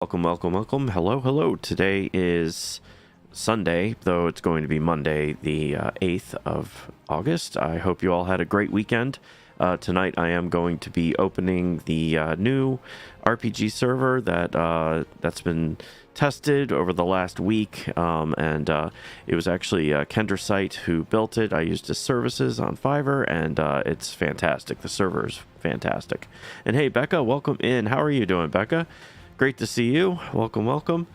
Welcome, welcome, welcome. Hello, hello. Today is Sunday, though it's going to be Monday, the 8th of August. I hope you all had a great weekend. Tonight I am going to be opening the new RPG server that's been tested over the last week, and it was actually Kendrisite who built it. I used his services on Fiverr, and it's fantastic. The server is fantastic. And hey, Becca, welcome in. How are you doing, Becca? Great to see you. Welcome, welcome.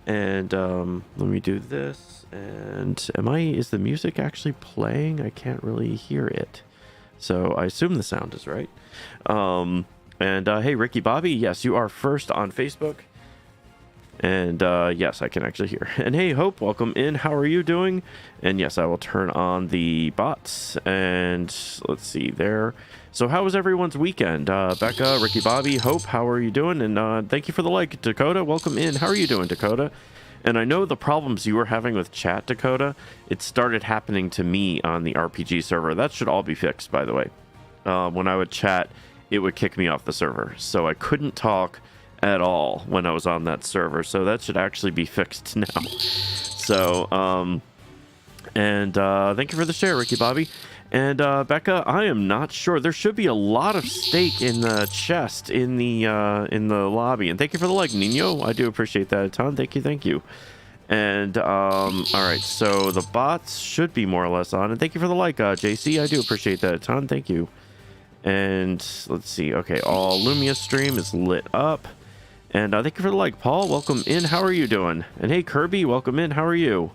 And let me do this. And is the music actually playing? I can't really hear it. So I assume the sound is right. Hey, Ricky Bobby, yes, you are first on Facebook. And yes, I can actually hear. And hey, Hope, welcome in. How are you doing? And yes, I will turn on the bots. And let's see there. So how was everyone's weekend? Becca, Ricky Bobby, Hope, how are you doing? And thank you for the like. Dakota, welcome in. How are you doing, Dakota? And I know the problems you were having with chat, Dakota, it started happening to me on the RPG server. That should all be fixed, by the way. When I would chat, it would kick me off the server. So I couldn't talk at all when I was on that server. So that should actually be fixed now. So, thank you for the share, Ricky Bobby. And Becca, I am not sure. There should be a lot of steak in the chest in the lobby. And thank you for the like, Nino. I do appreciate that a ton. Thank you, thank you. And all right, so the bots should be more or less on. And thank you for the like, JC. I do appreciate that a ton. Thank you. And let's see. Okay, all Lumia stream is lit up. And thank you for the like, Paul. Welcome in. How are you doing? And hey, Kirby, welcome in. How are you?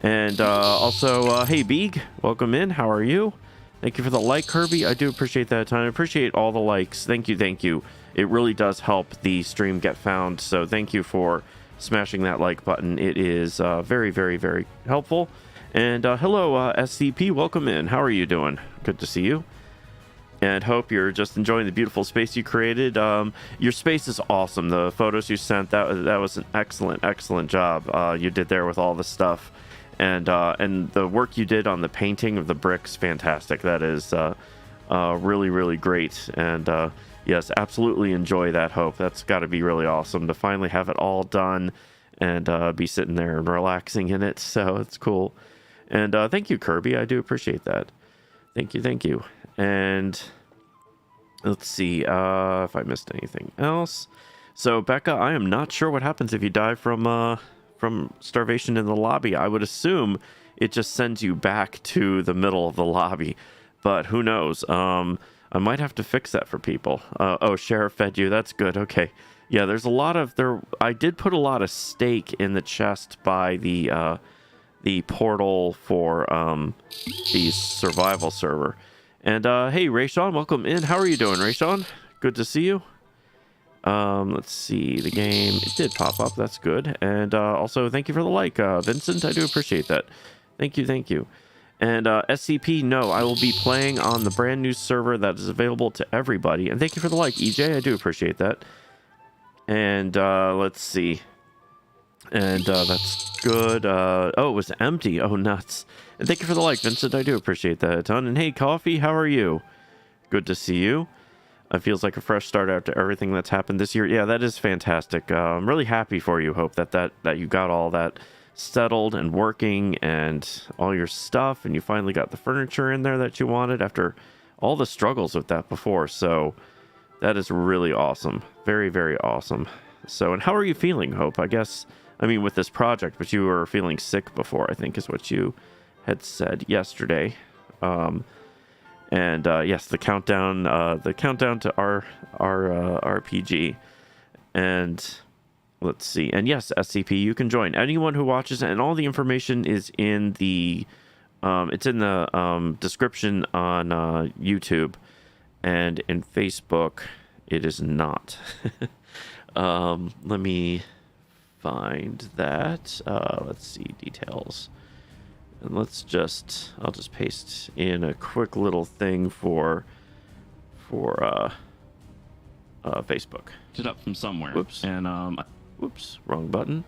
And also, hey, Beeg, welcome in. How are you? Thank you for the like, Kirby. I do appreciate that a ton. I appreciate all the likes. Thank you, thank you. It really does help the stream get found. So thank you for smashing that like button. It is very, very, very helpful. And hello, SCP. Welcome in. How are you doing? Good to see you. And hope you're just enjoying the beautiful space you created. Your space is awesome. The photos you sent, that was an excellent job you did there with all the stuff. And the work you did on the painting of the bricks, fantastic. That is really, really great. And yes, absolutely enjoy that, Hope. That's got to be really awesome to finally have it all done and be sitting there and relaxing in it. So it's cool. And thank you, Kirby. I do appreciate that. Thank you, thank you. And let's see if I missed anything else. So, Becca, I am not sure what happens if you die from starvation in the lobby. I would assume it just sends you back to the middle of the lobby, but who knows? I might have to fix that for people. Oh, Sheriff fed you. That's good. Okay. Yeah, there's a lot of I did put a lot of steak in the chest by the portal for the survival server. And hey, Rayshawn, welcome in. How are you doing, Rayshawn? Good to see you. Let's see, the game, it did pop up. That's good. And also, thank you for the like, Vincent. I do appreciate that. Thank you, thank you. And SCP, no, I will be playing on the brand new server that is available to everybody. And thank you for the like, EJ. I do appreciate that. And let's see. And that's good. Oh, it was empty. Oh, nuts. And thank you for the like, Vincent. I do appreciate that a ton. And hey, Coffee, how are you? Good to see you. It feels like a fresh start after everything that's happened this year. Yeah, that is fantastic. I'm really happy for you, Hope, that you got all that settled and working and all your stuff, and you finally got the furniture in there that you wanted after all the struggles with that before. So that is really awesome. Very, very awesome. So, and how are you feeling, Hope? I mean, with this project, but you were feeling sick before, I think is what you had said yesterday. And yes, the countdown to our RPG. And let's see. And yes, SCP, you can join. Anyone who watches, and all the information is in the description on YouTube, and in Facebook it is not. Let me find that. Let's see, details. And I'll just paste in a quick little thing for Facebook. It up from somewhere. Whoops. And whoops, wrong button.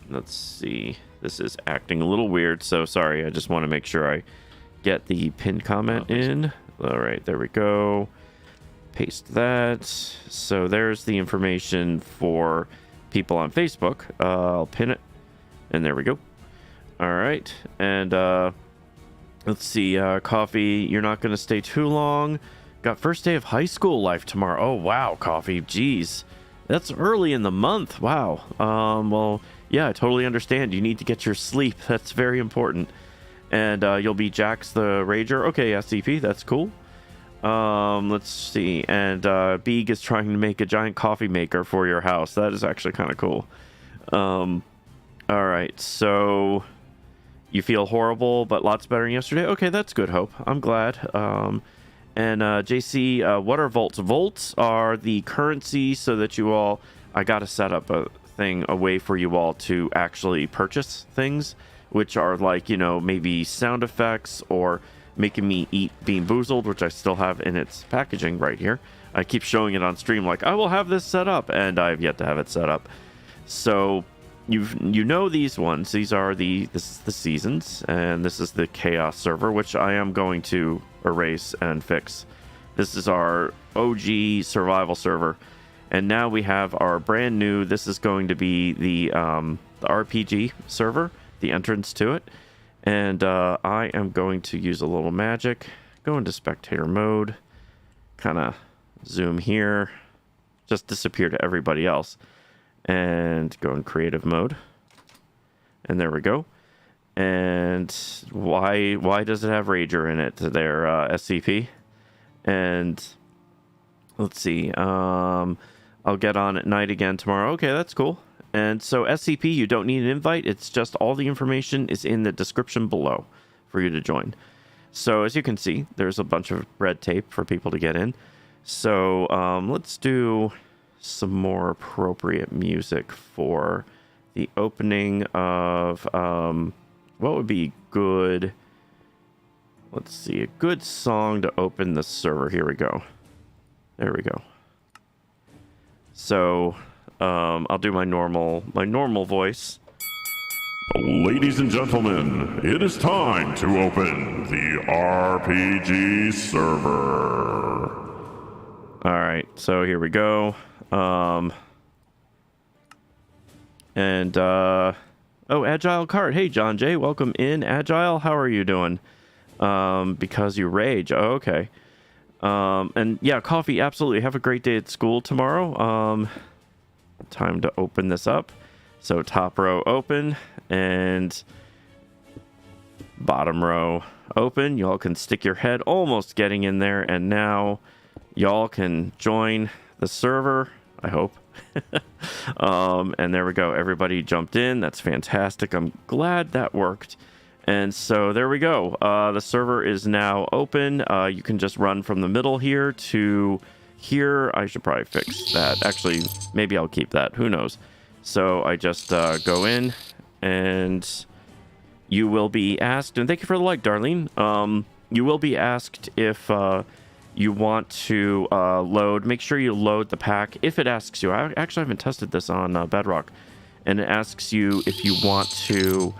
Let's see. This is acting a little weird, so sorry. I just want to make sure I get the pinned comment in. All right, there we go. Paste that. So there's the information for people on Facebook. I'll pin it, and there we go. All right, and let's see, Coffee, you're not going to stay too long. Got first day of high school life tomorrow. Oh, wow, Coffee, jeez. That's early in the month. Wow. Well, yeah, I totally understand. You need to get your sleep. That's very important. And you'll be Jax the Rager. Okay, SCP, that's cool. Let's see. And Beeg is trying to make a giant coffee maker for your house. That is actually kind of cool. All right, so you feel horrible, but lots better than yesterday. Okay, that's good, Hope. I'm glad. And JC, what are volts? Volts are the currency so that you all... I got to set up a thing, a way for you all to actually purchase things, which are like, you know, maybe sound effects or making me eat Bean Boozled, which I still have in its packaging right here. I keep showing it on stream like, I will have this set up, and I've yet to have it set up. So... You know these ones. These are this is the seasons, and this is the chaos server, which I am going to erase and fix. This is our OG survival server, and now we have our brand new. This is going to be the RPG server, the entrance to it, and I am going to use a little magic. Go into spectator mode, kind of zoom here, just disappear to everybody else. And go in creative mode, and there we go. And why does it have Rager in it? Their SCP. And let's see, I'll get on at night again tomorrow. Okay, that's cool. And so SCP, you don't need an invite. It's just all the information is in the description below for you to join. So as you can see, there's a bunch of red tape for people to get in. So let's do some more appropriate music for the opening of what would be good. Let's see, a good song to open the server. Here we go. There we go. So I'll do my normal voice. Ladies and gentlemen, it is time to open the RPG server. All right, so here we go. Oh, Agile Cart. Hey, John Jay, welcome in. Agile, how are you doing? Because you rage. Oh, okay. And yeah, Coffee, absolutely. Have a great day at school tomorrow. Time to open this up. So top row open and bottom row open. Y'all can stick your head almost getting in there, and now y'all can join the server, I hope. And there we go. Everybody jumped in. That's fantastic. I'm glad that worked. And so there we go. The server is now open. You can just run from the middle here to here. I should probably fix that. Actually, maybe I'll keep that. Who knows? So I just go in, and you will be asked, and thank you for the like, Darlene. You will be asked if you want to load. Make sure you load the pack if it asks you. I actually haven't tested this on Bedrock, and it asks you if you want to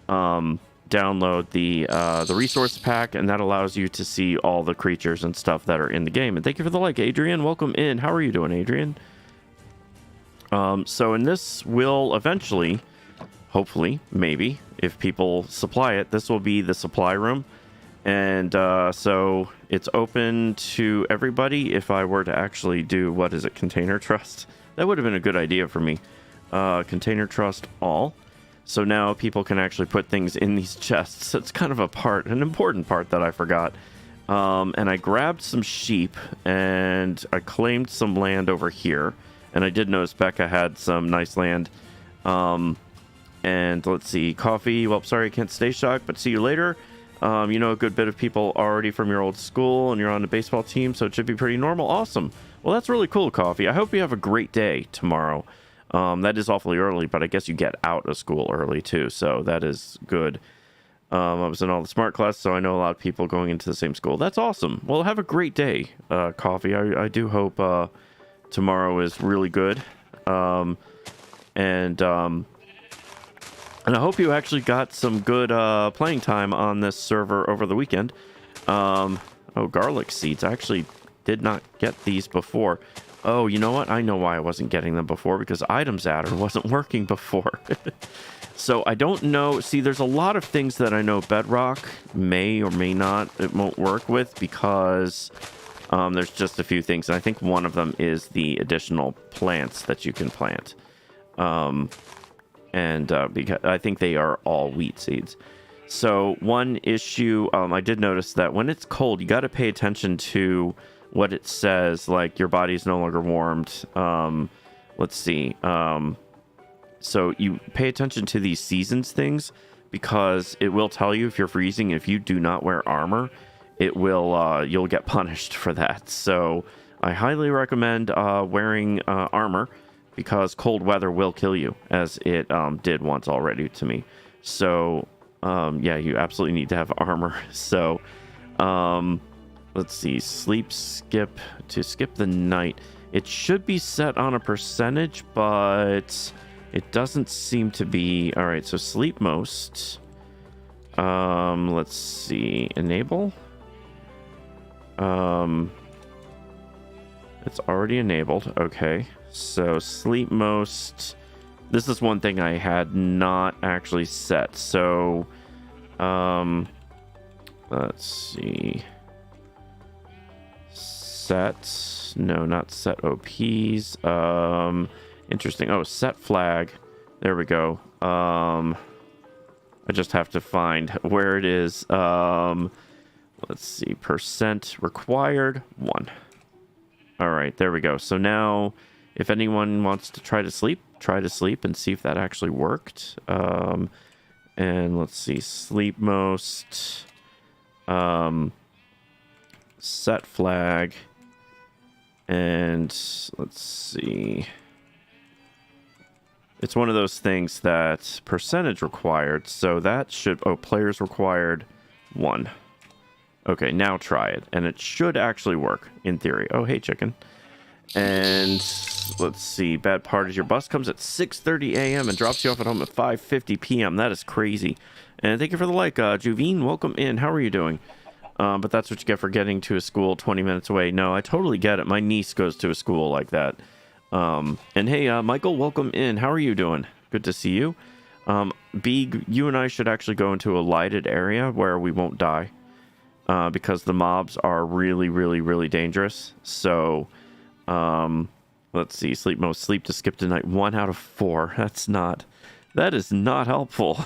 download the resource pack, and that allows you to see all the creatures and stuff that are in the game. And thank you for the like, Adrian. Welcome in. How are you doing, Adrian? So, and this will eventually, hopefully, maybe, if people supply it, this will be the supply room. And so it's open to everybody. If I were to actually do, what is it, Container Trust? That would have been a good idea for me. Container Trust all. So now people can actually put things in these chests. That's kind of an important part that I forgot. And I grabbed some sheep, and I claimed some land over here. And I did notice Becca had some nice land. And let's see, Coffee. Well, sorry, I can't stay shocked, but see you later. You know a good bit of people already from your old school, and you're on the baseball team, so it should be pretty normal. Awesome. Well, that's really cool, Coffee. I hope you have a great day tomorrow. That is awfully early, but I guess you get out of school early, too, so that is good. I was in all the smart classes, so I know a lot of people going into the same school. That's awesome. Well, have a great day, Coffee. I do hope tomorrow is really good. And I hope you actually got some good playing time on this server over the weekend. Oh, garlic seeds. I actually did not get these before. Oh, you know what? I know why I wasn't getting them before, because items adder wasn't working before. So I don't know. See, there's a lot of things that I know Bedrock may or may not, it won't work with, because there's just a few things. And I think one of them is the additional plants that you can plant. Because I think they are all wheat seeds. So one issue, I did notice that when it's cold, you got to pay attention to what it says, like your body's no longer warmed. Let's see. So you pay attention to these seasons things, because it will tell you if you're freezing. If you do not wear armor, it will you'll get punished for that. So I highly recommend wearing armor, because cold weather will kill you, as it did once already to me. So yeah, you absolutely need to have armor. So let's see, sleep skip, to skip the night. It should be set on a percentage, but it doesn't seem to be. All right, so sleep most. Let's see, enable. It's already enabled. Okay, so sleep most. This is one thing I had not actually set. So let's see. Set. No, not set OPs. Interesting. Oh, set flag. There we go. I just have to find where it is. Let's see. Percent required 1. All right, there we go. So now, if anyone wants to try to sleep and see if that actually worked. And let's see, sleep most, set flag, and let's see. It's one of those things that percentage required, so that should, oh, players required 1. Okay, now try it, and it should actually work, in theory. Oh, hey, chicken. And let's see, bad part is your bus comes at 6:30 a.m. and drops you off at home at 5:50 p.m. That is crazy. And thank you for the like, Juvine, welcome in. How are you doing? But that's what you get for getting to a school 20 minutes away. No, I totally get it. My niece goes to a school like that. And hey, Michael, welcome in. How are you doing? Good to see you. B, you and I should actually go into a lighted area where we won't die. Because the mobs are really, really, really dangerous. So, let's see. Sleep most. Sleep to skip tonight. 1 out of 4. That is not helpful.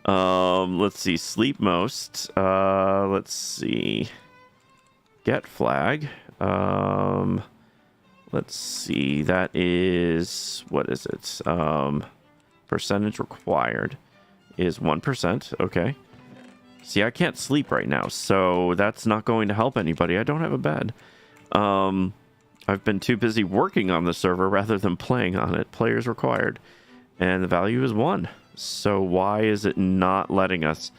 Let's see. Sleep most. Let's see. Get flag. Let's see. That is, what is it? Percentage required is 1%. Okay. See, I can't sleep right now, so that's not going to help anybody. I don't have a bed. I've been too busy working on the server rather than playing on it. Players required. And the value is 1. So why is it not letting us?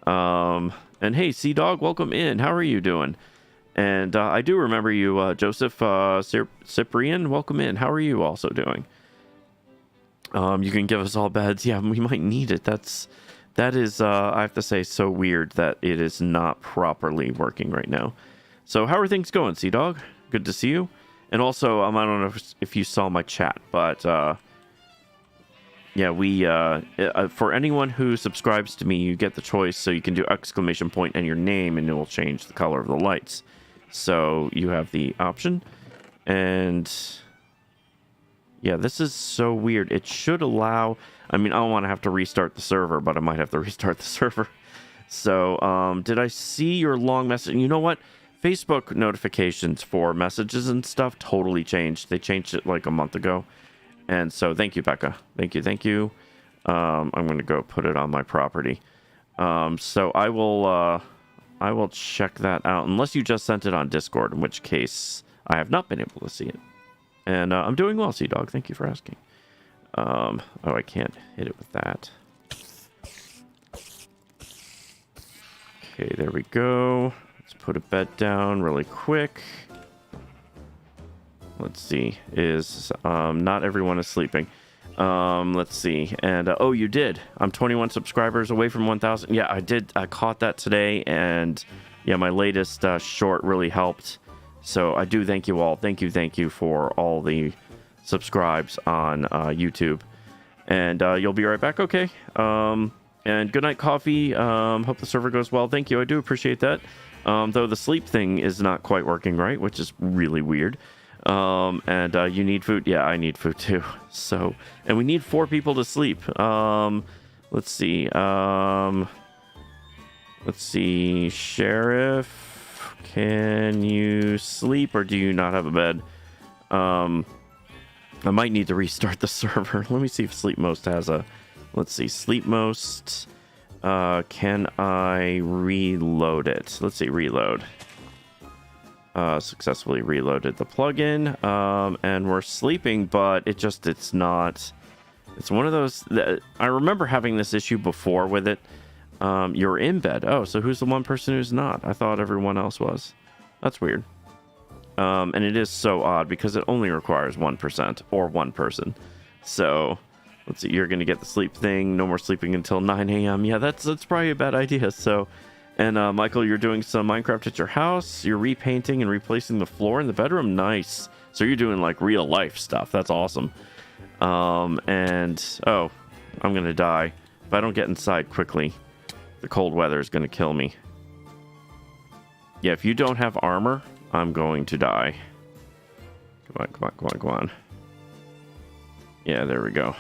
And hey, Sea Dog, welcome in. How are you doing? And I do remember you, Joseph Cyprian. Welcome in. How are you also doing? You can give us all beds. Yeah, we might need it. That is, I have to say, so weird that it is not properly working right now. So how are things going, Sea Dog? Good to see you. And also, I don't know if you saw my chat, but yeah, we for anyone who subscribes to me, you get the choice, so you can do exclamation point and your name, and it will change the color of the lights. So you have the option, and yeah, this is so weird. It should allow. I mean, I don't want to have to restart the server, but I might have to restart the server. So, did I see your long message? You know what? Facebook notifications for messages and stuff totally changed. They changed it like a month ago. And so, thank you, Becca. Thank you. I'm going to go put it on my property. So I will check that out. Unless you just sent it on Discord, in which case I have not been able to see it. And I'm doing well, Sea Dog. Thank you for asking. Oh, I can't hit it with that. Okay, there we go. Let's put a bed down really quick. Let's see. Not everyone is sleeping. Let's see. And, oh, you did. I'm 21 subscribers away from 1,000. Yeah, I did. I caught that today. And, yeah, my latest short really helped So I do thank you all. Thank you for all the subscribes on YouTube. And you'll be right back, okay? And good night, Coffee. Hope the server goes well. Thank you. I do appreciate that. Though the sleep thing is not quite working right, which is really weird. And you need food. Yeah, I need food too. So, and we need 4 people to sleep. Let's see. Let's see. Sheriff, can you sleep or do you not have a bed? I might need to restart the server. Let me see if Sleepmost has a... Let's see. Sleepmost. Can I reload it? Let's see. Reload. Successfully reloaded the plugin. And we're sleeping, but it's not... It's one of those... I remember having this issue before with it. You're in bed. Oh, so who's the one person who's not? I thought everyone else was. That's weird. And it is so odd because it only requires 1% or one person. So, let's see. You're going to get the sleep thing. No more sleeping until 9 a.m. Yeah, that's probably a bad idea. So, and Michael, you're doing some Minecraft at your house. You're repainting and replacing the floor in the bedroom. Nice. So you're doing like real life stuff. That's awesome. And, oh, I'm going to die. If I don't get inside quickly, the cold weather is going to kill me. Yeah, if you don't have armor, I'm going to die. Come on. Yeah, there we go.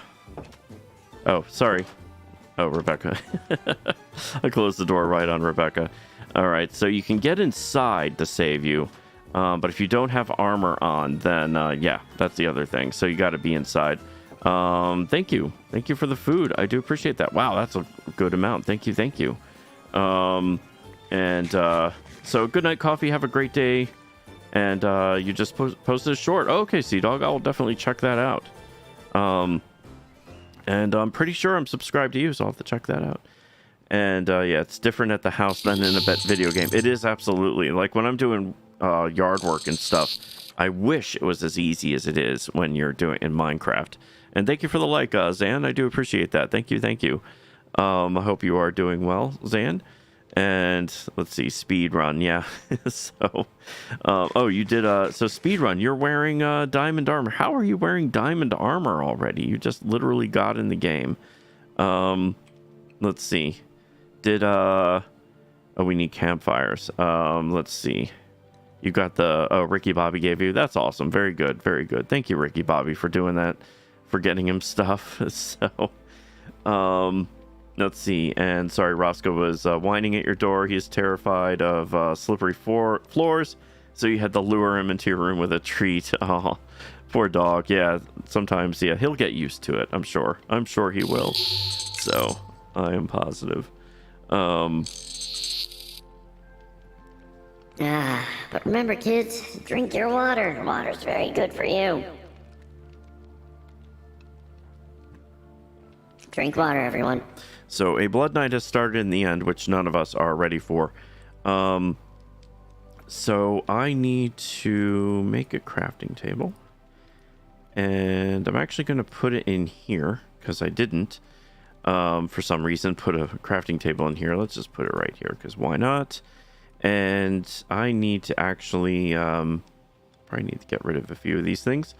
Oh, sorry. Oh, Rebecca. I closed the door right on Rebecca. All right, so you can get inside to save you. But if you don't have armor on, then, yeah, that's the other thing. So you got to be inside. Thank you. Thank you for the food. I do appreciate that. Wow, that's a good amount. Thank you. So good night, Coffee. Have a great day. And you just posted a short. Oh, okay, Sea-Dog. I'll definitely check that out. And I'm pretty sure I'm subscribed to you, so I'll have to check that out. And yeah, it's different at the house than in a video game. It is absolutely. Like when I'm doing yard work and stuff, I wish it was as easy as it is when you're doing in Minecraft. And thank you for the like, Zan. I do appreciate that. Thank you. I hope you are doing well, Zan. And let's see, speedrun, yeah. So, oh, you did, so speedrun, you're wearing diamond armor. How are you wearing diamond armor already? You just literally got in the game. Let's see. Oh, we need campfires. Let's see. You got the, Ricky Bobby gave you. That's awesome. Very good. Thank you, Ricky Bobby, for doing that, for getting him stuff. So, let's see. And sorry, Roscoe was whining at your door. He is terrified of slippery floors. So you had to lure him into your room with a treat. Oh, poor dog. Yeah, sometimes, yeah, he'll get used to it. I'm sure he will. So I am positive. But remember, kids, drink your water. Water's very good for you. Drink water, everyone. So a blood night has started in the end, which none of us are ready for. So I need to make a crafting table. And I'm actually going to put it in here, because I didn't, for some reason, put a crafting table in here. Let's just put it right here, because why not? And I need to actually, probably need to get rid of a few of these things.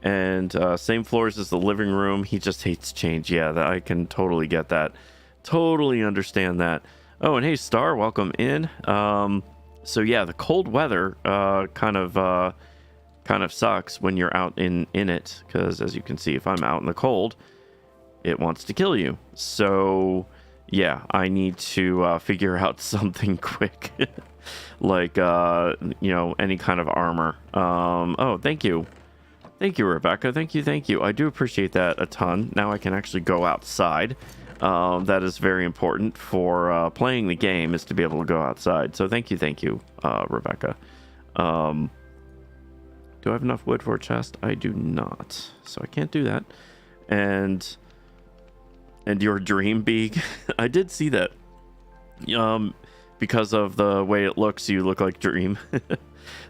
And same floors as the living room. He just hates change. Yeah, I can totally get that. Totally understand that. Oh, and hey, Star, welcome in. So yeah, the cold weather kind of sucks when you're out in it, because as you can see, if I'm out in the cold, it wants to kill you. So yeah, I need to figure out something quick, like any kind of armor. Oh, thank you, Rebecca. Thank you. I do appreciate that a ton. Now I can actually go outside. That is very important for playing the game, is to be able to go outside. So thank you, Rebecca. Do I have enough wood for a chest? I do not, so I can't do that. And your dream beak, I did see that. Because of the way it looks, you look like Dream.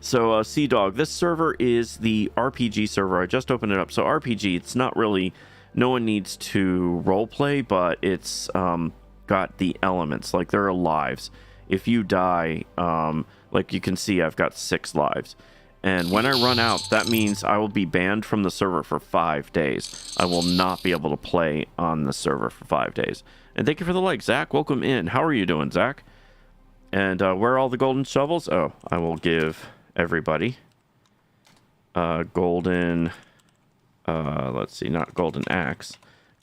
So Sea-Dog, this server is the RPG server. I just opened it up. So RPG, it's not really, no one needs to roleplay, but it's got the elements, like there are lives. If you die, like you can see, I've got 6 lives. And when I run out, that means I will be banned from the server for 5 days. I will not be able to play on the server for 5 days. And thank you for the like, Zach. Welcome in. How are you doing, Zach? And where are all the golden shovels? Oh, I will give everybody golden... let's see, not golden axe.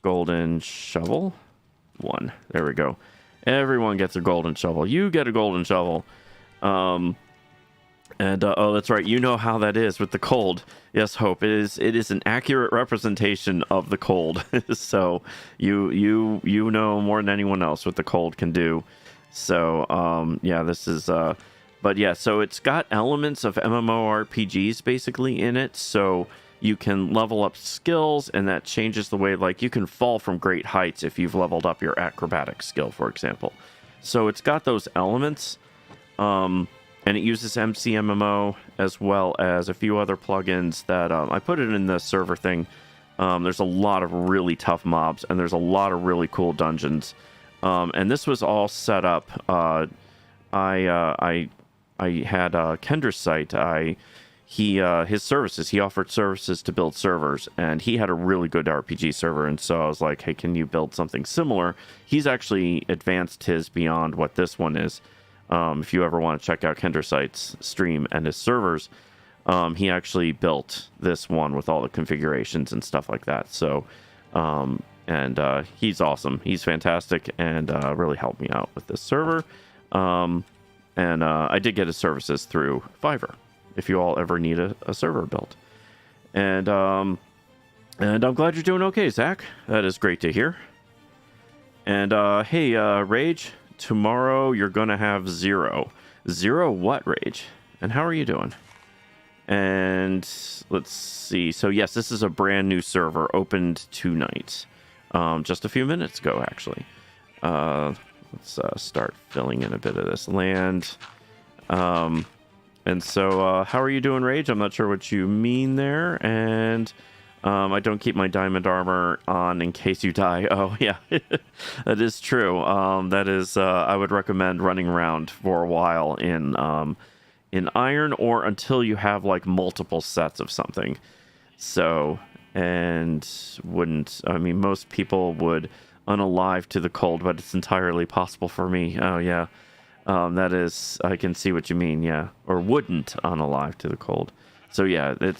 Golden shovel? 1. There we go. Everyone gets a golden shovel. You get a golden shovel. Oh, that's right. You know how that is with the cold. Yes, Hope. It is an accurate representation of the cold. So you know more than anyone else what the cold can do. So yeah, this is but yeah, so it's got elements of MMORPGs basically in it. So you can level up skills, and that changes the way, like, you can fall from great heights if you've leveled up your acrobatic skill, for example. So it's got those elements. And it uses MCMMO as well as a few other plugins that I put it in the server thing. There's a lot of really tough mobs, and there's a lot of really cool dungeons. And this was all set up. I had Kendrisite. His services. He offered services to build servers, and he had a really good RPG server. And so I was like, hey, can you build something similar? He's actually advanced his beyond what this one is. If you ever want to check out Kendrisite's stream and his servers, he actually built this one with all the configurations and stuff like that. So, he's awesome. He's fantastic, and really helped me out with this server. I did get his services through Fiverr, if you all ever need a server built. And I'm glad you're doing okay, Zach. That is great to hear. And hey, Rage. Tomorrow you're gonna have 0 what, Rage? And how are you doing? And let's see. So yes, this is a brand new server, opened tonight, just a few minutes ago, actually. Let's start filling in a bit of this land. And so how are you doing, Rage? I'm not sure what you mean there. And I don't keep my diamond armor on in case you die. Oh, yeah, that is true. That is, I would recommend running around for a while in iron, or until you have like multiple sets of something. So, and I mean, most people would unalive to the cold, but it's entirely possible for me. Oh, yeah. That is, I can see what you mean. Yeah. Or wouldn't unalive to the cold. So yeah, it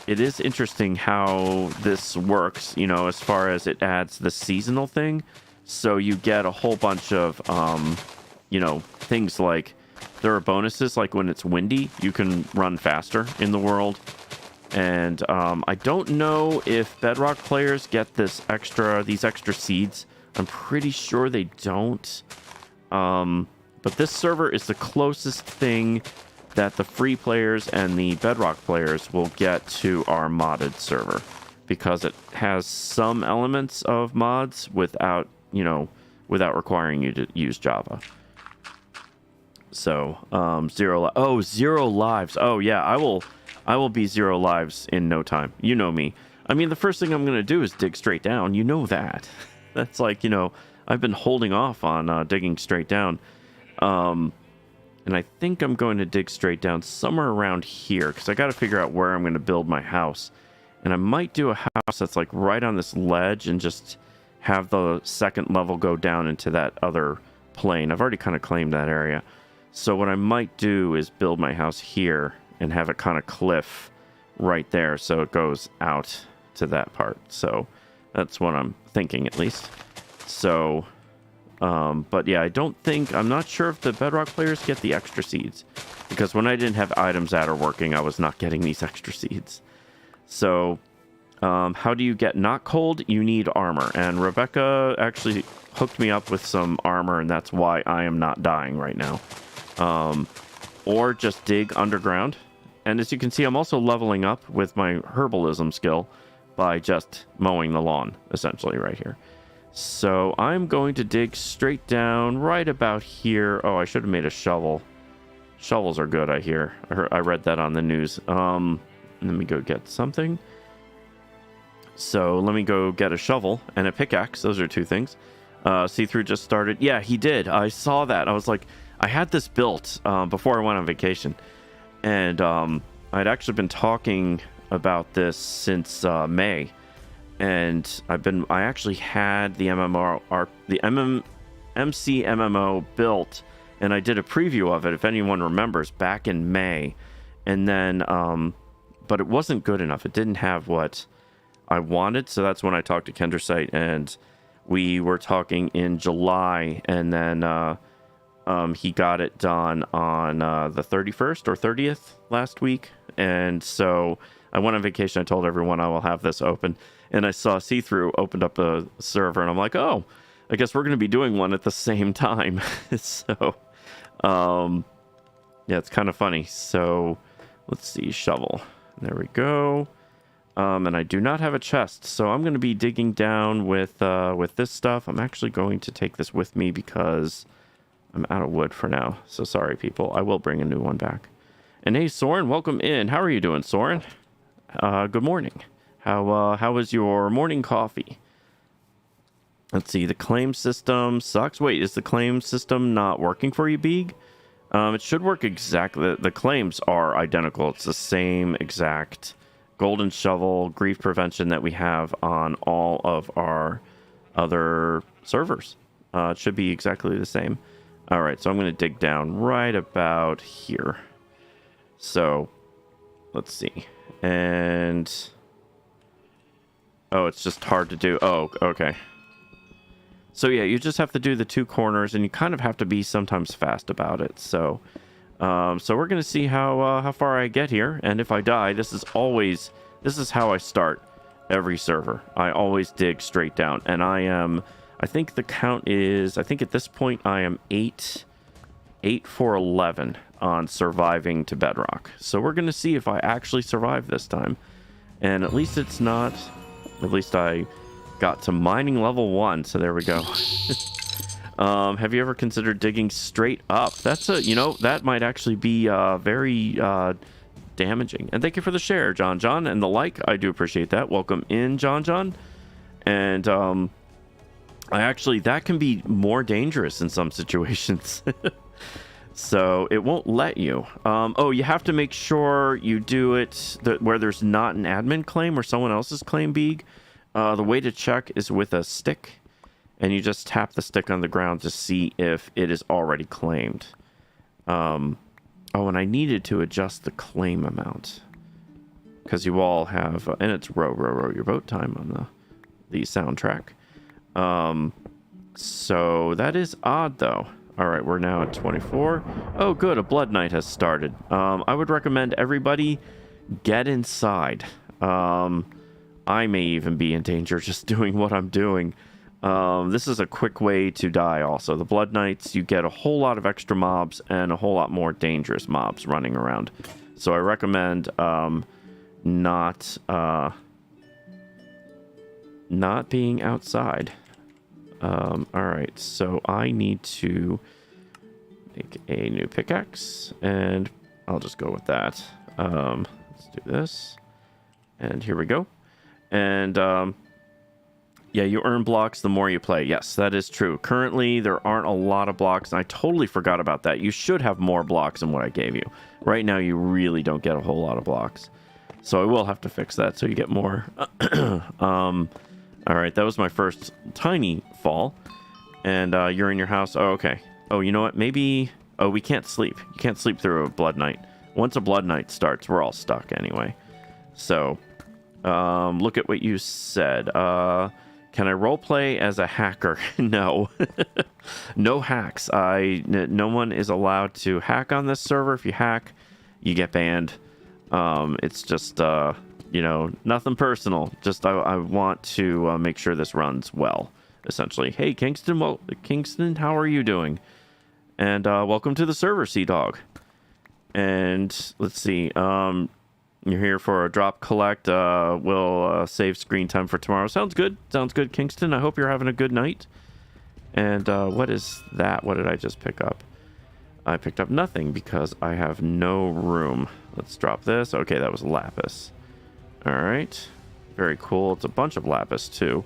is interesting how this works, you know, as far as it adds the seasonal thing. So you get a whole bunch of, you know, things like there are bonuses, like when it's windy, you can run faster in the world. And I don't know if Bedrock players get these extra seeds. I'm pretty sure they don't. But this server is the closest thing that the free players and the Bedrock players will get to our modded server, because it has some elements of mods without requiring you to use Java. So, 0 lives. Oh yeah, I will be 0 lives in no time. You know me. I mean, the first thing I'm going to do is dig straight down. You know that. That's like, you know, I've been holding off on digging straight down. And I think I'm going to dig straight down somewhere around here, because I got to figure out where I'm going to build my house. And I might do a house that's like right on this ledge and just have the second level go down into that other plane. I've already kind of claimed that area. So what I might do is build my house here and have it kind of cliff right there, so it goes out to that part. So that's what I'm thinking, at least. So... but yeah, I'm not sure if the Bedrock players get the extra seeds, because when I didn't have items that are working, I was not getting these extra seeds. So, how do you get not cold? You need armor, and Rebecca actually hooked me up with some armor, and that's why I am not dying right now. Or just dig underground. And as you can see, I'm also leveling up with my herbalism skill by just mowing the lawn, essentially, right here. So I'm going to dig straight down right about here. Oh, I should have made a shovel. Shovels are good, I hear. I read that on the news. Let me go get something. So let me go get a shovel and a pickaxe. Those are 2 things. See-through just started. Yeah, he did. I saw that. I was like, I had this built before I went on vacation, and I'd actually been talking about this since May, and I actually had the MC MMO built, and I did a preview of it, if anyone remembers, back in May, and then but it wasn't good enough. It didn't have what I wanted, so that's when I talked to Kendrisite, and we were talking in July, and then he got it done on the 31st or 30th last week. And so I went on vacation. I told everyone I will have this open, and I saw See-Through opened up a server, and I'm like, oh, I guess we're going to be doing one at the same time. So yeah, it's kind of funny. So let's see, shovel. There we go. And I do not have a chest, so I'm going to be digging down with this stuff. I'm actually going to take this with me because I'm out of wood for now. So sorry, people. I will bring a new one back. And hey, Soren, welcome in. How are you doing, Soren? Good morning. How was your morning coffee? Let's see. The claim system sucks. Wait, is the claim system not working for you, Beeg? It should work exactly. The claims are identical. It's the same exact golden shovel grief prevention that we have on all of our other servers. It should be exactly the same. All right, so I'm going to dig down right about here. So let's see. And oh, it's just hard to do. Oh, okay. So yeah, you just have to do the two corners, and you kind of have to be sometimes fast about it. So so we're going to see how far I get here, and if I die, this is how I start every server. I always dig straight down, and I think the count is, I think at this point I am 8 for 11 on surviving to bedrock. So we're going to see if I actually survive this time, and at least it's not, at least I got to mining level 1, so there we go. Have you ever considered digging straight up? That's that might actually be very damaging. And thank you for the share, John, and the like. I do appreciate that. Welcome in, John. And that can be more dangerous in some situations. So it won't let you. Oh, you have to make sure you do it where there's not an admin claim or someone else's claim, Beeg. The way to check is with a stick, and you just tap the stick on the ground to see if it is already claimed. Oh, and I needed to adjust the claim amount because you all have, and it's row your boat time on the soundtrack. So that is odd though. All right, we're now at 24. Oh, good, a blood night has started. I would recommend everybody get inside. I may even be in danger just doing what I'm doing. This is a quick way to die also. The Blood Knights, you get a whole lot of extra mobs and a whole lot more dangerous mobs running around. So I recommend not being outside. Alright, so I need to make a new pickaxe, and I'll just go with that. Let's do this. And here we go. And yeah, you earn blocks the more you play. Yes, that is true. Currently, there aren't a lot of blocks, and I totally forgot about that. You should have more blocks than what I gave you. Right now, you really don't get a whole lot of blocks. So I will have to fix that so you get more. All right, that was my first tiny fall. And you're in your house. Oh, okay. Oh, you know what? Maybe... Oh, we can't sleep. You can't sleep through a Blood Night. Once a Blood Night starts, we're all stuck anyway. So... look at what you said. Can I roleplay as a hacker? No. No hacks. No one is allowed to hack on this server. If you hack, you get banned. It's just, nothing personal. Just I want to make sure this runs well, essentially. Hey, Kingston, how are you doing? And welcome to the server, Sea Dog. And let's see. You're here for a drop collect. We'll save screen time for tomorrow. Sounds good. Sounds good, Kingston. I hope you're having a good night. And what is that? What did I just pick up? I picked up nothing because I have no room. Let's drop this. Okay, that was lapis. All right. Very cool. It's a bunch of lapis too.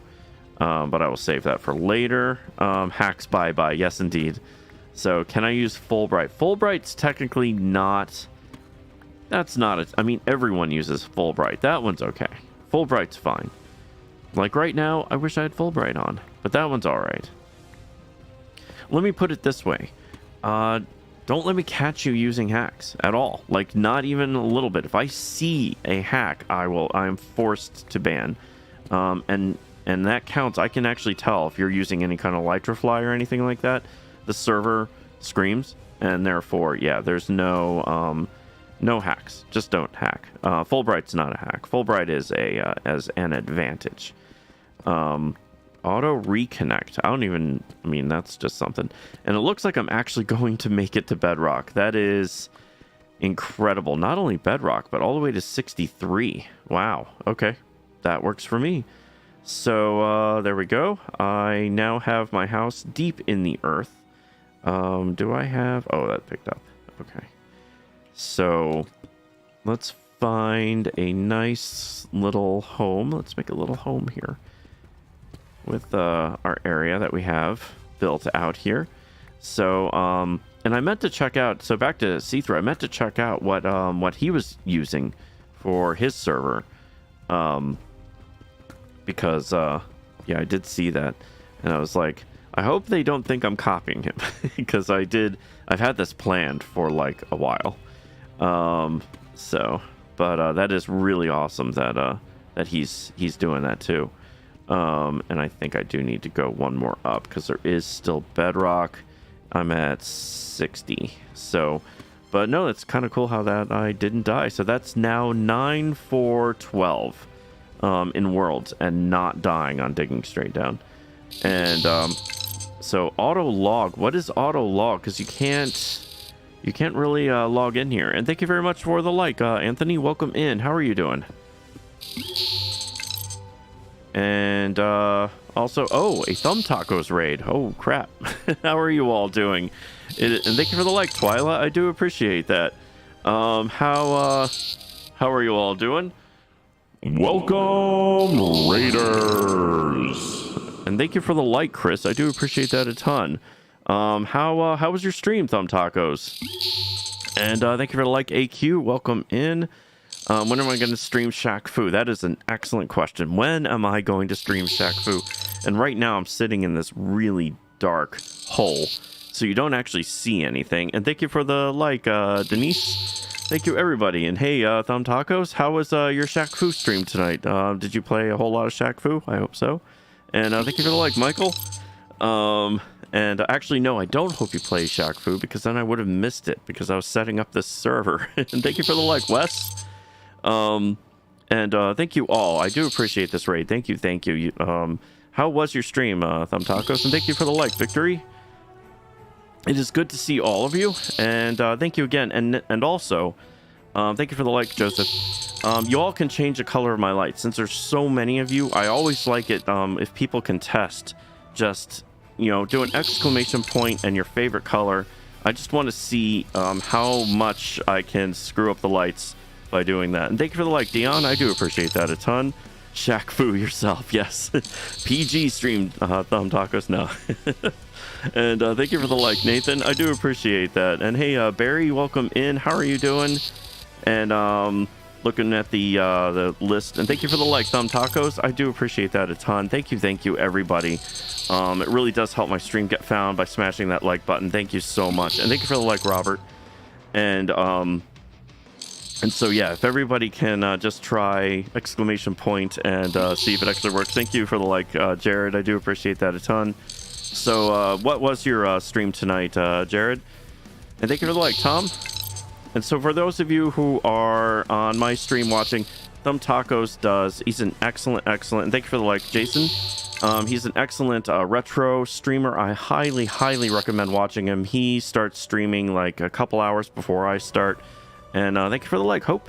But I will save that for later. Hacks bye-bye. Yes, indeed. So can I use Fulbright? Fulbright's technically not... That's not it. I mean, everyone uses Fulbright. That one's okay. Fulbright's fine. Like right now, I wish I had Fulbright on, but that one's all right. Let me put it this way. Don't let me catch you using hacks at all. Like, not even a little bit. If I see a hack, I'm forced to ban. And that counts. I can actually tell if you're using any kind of Litrafly or anything like that. The server screams, and therefore, yeah, there's no hacks. Just don't hack. Fulbright's not a hack. Fulbright is as an advantage. Auto reconnect. I mean, that's just something. And it looks like I'm actually going to make it to Bedrock. That is incredible. Not only Bedrock, but all the way to 63. Wow. Okay. That works for me. So, there we go. I now have my house deep in the earth. Do I have... Oh, that picked up. Okay. So, let's find a nice little home. Let's make a little home here with our area that we have built out here. So, and I meant to check out... So, back to See-Through. I meant to check out what he was using for his server. Because, yeah, I did see that. And I was like, I hope they don't think I'm copying him. Because I've had this planned for, like, a while. But that is really awesome that he's doing that too. And I think I do need to go one more up because there is still Bedrock. I'm at 60. So, but no, it's kind of cool how that I didn't die. So that's now 9 for 12 in worlds and not dying on digging straight down. And so auto log. What is auto log? Because you can't really log in here. And thank you very much for the like, Anthony. Welcome in. How are you doing? And also, a Thumb Tacos raid. Oh, crap. How are you all doing? And thank you for the like, Twyla. I do appreciate that. How are you all doing? Welcome, Raiders! And thank you for the like, Chris. I do appreciate that a ton. How was your stream, Thumb Tacos? And thank you for the like, AQ. Welcome in. When am I going to stream Shaq Fu? That is an excellent question. When am I going to stream Shaq Fu? And right now I'm sitting in this really dark hole, so you don't actually see anything. And thank you for the like, Denise. Thank you, everybody. And hey, Thumb Tacos, how was your Shaq Fu stream tonight? Did you play a whole lot of Shaq Fu? I hope so. And thank you for the like, Michael. And actually, no, I don't hope you play Shaq Fu, because then I would have missed it, because I was setting up this server. And thank you for the like, Wes. And thank you all. I do appreciate this raid. Thank you. How was your stream, Thumb Tacos? And thank you for the like, Victory. It is good to see all of you, and thank you again. And also, thank you for the like, Joseph. You all can change the color of my light. Since there's so many of you, I always like it if people can test. Just, do an exclamation point and your favorite color. I just want to see how much I can screw up the lights by doing that. And thank you for the like, Dion. I do appreciate that a ton. Shaq Fu yourself, yes. PG stream, Thumb Tacos, no. And thank you for the like, Nathan. I do appreciate that. And hey, Barry, welcome in. How are you doing? And looking at the list. And thank you for the like, Thumb Tacos. I do appreciate that a ton. Thank you, everybody. It really does help my stream get found by smashing that like button. Thank you so much. And thank you for the like, Robert. And so, yeah, if everybody can just try exclamation point and see if it actually works. Thank you for the like, Jared. I do appreciate that a ton. So, what was your stream tonight, Jared? And thank you for the like, Tom. And so, for those of you who are on my stream watching, Thumb Tacos he's an excellent, and thank you for the like, Jason. He's an excellent retro streamer. I highly recommend watching him. He starts streaming like a couple hours before I start. And thank you for the like, Hope.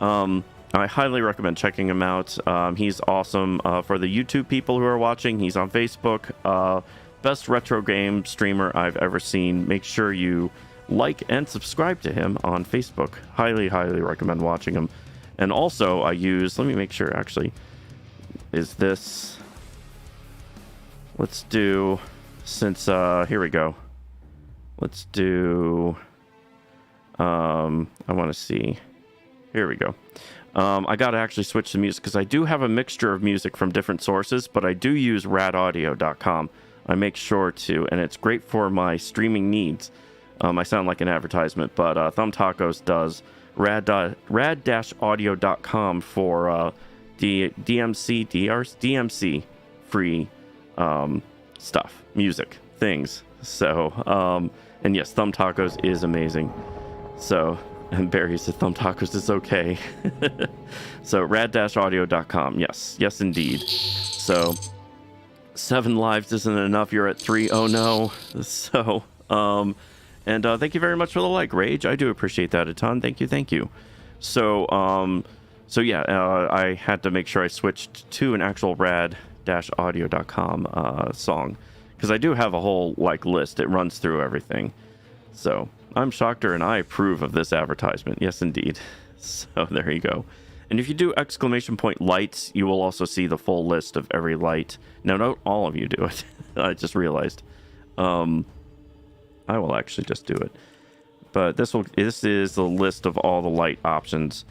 I highly recommend checking him out. He's awesome. For the YouTube people who are watching, he's on Facebook. Best retro game streamer I've ever seen. Make sure you like and subscribe to him on Facebook. Highly recommend watching him. And also I use, let me make sure actually, is this, let's do, since, here we go. let's do, I want to see. Here we go. I got to actually switch to music because I do have a mixture of music from different sources, but I do use radaudio.com. I make sure to, and it's great for my streaming needs. I sound like an advertisement, but Thumb Tacos does rad-audio.com for DMC free stuff, music, things. So, and yes, Thumb Tacos is amazing. So, and Barry said Thumb Tacos is okay. So, rad-audio.com. Yes, indeed. So, 7 lives isn't enough. You're at 3. Oh no. So, and thank you very much for the like, Rage. I do appreciate that a ton. Thank you. So, yeah, I had to make sure I switched to an actual rad-audio.com song because I do have a whole like list. It runs through everything. So I'm Shockter and I approve of this advertisement. Yes, indeed. So there you go. And if you do ! lights, you will also see the full list of every light. Now, not all of you do it. I just realized. I will actually just do it. But this is the list of all the light options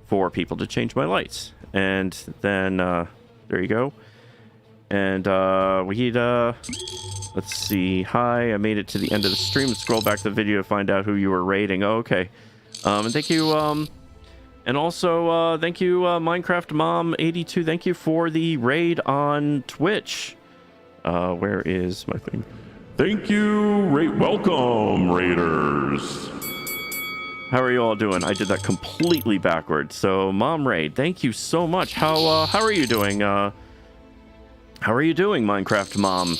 for people to change my lights. And then there you go. And let's see. Hi, I made it to the end of the stream. Scroll back the video to find out who you were raiding. Oh, okay. And thank you. And also, thank you, Minecraft Mom 82. Thank you for the raid on Twitch. Where is my thing? Thank you. Welcome, Raiders. How are you all doing? I did that completely backwards. So, Mom Raid, thank you so much. How are you doing? How are you doing, Minecraft Mom?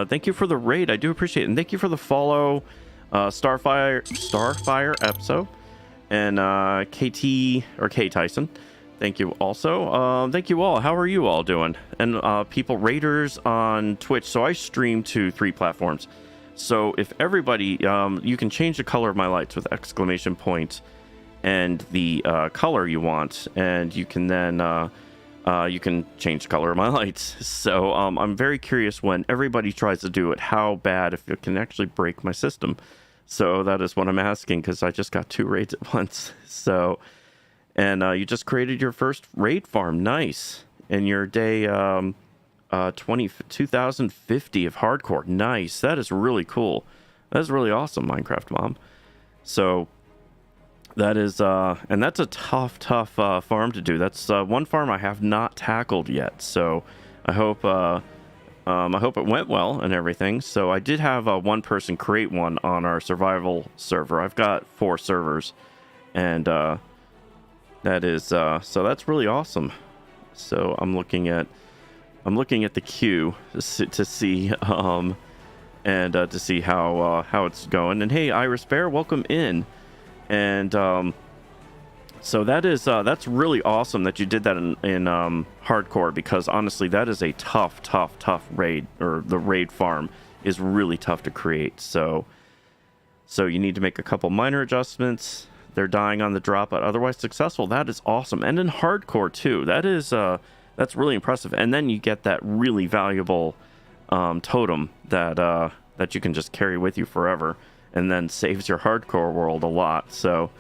Thank you for the raid. I do appreciate it. And thank you for the follow, Starfire Epso, and KT or K Tyson. Thank you also. Thank you all. How are you all doing? And people, raiders on Twitch. So I stream to 3 platforms. So if everybody, you can change the color of my lights with ! and the color you want, and you can then you can change the color of my lights. So I'm very curious when everybody tries to do it, how bad, if it can actually break my system. So that is what I'm asking, because I just got 2 raids at once. So, and you just created your first raid farm. Nice. And your day 2050 of hardcore. Nice. That is really cool. That is really awesome, Minecraft Mom. So that is and that's a tough farm to do. That's one farm I have not tackled yet. So I hope it went well and everything. So I did have one person create one on our survival server. I've got 4 servers, and that is so that's really awesome. So I'm looking at the queue to see and to see how it's going. And hey, Iris Bear, welcome in. And so that is that's really awesome that you did that in hardcore, because honestly that is a tough raid, or the raid farm is really tough to create. So you need to make a couple minor adjustments. They're dying on the drop, but otherwise successful. That is awesome. And in hardcore too, that is that's really impressive. And then you get that really valuable totem that you can just carry with you forever, and then saves your hardcore world a lot. So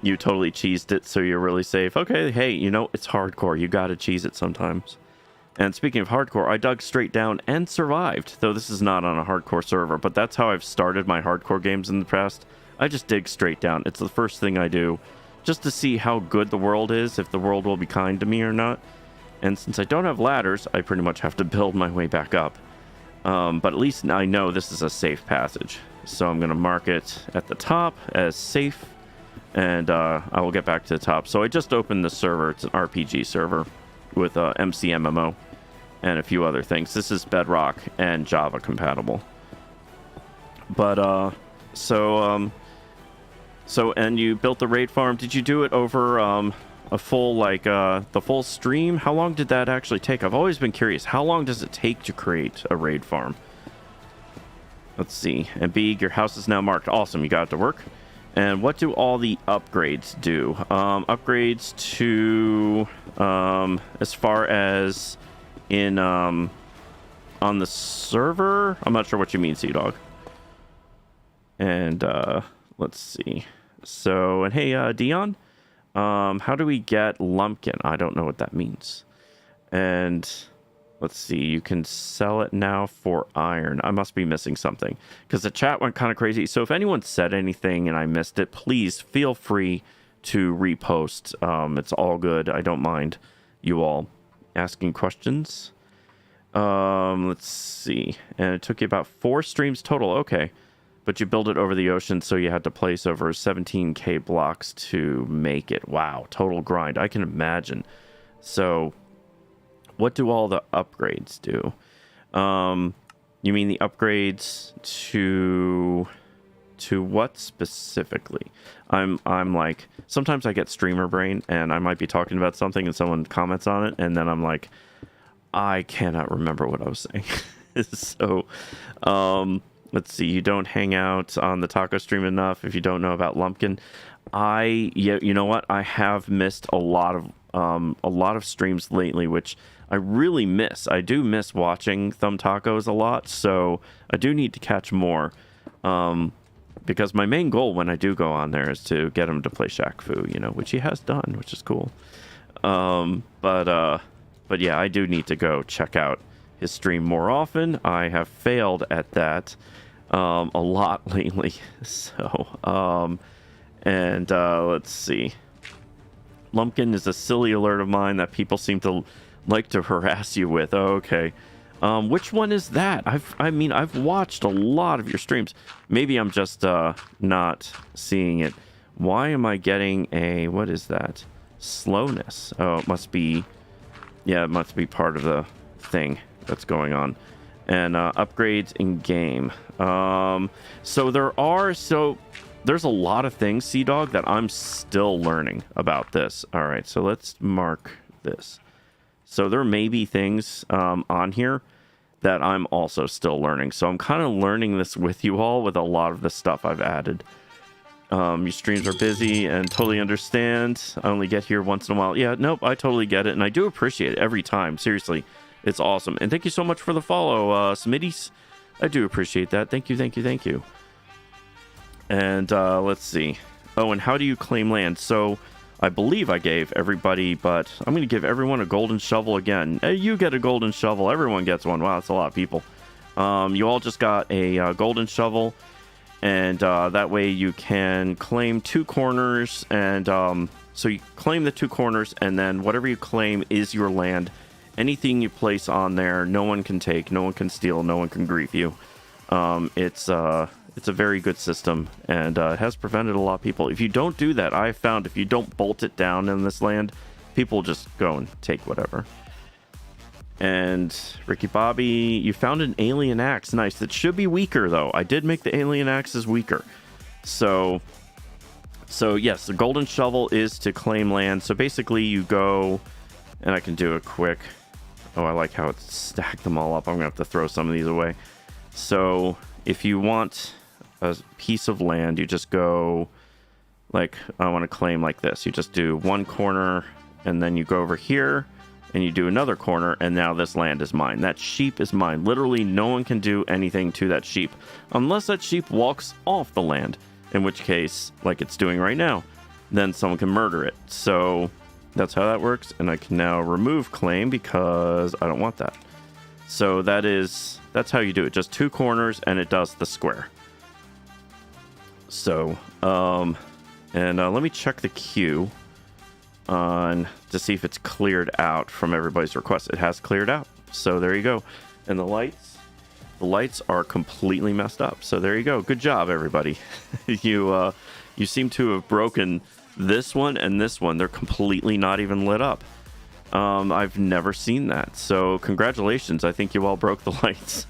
you totally cheesed it, so you're really safe. Okay, hey, you know, it's hardcore. You gotta cheese it sometimes. And speaking of hardcore, I dug straight down and survived, though this is not on a hardcore server, but that's how I've started my hardcore games in the past. I just dig straight down. It's the first thing I do, just to see how good the world is, if the world will be kind to me or not. And since I don't have ladders, I pretty much have to build my way back up. But at least I know this is a safe passage. So I'm going to mark it at the top as safe, and I will get back to the top. So I just opened the server. It's an RPG server with MCMMO and a few other things. This is Bedrock and Java compatible. But so and you built the raid farm. Did you do it over a full, like the full stream? How long did that actually take? I've always been curious. How long does it take to create a raid farm? Let's see. And Beeg, your house is now marked. Awesome, you got it to work. And what do all the upgrades do? Upgrades to as far as in on the server? I'm not sure what you mean, Sea Dog. And let's see. So, and hey, Dion, how do we get lumpkin? I don't know what that means. And let's see, you can sell it now for iron. I must be missing something because the chat went kind of crazy. So if anyone said anything and I missed it, please feel free to repost. It's all good. I don't mind you all asking questions. Let's see. And it took you about 4 streams total. Okay. But you build it over the ocean, so you had to place over 17k blocks to make it. Wow, total grind. I can imagine. So, what do all the upgrades do? You mean the upgrades to what specifically? I'm like, sometimes I get streamer brain, and I might be talking about something, and someone comments on it, and then I'm like, I cannot remember what I was saying. So, let's see. You don't hang out on the taco stream enough if you don't know about Lumpkin. You know what? I have missed a lot of streams lately, which I really miss. I do miss watching Thumb Tacos a lot, so I do need to catch more. Because my main goal when I do go on there is to get him to play Shaq Fu, which he has done, which is cool. But yeah, I do need to go check out his stream more often. I have failed at that a lot lately. So, let's see. Lumpkin is a silly alert of mine that people seem to like to harass you with. Oh, okay. Which one is that? I've watched a lot of your streams. Maybe I'm just not seeing it. Why am I getting what is that? Slowness. Oh, it must be part of the thing that's going on. And upgrades in game. So there's a lot of things, Sea Dog, that I'm still learning about this. All right, so let's mark this. So there may be things on here that I'm also still learning. So I'm kind of learning this with you all with a lot of the stuff I've added. Your streams are busy and totally understand. I only get here once in a while. Yeah, nope, I totally get it. And I do appreciate it every time. Seriously, it's awesome. And thank you so much for the follow, Smitties. I do appreciate that. Thank you. And let's see. Oh, and how do you claim land? So I believe I gave everybody, but I'm going to give everyone a golden shovel again. Hey, you get a golden shovel. Everyone gets one. Wow, that's a lot of people. You all just got a golden shovel. And that way you can claim 2 corners. And so you claim the 2 corners, and then whatever you claim is your land. Anything you place on there, no one can take, no one can steal, no one can grief you. It's a very good system, and it has prevented a lot of people. If you don't do that, I've found if you don't bolt it down in this land, people just go and take whatever. And Ricky Bobby, you found an alien axe. Nice. That should be weaker, though. I did make the alien axes weaker. So yes, the golden shovel is to claim land. So basically you go, and I can do a quick... Oh, I like how it's stacked them all up. I'm going to have to throw some of these away. So if you want a piece of land, you just go, like, I want to claim like this. You just do 1 corner, and then you go over here, and you do another corner, and now this land is mine. That sheep is mine. Literally, no one can do anything to that sheep unless that sheep walks off the land, in which case, like it's doing right now, then someone can murder it. So that's how that works, and I can now remove claim because I don't want that. So that's how you do it. Just 2 corners, and it does the square. So, let me check the queue to see if it's cleared out from everybody's request. It has cleared out. So there you go. And the lights are completely messed up. So there you go. Good job, everybody. You seem to have broken this one and this one. They're completely not even lit up. I've never seen that. So congratulations. I think you all broke the lights.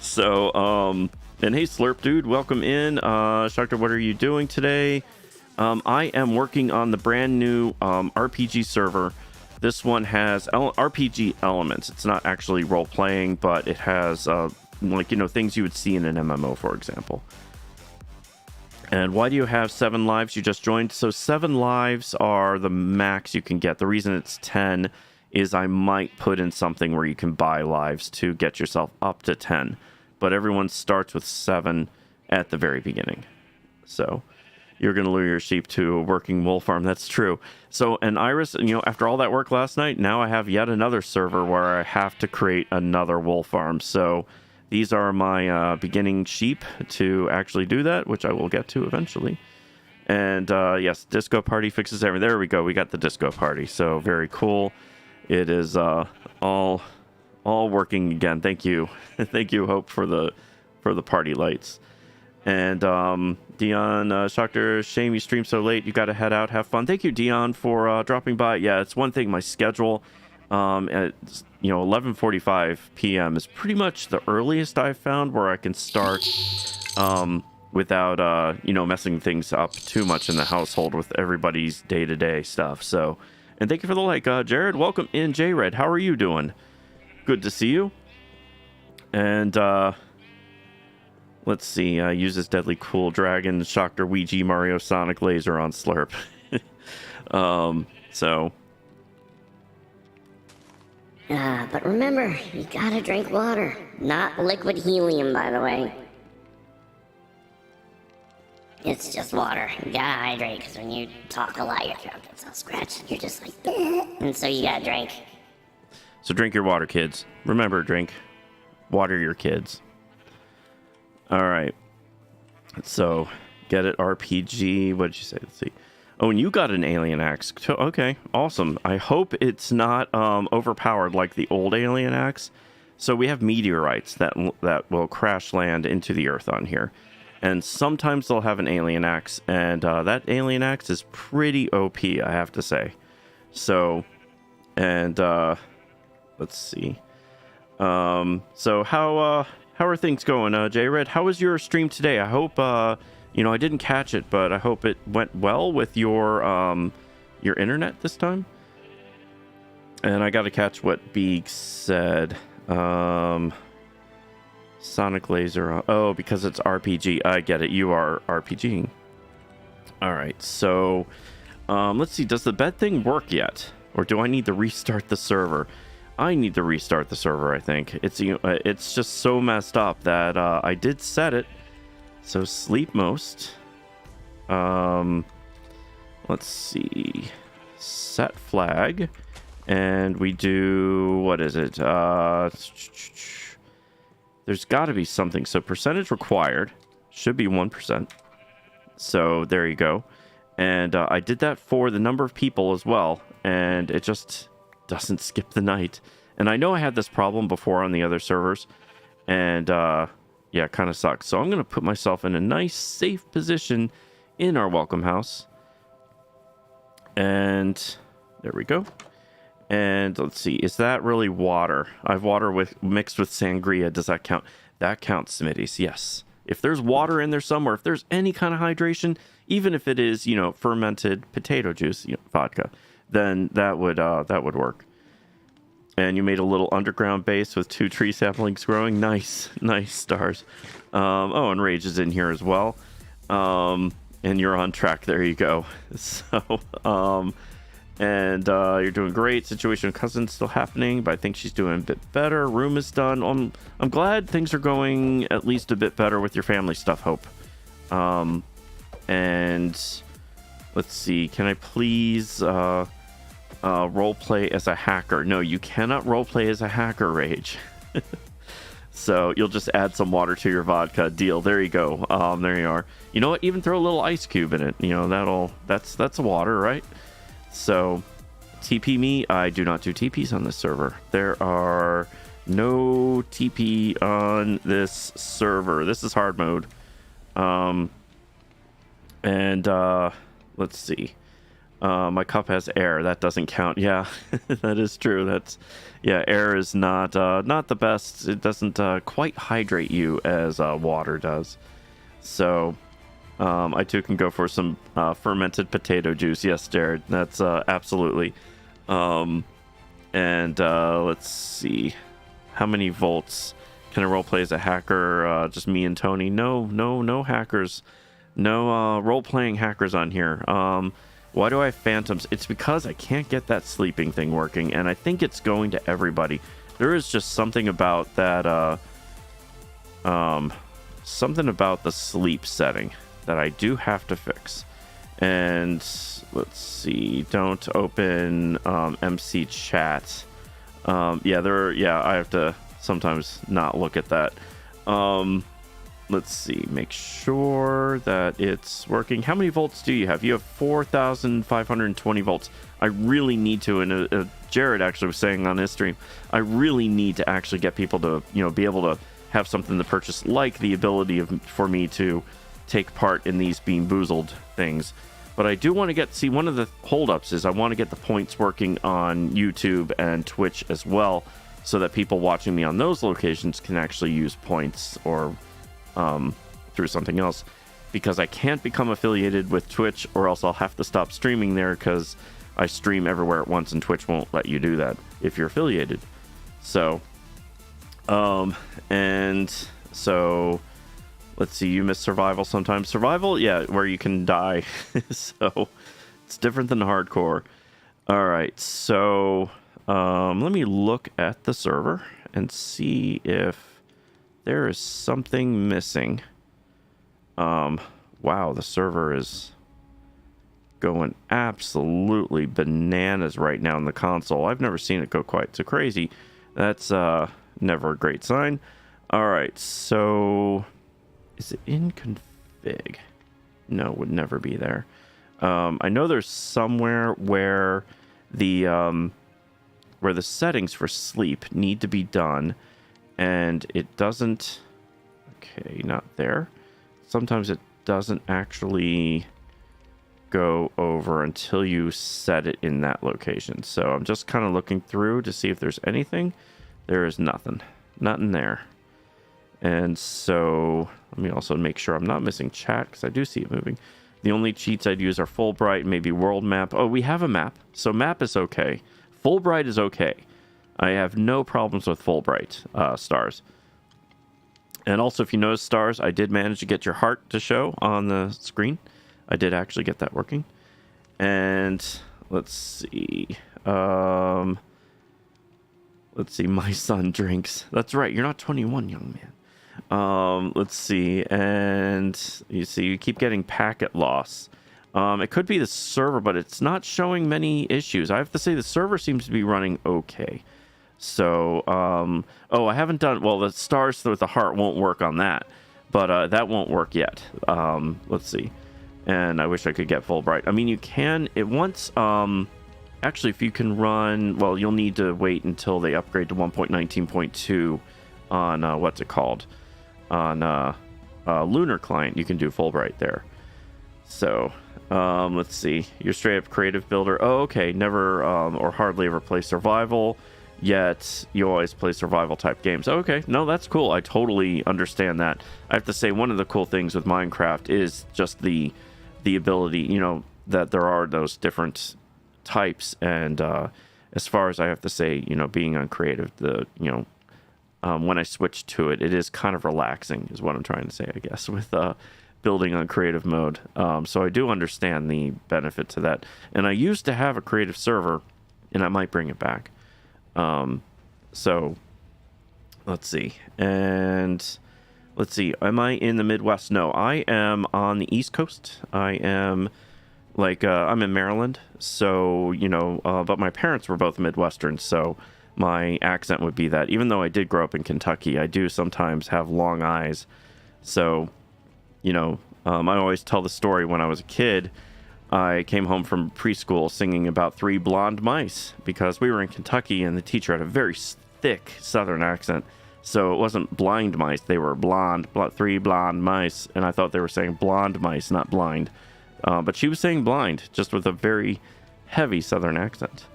So, and hey, Slurp Dude, welcome in. Sharkter, what are you doing today? I am working on the brand new RPG server. This one has RPG elements. It's not actually role-playing, but it has, things you would see in an MMO, for example. And why do you have 7 lives? You just joined. So 7 lives are the max you can get. The reason it's 10 is I might put in something where you can buy lives to get yourself up to 10. But everyone starts with 7, at the very beginning. So you're going to lure your sheep to a working wool farm. That's true. So, and Iris, after all that work last night, now I have yet another server where I have to create another wool farm. So these are my beginning sheep to actually do that, which I will get to eventually. And yes, disco party fixes everything. There we go. We got the disco party. So very cool. It is all working again. Thank you. Thank you, Hope, for the party lights. And Dion, Shocker, shame you stream so late. You got to head out, have fun. Thank you, Dion, for dropping by. Yeah, it's one thing. My schedule at 11:45 p.m. is pretty much the earliest I've found where I can start without messing things up too much in the household with everybody's day-to-day stuff. So, and thank you for the like, Jared. Welcome in, J-Red. How are you doing? Good to see you. And let's see. Uses Deadly Cool Dragon, Shocker, Ouija, Mario, Sonic, Laser on Slurp. So. But remember, you gotta drink water. Not liquid helium, by the way. It's just water. You gotta hydrate, because when you talk a lot, your throat gets all scratched. You're just like, and so you gotta drink. So drink your water, kids. Remember, drink. Water your kids. All right. So, get it, RPG. What did you say? Let's see. Oh, and you got an alien axe. Okay, awesome. I hope it's not overpowered like the old alien axe. So we have meteorites that will crash land into the earth on here. And sometimes they'll have an alien axe. And that alien axe is pretty OP, I have to say. So, and let's see. So how are things going, J-Red? How was your stream today? I hope, I didn't catch it, but I hope it went well with your internet this time. And I got to catch what Beeg said. Sonic Laser. Oh, because it's RPG. I get it. You are RPGing. All right. So, let's see. Does the bed thing work yet? Or do I need to restart the server? I need to restart the server, I think. It's just so messed up that I did set it. So sleep most. Let's see. Set flag. And we do, what is it? There's got to be something. So percentage required should be 1%. So there you go. And I did that for the number of people as well. And it just doesn't skip the night. And I know I had this problem before on the other servers. And yeah, it kind of sucks. So I'm going to put myself in a nice, safe position in our welcome house. And there we go. And let's see, is that really water? I've water mixed with sangria. Does that count? That counts, Smitties. Yes. If there's water in there somewhere, if there's any kind of hydration, even if it is, fermented potato juice, vodka, then that would work. And you made a little underground base with 2 tree saplings growing. Nice stars. Oh, and Rage is in here as well. And you're on track. There you go. So, and you're doing great. Situation with cousin's still happening, but I think she's doing a bit better. Room is done. I'm glad things are going at least a bit better with your family stuff, Hope. And let's see. Can I please role play as a hacker? No, you cannot role play as a hacker, Rage. So you'll just add some water to your vodka. Deal. There you go. There you are. You know what? Even throw a little ice cube in it. That's water, right? So, TP me. I do not do TPs on this server. There are no TP on this server. This is hard mode. And let's see. My cup has air. That doesn't count. Yeah, that is true. Air is not the best. It doesn't quite hydrate you as water does. So. I too can go for some fermented potato juice. Yes, Jared, that's absolutely. And let's see, how many volts can I roleplay as a hacker? Just me and Tony. No hackers, no role-playing hackers on here. Why do I have phantoms? It's because I can't get that sleeping thing working, and I think it's going to everybody. There is just something about that something about the sleep setting that I do have to fix. And let's see, don't open MC chat. I have to sometimes not look at that. Let's see, make sure that it's working. How many volts do you have? You have 4,520 volts. I really need to, and Jared actually was saying on his stream, I really need to actually get people to, be able to have something to purchase, like the ability for me to take part in these Bean Boozled things. But I do want to see, one of the holdups is I want to get the points working on YouTube and Twitch as well, so that people watching me on those locations can actually use points or through something else, because I can't become affiliated with Twitch, or else I'll have to stop streaming there, because I stream everywhere at once and Twitch won't let you do that if you're affiliated. So let's see, you miss survival sometimes. Survival, yeah, where you can die. So it's different than hardcore. All right, so let me look at the server and see if there is something missing. Wow, the server is going absolutely bananas right now in the console. I've never seen it go quite so crazy. That's never a great sign. All right, so is it in config? No, it would never be there. I know there's somewhere where the settings for sleep need to be done, and it doesn't. Okay, not there. Sometimes it doesn't actually go over until you set it in that location. So I'm just kind of looking through to see if there's anything. There is nothing there. And so let me also make sure I'm not missing chat, because I do see it moving. The only cheats I'd use are Fulbright, maybe world map. Oh, we have a map, so map is okay. Fulbright is okay. I have no problems with Fulbright stars. And also, if you notice stars, I did manage to get your heart to show on the screen. I did actually get that working. And let's see. Let's see, my son drinks. That's right, you're not 21, young man. Let's see, and you see, you keep getting packet loss. It could be the server, but it's not showing many issues. I have to say the server seems to be running okay. So, I haven't done, well, the stars with the heart won't work on that, but that won't work yet. Let's see. And I wish I could get Fulbright. I mean, you can, it once, actually, if you can run, well, you'll need to wait until they upgrade to 1.19.2 on, what's it called? On Lunar Client, you can do Fulbright there. So, let's see. You're straight up creative builder. Oh, okay. Never or hardly ever play survival, yet you always play survival type games. Okay. No, that's cool. I totally understand that. I have to say, one of the cool things with Minecraft is just the ability, that there are those different types. And as far as I have to say, being on creative, when I switch to it, it is kind of relaxing, is what I'm trying to say, I guess, with building on creative mode. So I do understand the benefit to that. And I used to have a creative server, and I might bring it back. So let's see. And let's see. Am I in the Midwest? No, I am on the East Coast. I am I'm in Maryland. So, but my parents were both Midwestern. So my accent would be that. Even though I did grow up in Kentucky, I do sometimes have long eyes. So, I always tell the story when I was a kid. I came home from preschool singing about 3 blonde mice, because we were in Kentucky and the teacher had a very thick Southern accent. So it wasn't blind mice, they were blonde, 3 blonde mice. And I thought they were saying blonde mice, not blind. But she was saying blind, just with a very heavy Southern accent.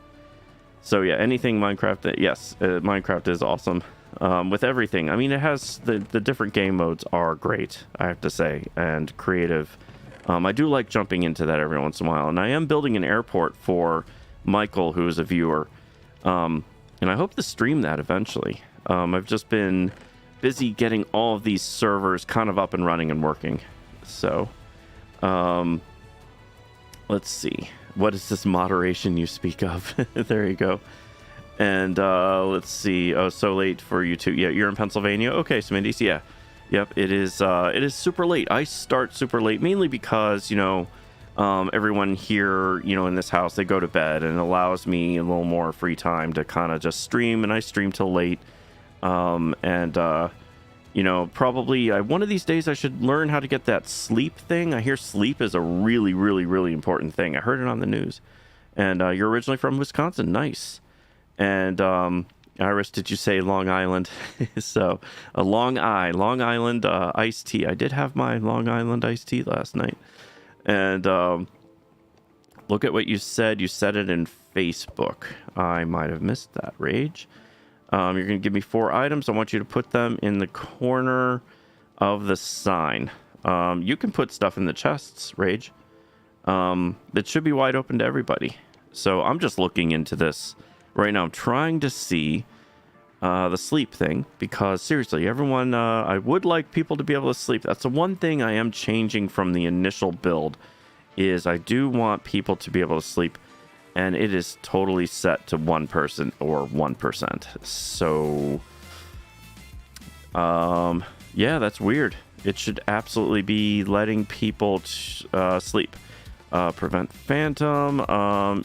So yeah, anything Minecraft, yes, Minecraft is awesome. With everything. I mean, it has the different game modes are great, I have to say, and creative. I do like jumping into that every once in a while, and I am building an airport for Michael, who is a viewer, and I hope to stream that eventually. I've just been busy getting all of these servers kind of up and running and working. So, let's see. What is this moderation you speak of? There you go. And let's see. Oh, so late for you too. Yeah, you're in Pennsylvania. Okay, Smitty's. Yeah, Yep, it is super late. I start super late, mainly because, everyone here, in this house, they go to bed, and it allows me a little more free time to kind of just stream, and I stream till late. Probably one of these days I should learn how to get that sleep thing. I hear sleep is a really, really, really important thing. I heard it on the news. And you're originally from Wisconsin. Nice. And Iris, did you say Long Island? So a Long Island iced tea. I did have my Long Island iced tea last night. And look at what you said. You said it in Facebook. I might have missed that, Rage. You're going to give me 4 items. I want you to put them in the corner of the sign. You can put stuff in the chests, Rage. It should be wide open to everybody. So I'm just looking into this right now. I'm trying to see the sleep thing, because seriously, everyone, I would like people to be able to sleep. That's the one thing I am changing from the initial build, is I do want people to be able to sleep, and it is totally set to 1 person or 1%. So, yeah, that's weird. It should absolutely be letting people sleep. Prevent phantom.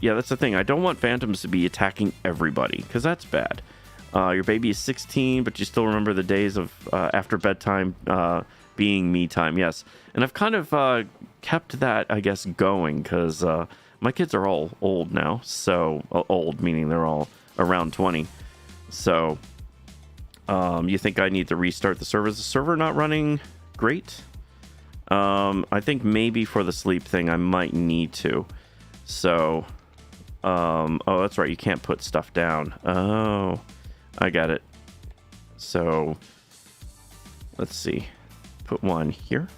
Yeah, that's the thing. I don't want phantoms to be attacking everybody, because that's bad. Your baby is 16, but you still remember the days of after bedtime being me time. Yes. And I've kind of kept that, I guess, going, because my kids are all old now. So, old meaning they're all around 20. So, you think I need to restart the server? Is the server not running great? I think maybe for the sleep thing, I might need to. So, oh, that's right. You can't put stuff down. Oh, I got it. So, let's see. Put 1 here.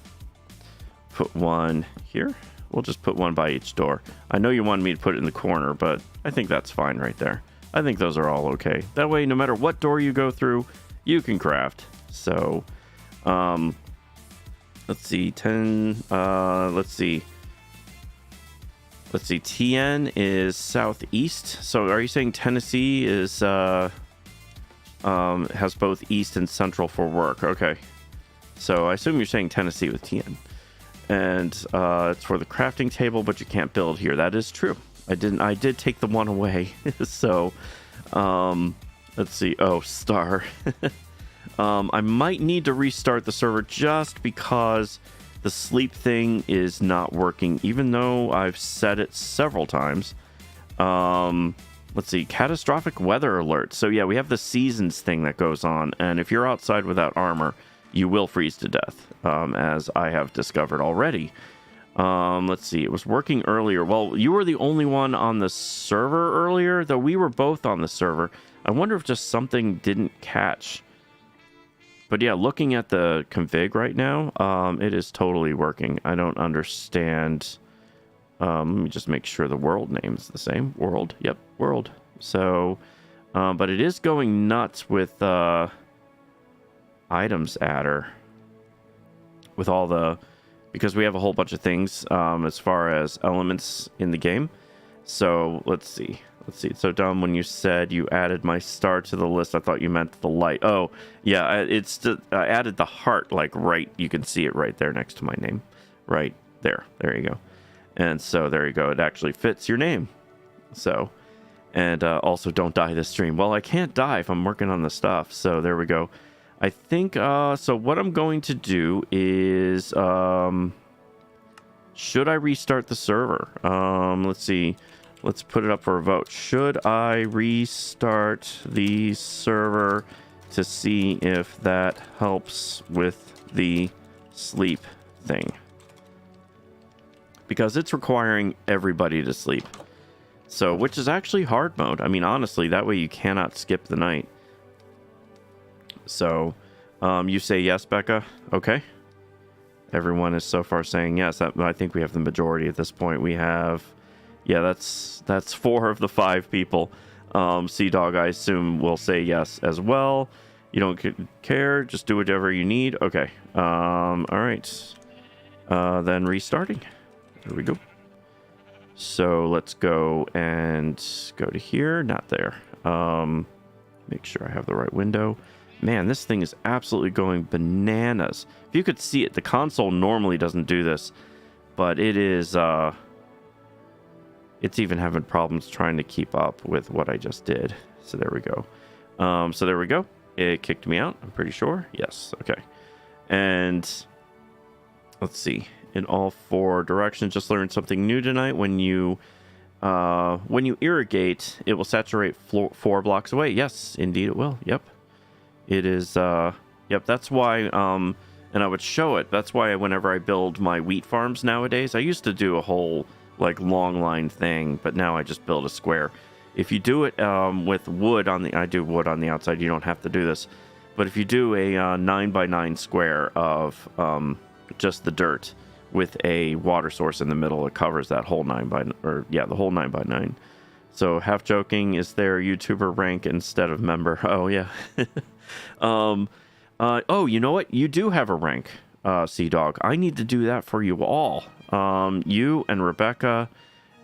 Put 1 here. We'll just put 1 by each door. I know you wanted me to put it in the corner, but I think that's fine right there. I think those are all okay. That way, no matter what door you go through, you can craft. So, let's see, 10, let's see, TN is southeast. So are you saying Tennessee is, has both east and central for work? Okay. So I assume you're saying Tennessee with TN. And, it's for the crafting table, but you can't build here. That is true. I did take the 1 away. So, let's see. Oh, star. I might need to restart the server just because the sleep thing is not working, even though I've said it several times. Let's see, catastrophic weather alert. So yeah, we have the seasons thing that goes on, and if you're outside without armor, you will freeze to death, as I have discovered already. Let's see, it was working earlier. Well, you were the only one on the server earlier, though we were both on the server. I wonder if just something didn't catch. But yeah, looking at the config right now, it is totally working. I don't understand. Let me just make sure the world name is the same. World. Yep, world. So, but it is going nuts with items adder. With all the... Because we have a whole bunch of things as far as elements in the game. So, let's see. It's so dumb when you said you added my star to the list. I thought you meant the light. Oh, yeah, I added the heart, like, right. You can see it right there next to my name. Right there. There you go. And so, there you go. It actually fits your name. So, and also, don't die this stream. Well, I can't die if I'm working on the stuff. So, there we go. I think, so what I'm going to do is, should I restart the server? Let's see. Let's put it up for a vote. Should I restart the server to see if that helps with the sleep thing? Because it's requiring everybody to sleep. So, which is actually hard mode. I mean, honestly, that way you cannot skip the night. So, you say yes, Becca? Okay. Everyone is so far saying yes. I think we have the majority at this point. We have... Yeah, that's 4 of the 5 people. Sea Dog, I assume, will say yes as well. You don't care. Just do whatever you need. Okay. All right. Then restarting. Here we go. So let's go and go to here. Not there. Make sure I have the right window. man, this thing is absolutely going bananas. If you could see it, the console normally doesn't do this, but it is, it's even having problems trying to keep up with what I just did. So there we go. So there we go. It kicked me out, I'm pretty sure. Yes, okay. And let's see. In all 4 directions, just learned something new tonight. When you irrigate, it will saturate 4 blocks away. Yes, indeed it will. Yep. It is, yep, that's why, and I would show it. That's why whenever I build my wheat farms nowadays, I used to do a whole, like, long line thing, but now I just build a square. If you do it with wood on the, I do wood on the outside, you don't have to do this. But if you do a 9x9 square of just the dirt with a water source in the middle, it covers that whole the whole 9x9. So half joking, is there YouTuber rank instead of member? Oh yeah. Oh, you know what? You do have a rank, Sea Dog. I need to do that for you all. You and Rebecca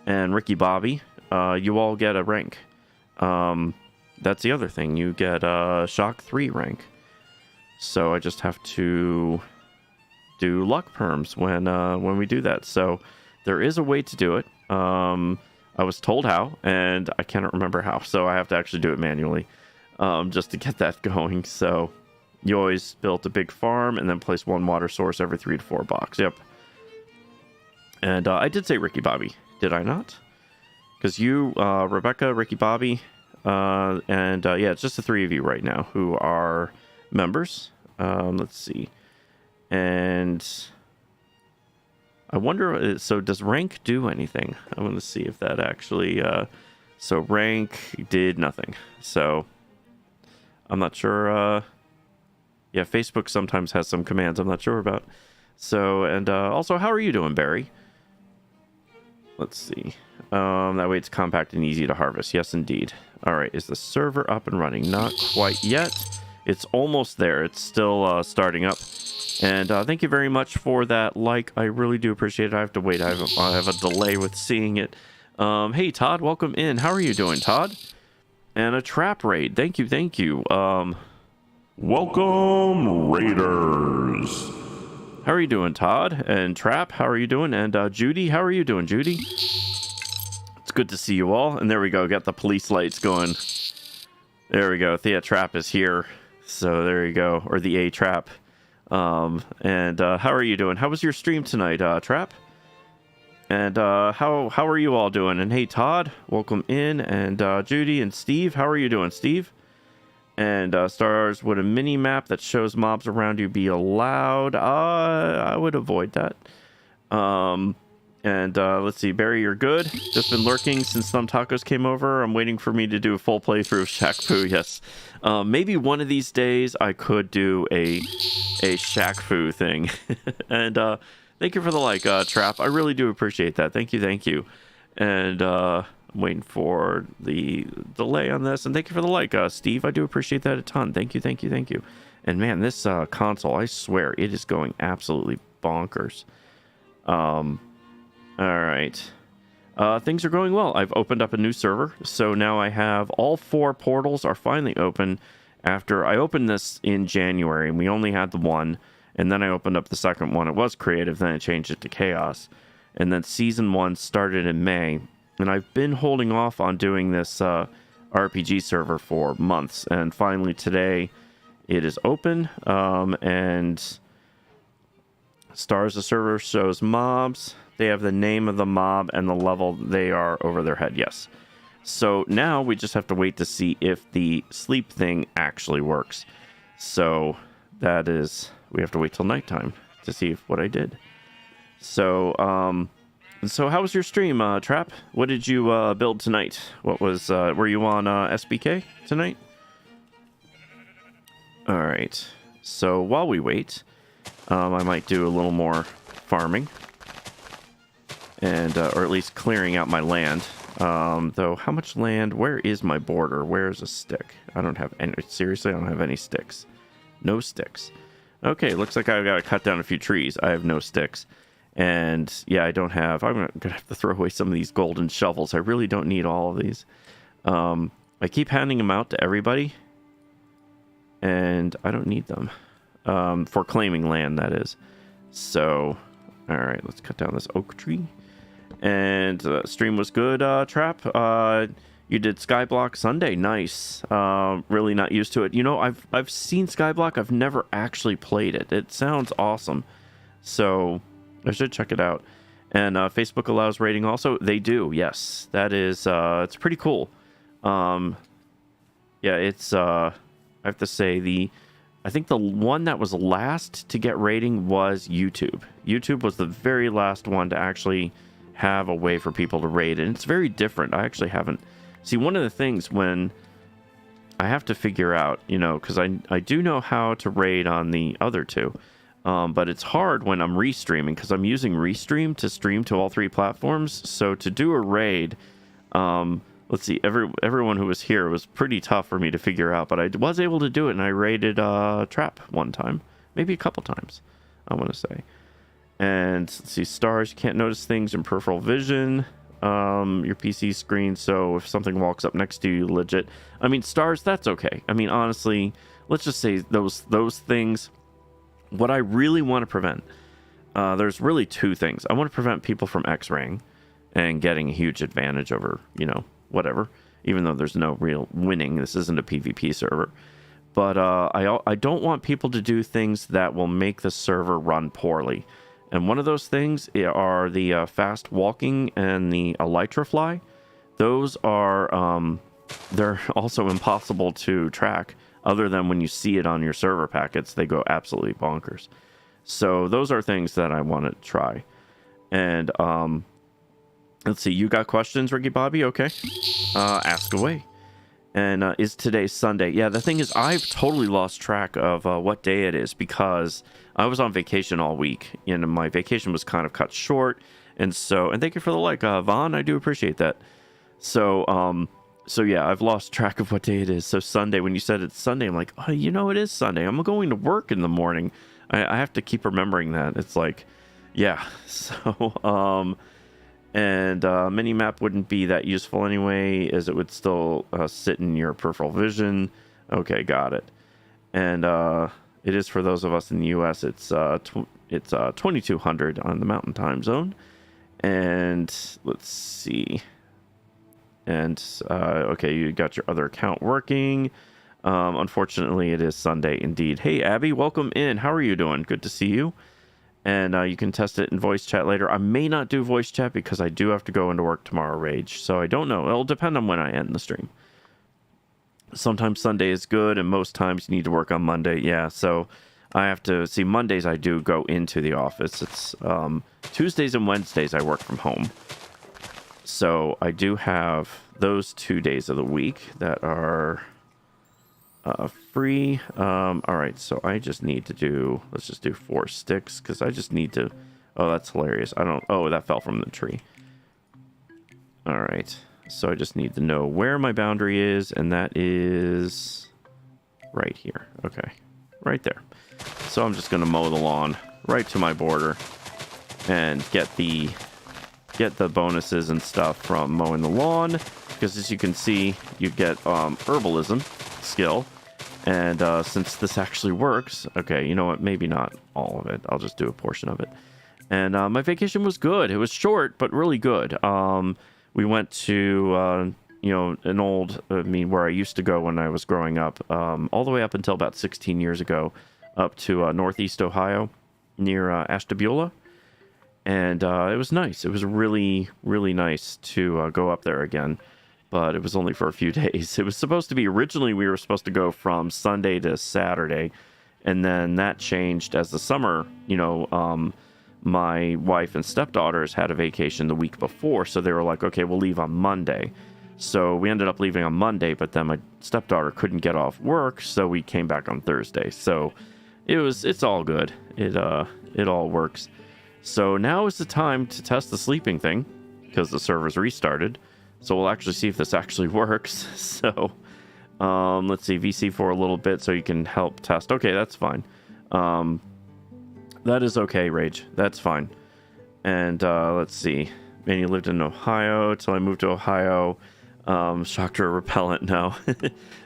and Ricky Bobby, you all get a rank. That's the other thing. You get a Shock 3 rank. So I just have to do luck perms when we do that. So there is a way to do it. I was told how, and I cannot remember how. So I have to actually do it manually just to get that going. So you always build a big farm and then place 1 water source every 3 to 4 blocks. Yep. And I did say Ricky Bobby, did I not? Because you, Rebecca, Ricky Bobby, yeah, it's just the 3 of you right now who are members. Let's see. And I wonder, so does rank do anything? I want to see if that actually, so rank did nothing. So I'm not sure. Yeah, Facebook sometimes has some commands I'm not sure about. So, and also, how are you doing, Barry? Let's see. That way it's compact and easy to harvest. Yes, indeed. All right, is the server up and running? Not quite yet. It's almost there. It's still starting up. And thank you very much for that like. I really do appreciate it. I have to wait. I have a delay with seeing it. Hey, Todd, welcome in. How are you doing, Todd? And a trap raid. Thank you, thank you. Welcome, Raiders. How are you doing, Todd? And Trap, how are you doing? And Judy, how are you doing, Judy? It's good to see you all. And there we go. Got the police lights going. There we go. Thea Trap is here. So there you go. Or the A Trap. And how are you doing? How was your stream tonight, Trap? And how are you all doing? And hey, Todd, welcome in. And Judy and Steve, how are you doing, Steve? And stars, would a mini map that shows mobs around you be allowed? I would avoid that. And let's see, Barry, you're good. Just been lurking since some tacos came over. I'm waiting for me to do a full playthrough of Shaq Fu. Yes, maybe one of these days I could do a Shaq Fu thing. And thank you for the like, Trap. I really do appreciate that. Thank you. And I'm waiting for the delay on this. And thank you for the like, Steve. I do appreciate that a ton. Thank you. And man, this console, I swear, it is going absolutely bonkers. All right. Things are going well. I've opened up a new server. So now I have all 4 portals are finally open after I opened this in January. And we only had the one. And then I opened up the second one. It was creative. Then I changed it to chaos. And then season 1 started in May. And I've been holding off on doing this RPG server for months. And finally today it is open. And stars the server shows mobs. They have the name of the mob and the level they are over their head. Yes. So now we just have to wait to see if the sleep thing actually works. So that is, we have to wait till nighttime to see what I did. So, so how was your stream, Trap? What did you build tonight? What was, were you on SBK tonight? All right. So while we wait, I might do a little more farming. And, or at least clearing out my land. Though, how much land? Where is my border? Where's a stick? I don't have any. Seriously, I don't have any sticks. No sticks. Okay, looks like I've got to cut down a few trees. I have no sticks. And, yeah, I don't have. I'm going to have to throw away some of these golden shovels. I really don't need all of these. I keep handing them out to everybody. and I don't need them for claiming land, that is. So, all right, let's cut down this oak tree. And stream was good, Trap. You did Skyblock Sunday, nice. Really not used to it. You know, I've seen Skyblock. I've never actually played it. It sounds awesome, so I should check it out. And Facebook allows raiding also. They do, yes. That is, it's pretty cool. Yeah, it's I have to say I think the one that was last to get rating was YouTube. YouTube was the very last one to actually have a way for people to raid, and it's very different. I actually haven't. See, one of the things when I have to figure out, you know, because I do know how to raid on the other two, but it's hard when I'm restreaming because I'm using Restream to stream to all 3 platforms. So to do a raid, let's see, everyone who was here, was pretty tough for me to figure out, but I was able to do it, and I raided Trap one time, maybe a couple times, I want to say. And let's see, stars, you can't notice things in peripheral vision, your PC screen, so if something walks up next to you, legit. I mean, stars, that's okay. I mean, honestly, let's just say those things, what I really want to prevent, there's really 2 things. I want to prevent people from X-raying and getting a huge advantage over, you know, whatever, even though there's no real winning. This isn't a PvP server. But I don't want people to do things that will make the server run poorly. And one of those things are the fast walking and the elytra fly. Those are, they're also impossible to track, other than when you see it on your server packets, they go absolutely bonkers. So those are things that I want to try. And let's see, you got questions, Ricky Bobby? Okay. Ask away. And is today Sunday? Yeah, the thing is, I've totally lost track of what day it is because I was on vacation all week, and my vacation was kind of cut short. And so, and thank you for the like, Vaughn. I do appreciate that. So, so yeah, I've lost track of what day it is. So Sunday, when you said it's Sunday, I'm like, oh, you know, it is Sunday. I'm going to work in the morning. I have to keep remembering that. It's like, yeah. So, and minimap wouldn't be that useful anyway, as it would still sit in your peripheral vision. Okay, got it. And it is for those of us in the U.S. It's 2200 on the Mountain Time Zone. And let's see. And okay, you got your other account working. Unfortunately, it is Sunday indeed. Hey, Abby, welcome in. How are you doing? Good to see you. And you can test it in voice chat later. I may not do voice chat because I do have to go into work tomorrow, Rage. So I don't know. It'll depend on when I end the stream. Sometimes Sunday is good, and most times you need to work on Monday. Yeah, so I have to see. Mondays I do go into the office. It's Tuesdays and Wednesdays I work from home. So I do have those 2 days of the week that are free. All right, so I just need to do, let's just do 4 sticks because I just need to, oh, that's hilarious. Oh, that fell from the tree. All right, so I just need to know where my boundary is, and that is right here. Okay, right there. So I'm just going to mow the lawn right to my border and get the bonuses and stuff from mowing the lawn, because as you can see, you get herbalism skill. And since this actually works, okay, you know what, maybe not all of it, I'll just do a portion of it. And my vacation was good. It was short but really good. We went to you know, an old, where I used to go when I was growing up, all the way up until about 16 years ago, up to Northeast Ohio near Ashtabula. And it was nice. It was really, really nice to go up there again. But it was only for a few days. It was supposed to be, originally we were supposed to go from Sunday to Saturday, and then that changed as the summer, you know, my wife and stepdaughters had a vacation the week before, so they were like, okay, we'll leave on Monday. So we ended up leaving on Monday, but then my stepdaughter couldn't get off work, so we came back on Thursday. So it's all good. It all works. So now is the time to test the sleeping thing, because the server's restarted. So we'll actually see if this actually works. So let's see, VC for a little bit so you can help test. Okay, that's fine. That is okay, Rage. That's fine. And let's see. Man, you lived in Ohio till I moved to Ohio. Shock or repellent, no.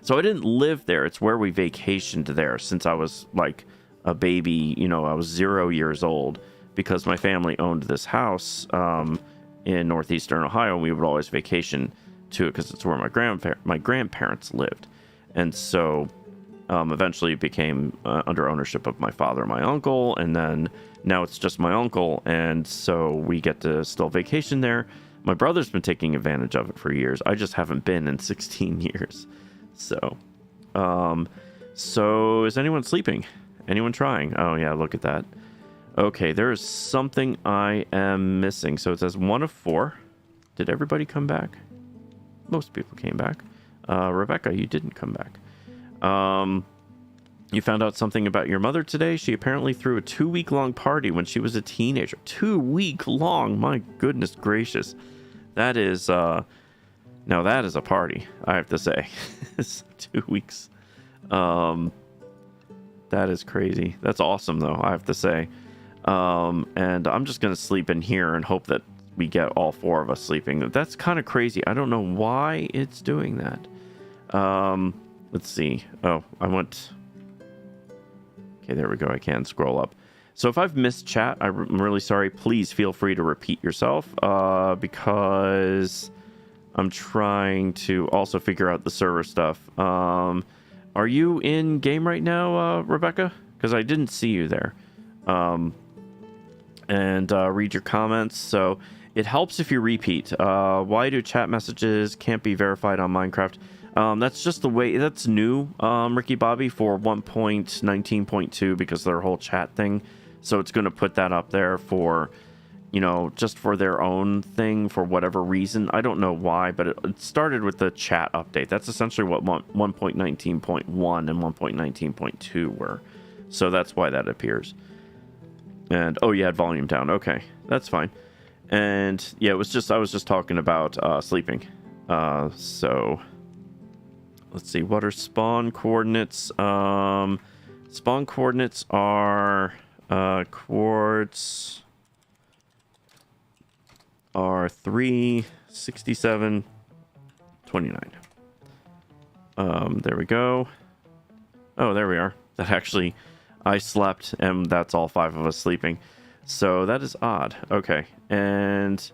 So I didn't live there. It's where we vacationed there since I was like a baby. You know, I was 0 years old because my family owned this house in northeastern Ohio, and we would always vacation to it because it's where my grandparents lived. And so eventually it became under ownership of my father and my uncle, and then now it's just my uncle, and so we get to still vacation there. My brother's been taking advantage of it for years. I just haven't been in 16 years. So, so is anyone sleeping? Anyone trying? Oh yeah, look at that. Okay, there is something I am missing. So it says 1 of 4. Did everybody come back? Most people came back. Rebecca, you didn't come back. You found out something about your mother today. She apparently threw a 2-week-long party when she was a teenager. 2-week long. My goodness gracious. That is, now that is a party, I have to say. 2 weeks. That is crazy. That's awesome, though, I have to say. And I'm just going to sleep in here and hope that we get all 4 of us sleeping. That's kind of crazy. I don't know why it's doing that. Let's see. Oh, I went... Okay, there we go. I can scroll up. So if I've missed chat, I'm really sorry. Please feel free to repeat yourself because I'm trying to also figure out the server stuff. Are you in game right now, Rebecca? Because I didn't see you there. And read your comments. So it helps if you repeat. Why do chat messages can't be verified on Minecraft? That's just the way. That's new, Ricky Bobby, for 1.19.2 because their whole chat thing. So it's going to put that up there for, you know, just for their own thing for whatever reason. I don't know why, but it started with the chat update. That's essentially what 1.19.1 and 1.19.2 were. So that's why that appears. And oh, you had volume down. Okay, that's fine. And yeah, it was just I was just talking about sleeping. So let's see, what are spawn coordinates? Spawn coordinates are quartz are 3, 67, 29. There we go. Oh, there we are. That actually, I slept, and that's all 5 of us sleeping. So that is odd. Okay, and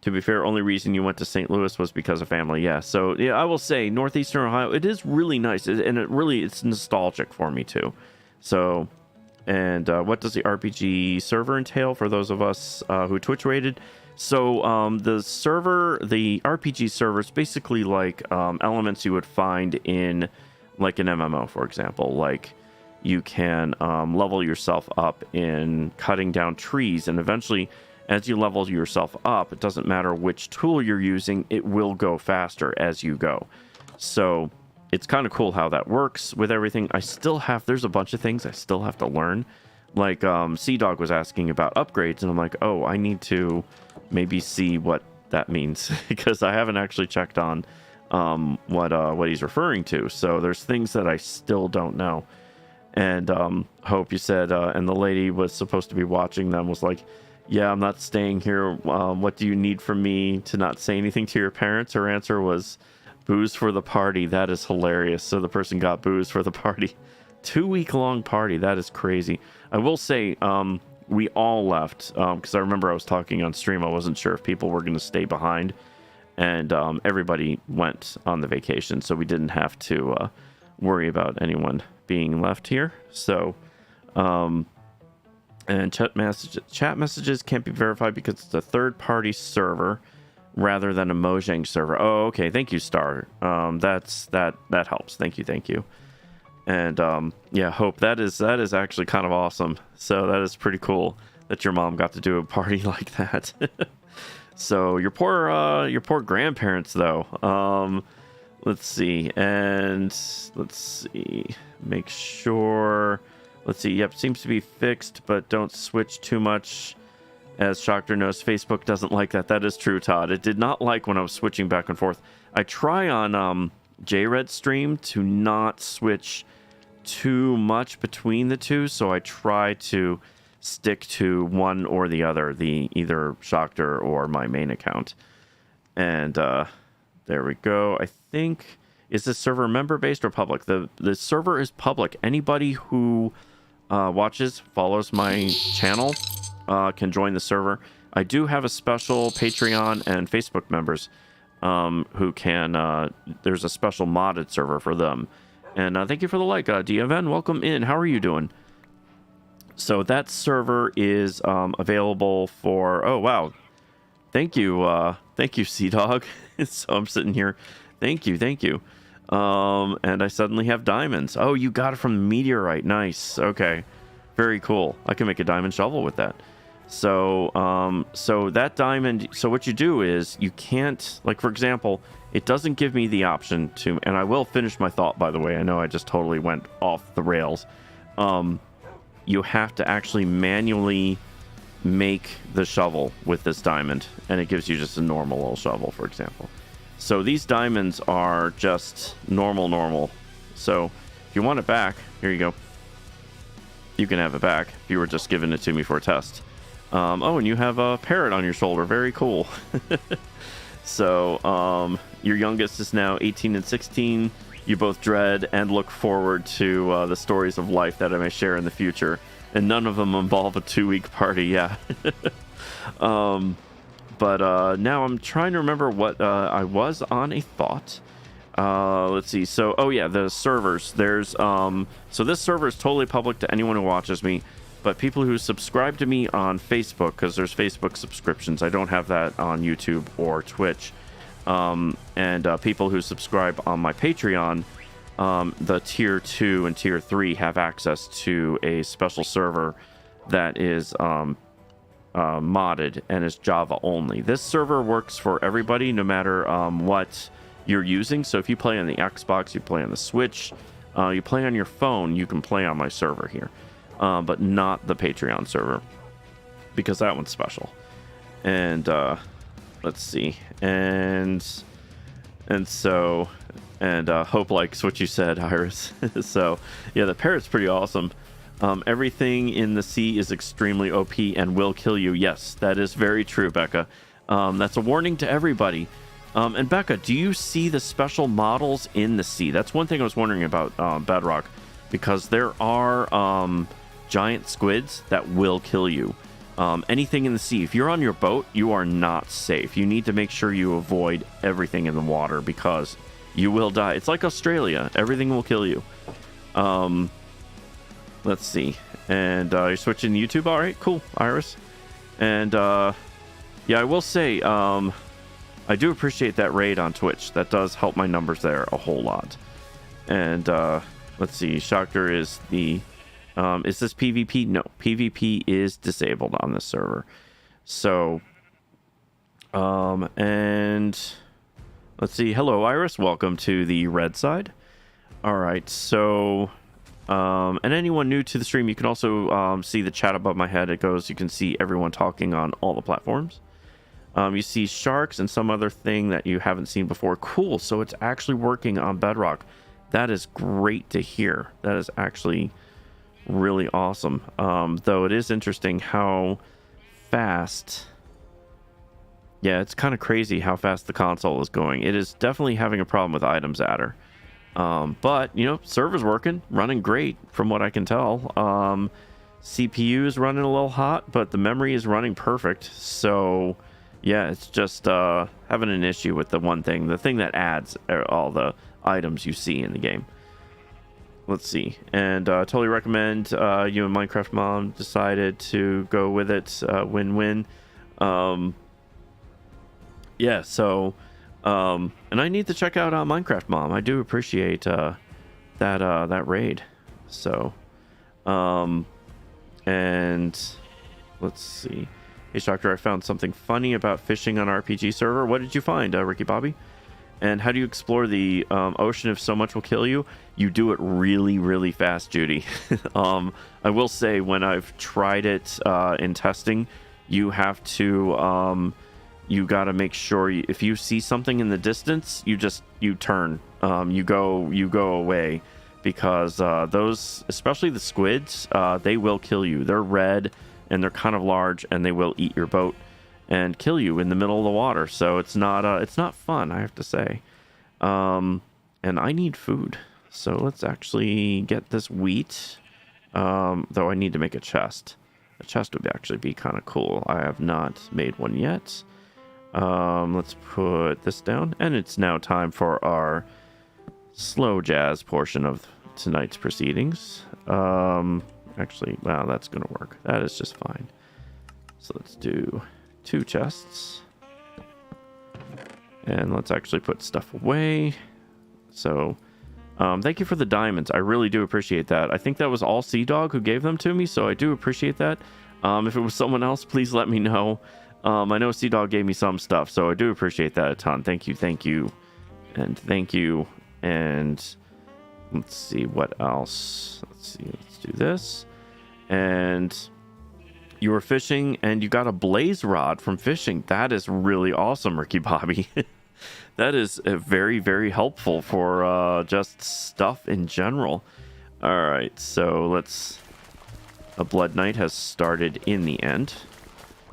to be fair, only reason you went to St. Louis was because of family. Yeah, so yeah, I will say northeastern Ohio, it is really nice, and it's nostalgic for me too. So, and what does the RPG server entail for those of us who Twitch rated? So the RPG server is basically like elements you would find in like an MMO, for example. Like you can level yourself up in cutting down trees, and eventually as you level yourself up, it doesn't matter which tool you're using, it will go faster as you go. So it's kind of cool how that works with everything. There's a bunch of things I still have to learn. Like Sea Dog was asking about upgrades, and I'm like, oh, I need to maybe see what that means because I haven't actually checked on what he's referring to. So there's things that I still don't know. And Hope, you said, and the lady was supposed to be watching them, was like, yeah, I'm not staying here. What do you need from me to not say anything to your parents? Her answer was booze for the party. That is hilarious. So the person got booze for the party. 2-week-long party. That is crazy. I will say we all left because I remember I was talking on stream. I wasn't sure if people were going to stay behind. And everybody went on the vacation. So we didn't have to worry about anyone being left here. So... and chat messages can't be verified because it's a third-party server rather than a Mojang server. Oh, okay. Thank you, Star. That helps. Thank you. And yeah, Hope, that is actually kind of awesome. So that is pretty cool that your mom got to do a party like that. So your poor grandparents though. Let's see, make sure. Let's see. Yep, seems to be fixed, but don't switch too much. As Shocker knows, Facebook doesn't like that. That is true, Todd. It did not like when I was switching back and forth. I try on JRed stream to not switch too much between the two, so I try to stick to one or the other, either Shocker or my main account. And There we go. I think, is this server member based or public? The server is public. Anybody who watches, follows my channel can join the server. I do have a special Patreon and Facebook members who can, there's a special modded server for them. And thank you for the like, DFN, welcome in. How are you doing? So that server is available for, oh wow, thank you, Sea-Dog. So I'm sitting here, thank you. And I suddenly have diamonds. Oh, you got it from the meteorite, nice, okay, very cool. I can make a diamond shovel with that. So so that diamond, so what you do is you can't, like for example, it doesn't give me the option to, and I will finish my thought, by the way, I know I just totally went off the rails. You have to actually manually make the shovel with this diamond, and it gives you just a normal old shovel, for example. So these diamonds are just normal. So if you want it back, here you go. You can have it back if you were just giving it to me for a test. Oh, and you have a parrot on your shoulder. Very cool. So your youngest is now 18 and 16. You both dread and look forward to the stories of life that I may share in the future. And none of them involve a 2-week party, yeah. But now I'm trying to remember what I was on a thought. Let's see. So, oh yeah, the servers. There's so this server is totally public to anyone who watches me, but people who subscribe to me on Facebook, because there's Facebook subscriptions. I don't have that on YouTube or Twitch. And people who subscribe on my Patreon, the tier 2 and tier 3 have access to a special server that is modded and is Java only. This server works for everybody, no matter what you're using. So if you play on the Xbox, you play on the Switch, you play on your phone, you can play on my server here, but not the Patreon server, because that one's special. And let's see, and so, and Hope likes what you said, Iris. So yeah, the parrot's pretty awesome. Everything in the sea is extremely OP and will kill you. Yes, that is very true, Becca. That's a warning to everybody. And Becca, do you see the special models in the sea? That's one thing I was wondering about Bedrock, because there are giant squids that will kill you. Anything in the sea, if you're on your boat, you are not safe. You need to make sure you avoid everything in the water, because you will die. It's like Australia. Everything will kill you. Let's see. And you're switching to YouTube. All right, cool, Iris. And yeah, I will say, I do appreciate that raid on Twitch. That does help my numbers there a whole lot. And let's see. Shocker is the... is this PvP? No, PvP is disabled on this server. So, and let's see. Hello, Iris. Welcome to the red side. All right. So, and anyone new to the stream, you can also see the chat above my head. It goes, you can see everyone talking on all the platforms. You see sharks and some other thing that you haven't seen before. Cool. So it's actually working on Bedrock. That is great to hear. That is actually really awesome. Though it is interesting how fast, yeah, it's kind of crazy how fast the console is going. It is definitely having a problem with items adder, but you know, server's working, running great from what I can tell. CPU is running a little hot, but the memory is running perfect. So yeah, it's just having an issue with the one thing, the thing that adds all the items you see in the game. Let's see, and totally recommend you and Minecraft Mom decided to go with it. Win-win. Yeah, so and I need to check out Minecraft Mom. I do appreciate that raid. So and let's see. Hey Doctor, I found something funny about fishing on RPG server. What did you find, Ricky Bobby? And how do you explore the ocean if so much will kill you? You do it really fast, Judy. I will say, when I've tried it in testing, you have to, you got to make sure if you see something in the distance, you turn, you go away, because those, especially the squids, they will kill you. They're red and they're kind of large and they will eat your boat. and kill you in the middle of the water. So it's not fun, I have to say. And I need food. So let's actually get this wheat. Though I need to make a chest. A chest would actually be kind of cool. I have not made one yet. Let's put this down. And it's now time for our slow jazz portion of tonight's proceedings. Actually, wow, that's going to work. That is just fine. So let's do 2 chests. And let's actually put stuff away. So, thank you for the diamonds. I really do appreciate that. I think that was all Sea Dog who gave them to me, so I do appreciate that. If it was someone else, please let me know. I know Sea Dog gave me some stuff, so I do appreciate that a ton. Thank you, and thank you. And let's see what else. Let's do this. And you were fishing, and you got a blaze rod from fishing. That is really awesome, Ricky Bobby. That is very, very helpful for just stuff in general. All right, so a Blood Knight has started in the end.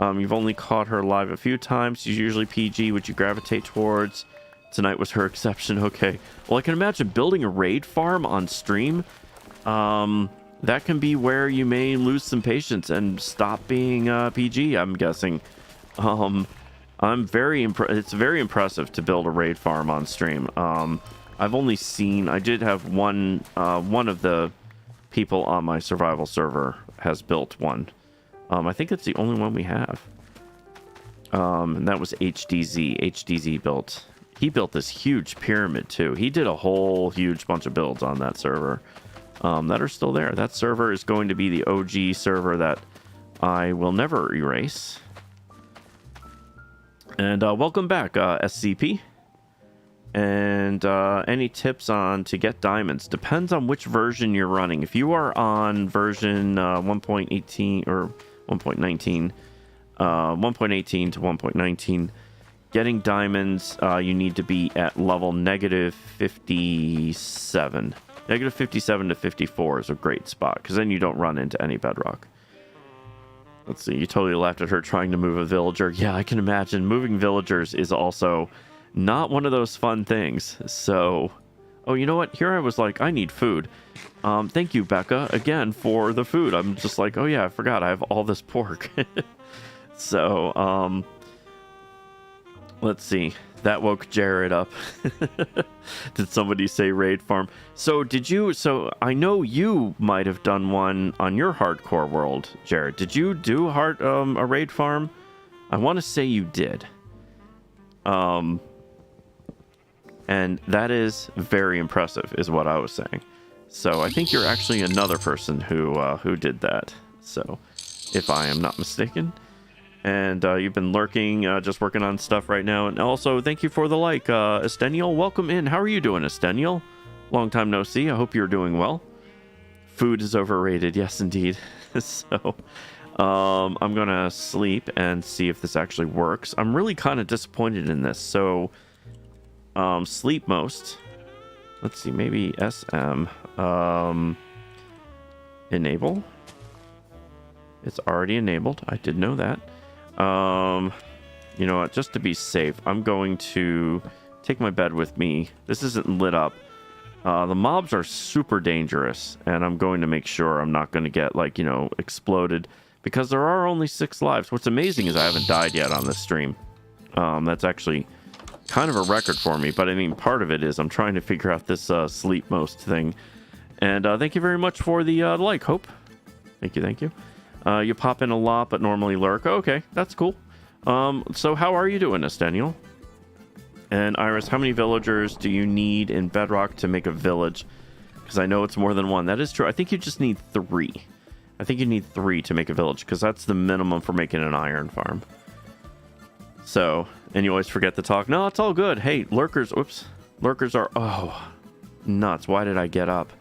You've only caught her live a few times. She's usually PG, which you gravitate towards. Tonight was her exception. Okay. Well, I can imagine building a raid farm on stream. That can be where you may lose some patience and stop being PG, I'm guessing. It's very impressive to build a raid farm on stream. I've only seen, I did have one of the people on my survival server has built one. I think it's the only one we have. And that was HDZ. HDZ he built this huge pyramid too. He did a whole huge bunch of builds on that server that are still there. That server is going to be the OG server that I will never erase. And welcome back, SCP. And any tips on to get diamonds? Depends on which version you're running. If you are on version 1.18 or 1.19, 1.18 to 1.19, getting diamonds, you need to be at level -57. -57 to 54 is a great spot, because then you don't run into any bedrock. Let's see, you totally laughed at her trying to move a villager. Yeah, I can imagine. Moving villagers is also not one of those fun things. So, oh, you know what? Here I was like, I need food. Thank you, Becca, again, for the food. I'm just like, oh yeah, I forgot. I have all this pork. So, let's see. That woke Jared up. Did somebody say raid farm? So I know you might have done one on your hardcore world, Jared. Did you do a raid farm? I want to say you did. And that is very impressive, is what I was saying. So I think you're actually another person who did that. So, if I am not mistaken. And you've been lurking, just working on stuff right now. And also, thank you for the like, Estenial. Welcome in. How are you doing, Estenial? Long time no see. I hope you're doing well. Food is overrated. Yes, indeed. So, I'm going to sleep and see if this actually works. I'm really kind of disappointed in this. So, sleep most. Let's see, maybe SM. Enable. It's already enabled. I did know that. You know what, just to be safe, I'm going to take my bed with me. This isn't lit up. The mobs are super dangerous, and I'm going to make sure I'm not going to get, like, you know, exploded, because there are only 6 lives. What's amazing is I haven't died yet on this stream. That's actually kind of a record for me, but I mean, part of it is I'm trying to figure out this sleep most thing. And thank you very much for the like, Hope. Thank you. You pop in a lot, but normally lurk. Okay, that's cool. So how are you doing, Estenial? And Iris, how many villagers do you need in Bedrock to make a village? Because I know it's more than one. That is true. I think you just need 3. I think you need 3 to make a village, because that's the minimum for making an iron farm. So, and you always forget to talk. No, it's all good. Hey, lurkers, whoops. Lurkers are, oh, nuts. Why did I get up?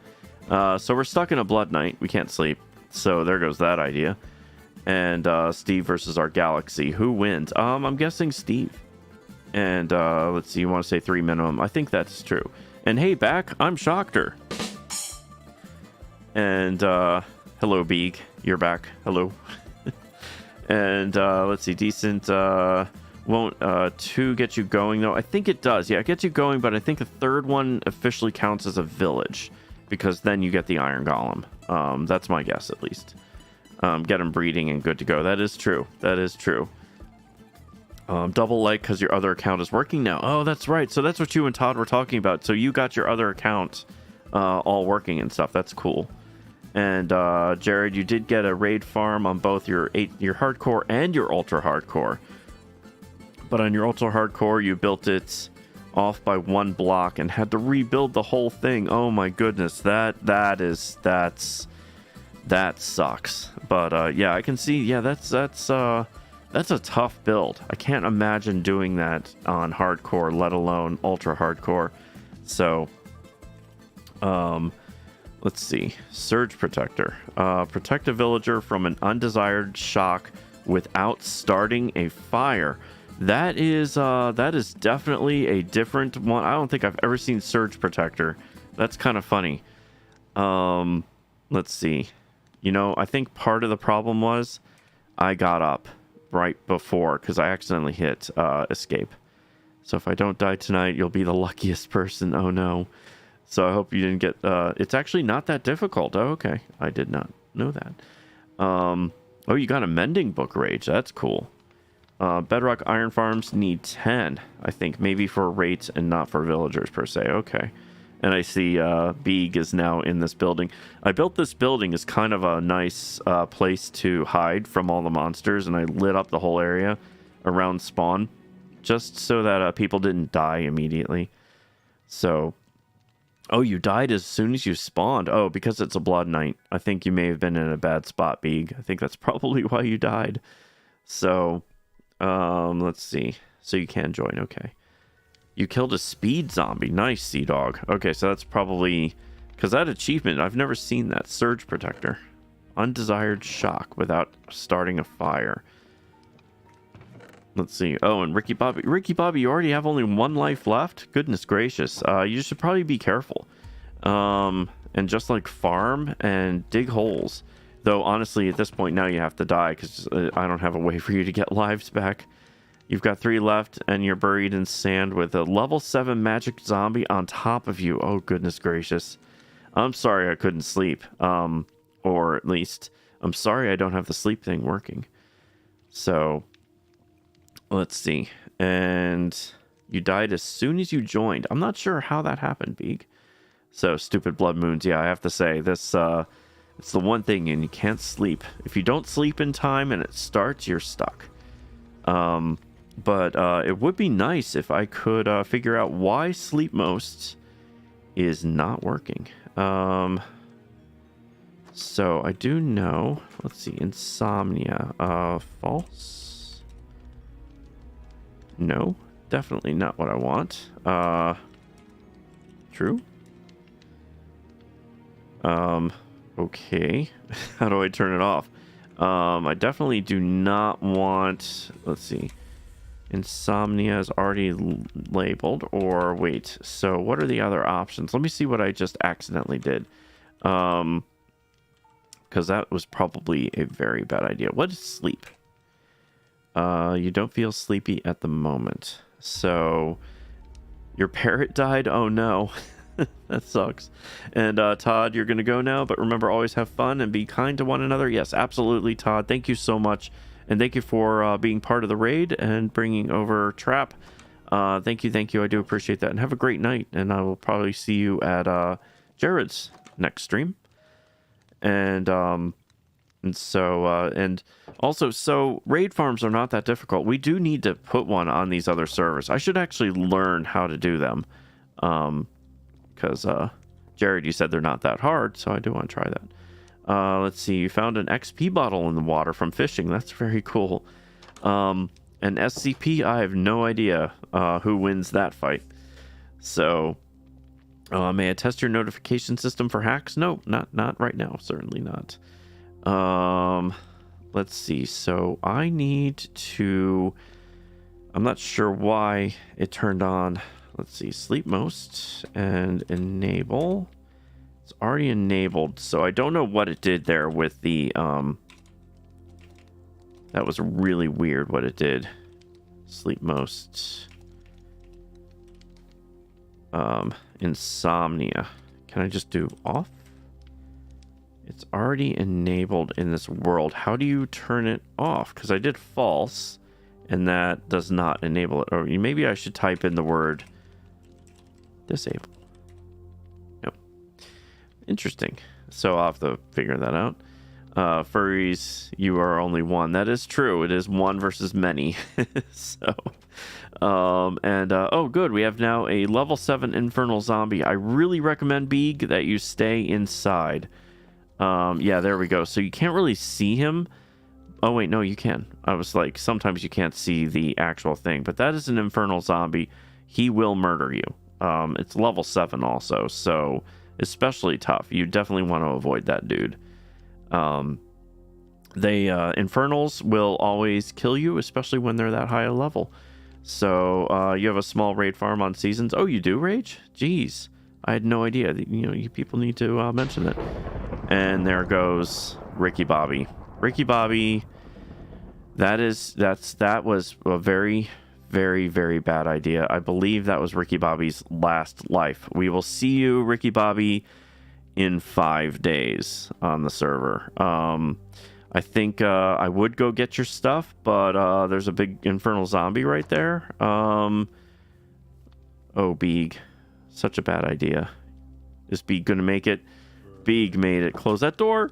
So we're stuck in a Blood Knight. We can't sleep. So there goes that idea. And Steve versus our galaxy. Who wins? I'm guessing Steve. And let's see, you want to say 3 minimum. I think that's true. And hey, back, I'm Shockter. And hello, Beeg. You're back. Hello. And let's see, decent won't 2 get you going though? I think it does. Yeah, it gets you going, but I think the third one officially counts as a village because then you get the iron golem. That's my guess at least. Get them breeding and good to go. That is true. That is true. Double like because your other account is working now. Oh, that's right. So that's what you and Todd were talking about. So you got your other account all working and stuff. That's cool. And Jared, you did get a raid farm on both your hardcore and your ultra hardcore. But on your ultra hardcore, you built it off by 1 block and had to rebuild the whole thing. Oh my goodness, that sucks. But yeah, I can see. Yeah, that's a tough build. I can't imagine doing that on hardcore, let alone ultra hardcore. So, let's see. Surge Protector. Protect a villager from an undesired shock without starting a fire. That is definitely a different one. I don't think I've ever seen Surge Protector. That's kind of funny. Let's see. You know, I think part of the problem was I got up right before because I accidentally hit escape. So if I don't die tonight, you'll be the luckiest person. Oh no. So I hope you didn't get it's actually not that difficult. Oh, okay. I did not know that. Oh, you got a mending book rage. That's cool. Bedrock iron farms need 10, I think, maybe for rates and not for villagers per se. Okay. And I see Beeg is now in this building. I built this building as kind of a nice place to hide from all the monsters, and I lit up the whole area around spawn just so that people didn't die immediately. So, oh, you died as soon as you spawned. Oh, because it's a blood night. I think you may have been in a bad spot, Beeg. I think that's probably why you died. So, let's see. So you can join. Okay. You killed a speed zombie. Nice, Sea Dog. Okay, so that's probably because that achievement, I've never seen that. Surge Protector. Undesired shock without starting a fire. Let's see. Oh, and Ricky Bobby. Ricky Bobby, you already have only 1 life left? Goodness gracious. You should probably be careful. And just like farm and dig holes. Though, honestly, at this point now you have to die because I don't have a way for you to get lives back. You've got 3 left and you're buried in sand with a level 7 magic zombie on top of you. Oh, goodness gracious. I'm sorry I couldn't sleep. Or at least, I'm sorry I don't have the sleep thing working. So, let's see. And you died as soon as you joined. I'm not sure how that happened, Beeg. So, stupid blood moons. Yeah, I have to say, this, it's the one thing, and you can't sleep. If you don't sleep in time and it starts, you're stuck. But it would be nice if I could figure out why Sleep Most is not working. So I do know. Let's see. Insomnia. False. No. Definitely not what I want. True. Okay. How do I turn it off? I definitely do not want... Let's see. Insomnia is already labeled. Or wait. So what are the other options? Let me see what I just accidentally did. Because that was probably a very bad idea. What is sleep? You don't feel sleepy at the moment. So your parrot died? Oh no. That sucks. And Todd, you're going to go now, but remember, always have fun and be kind to one another. Yes, absolutely, Todd. Thank you so much. And thank you for being part of the raid and bringing over Trap. Thank you. I do appreciate that. And have a great night. And I will probably see you at Jared's next stream. And also, raid farms are not that difficult. We do need to put one on these other servers. I should actually learn how to do them. Because Jared, you said they're not that hard, so I do want to try that. Let's see, you found an XP bottle in the water from fishing. That's very cool. An SCP, I have no idea who wins that fight. So, may I test your notification system for hacks? No, not right now. Certainly not. Let's see. So I need to... I'm not sure why it turned on. Let's see, sleep most and enable. It's already enabled, so I don't know what it did there with the That was really weird what it did. Sleep most. Insomnia. Can I just do off? It's already enabled in this world. How do you turn it off? Because I did false, and that does not enable it. Or maybe I should type in the word disable. Nope. Interesting. So I'll have to figure that out. Furries, you are only one. That is true. It is one versus many. So, oh, good. We have now a level 7 infernal zombie. I really recommend, Beeg, that you stay inside. Yeah, there we go. So you can't really see him. Oh, wait, no, you can. I was like, sometimes you can't see the actual thing, but that is an infernal zombie. He will murder you. It's level 7 also, so especially tough. You definitely want to avoid that dude. Infernals will always kill you, especially when they're that high a level. So, you have a small raid farm on seasons. Oh, you do, Rage? Jeez. I had no idea. You know, you people need to mention it. And there goes Ricky Bobby. Ricky Bobby, that was a very, very, very bad idea. I believe that was Ricky Bobby's last life. We will see you, Ricky Bobby, in 5 days on the server. I think I would go get your stuff, but there's a big infernal zombie right there. Oh, Beeg. Such a bad idea. Is Beeg gonna make it? Beeg made it. Close that door.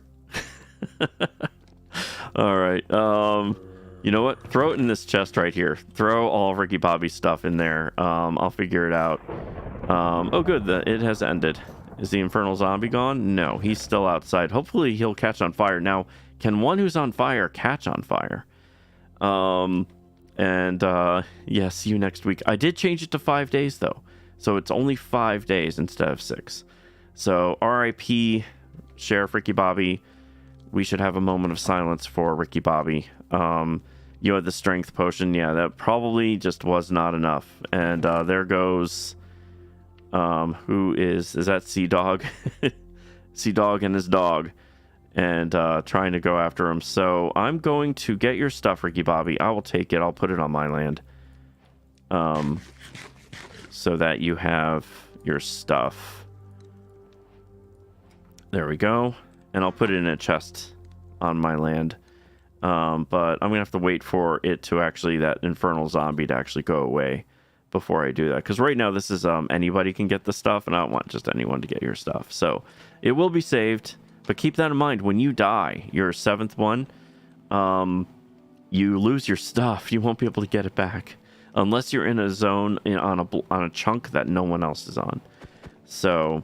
All right. You know what? Throw it in this chest right here. Throw all of Ricky Bobby's stuff in there. I'll figure it out. Oh, good. It has ended. Is the infernal zombie gone? No, he's still outside. Hopefully he'll catch on fire. Now, can one who's on fire catch on fire? Yeah, see you next week. I did change it to 5 days, though. So it's only 5 days instead of 6. So RIP, Sheriff Ricky Bobby. We should have a moment of silence for Ricky Bobby. You had the strength potion. Yeah, that probably just was not enough. And there goes... who is that Sea Dog? Sea Dog and his dog. And trying to go after him. So I'm going to get your stuff, Ricky Bobby. I will take it. I'll put it on my land. So that you have your stuff. There we go. And I'll put it in a chest on my land. But I'm going to have to wait for it to actually, that infernal zombie to actually go away before I do that. Because right now this is anybody can get the stuff, and I don't want just anyone to get your stuff. So it will be saved. But keep that in mind. When you die, your 7th one, you lose your stuff. You won't be able to get it back. Unless you're in a zone on a chunk that no one else is on. So,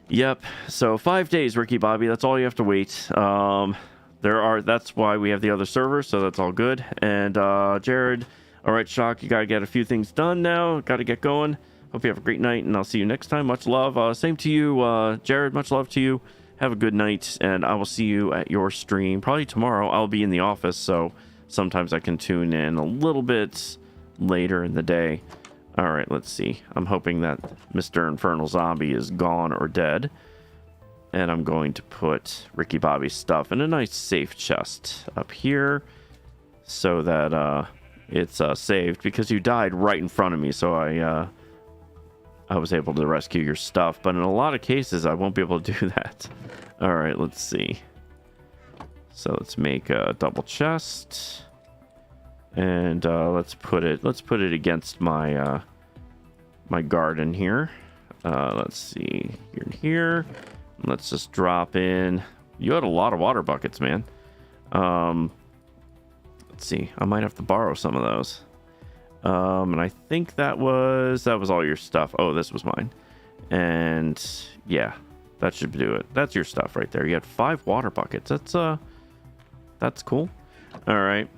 yep. So 5 days, Ricky Bobby. That's all you have to wait. That's why we have the other server. So that's all good. And Jared, all right, Shock, you gotta get a few things done now. Gotta get going. Hope you have a great night, and I'll see you next time. Much love. Same to you, Jared. Much love to you. Have a good night, and I will see you at your stream probably tomorrow. I'll be in the office, so sometimes I can tune in a little bit later in the day. All right, let's see. I'm hoping that Mr. Infernal Zombie is gone or dead. And I'm going to put Ricky Bobby's stuff in a nice safe chest up here so that it's saved, because you died right in front of me, so I was able to rescue your stuff. But in a lot of cases, I won't be able to do that. All right, let's see. So let's make a double chest. And let's put it against my my garden here. Let's see, here and here. Let's just drop in. You had a lot of water buckets, man. Let's see. I might have to borrow some of those. And I think that was all your stuff. Oh, this was mine. And yeah, that should do it. That's your stuff right there. You had 5 water buckets. That's cool. All right.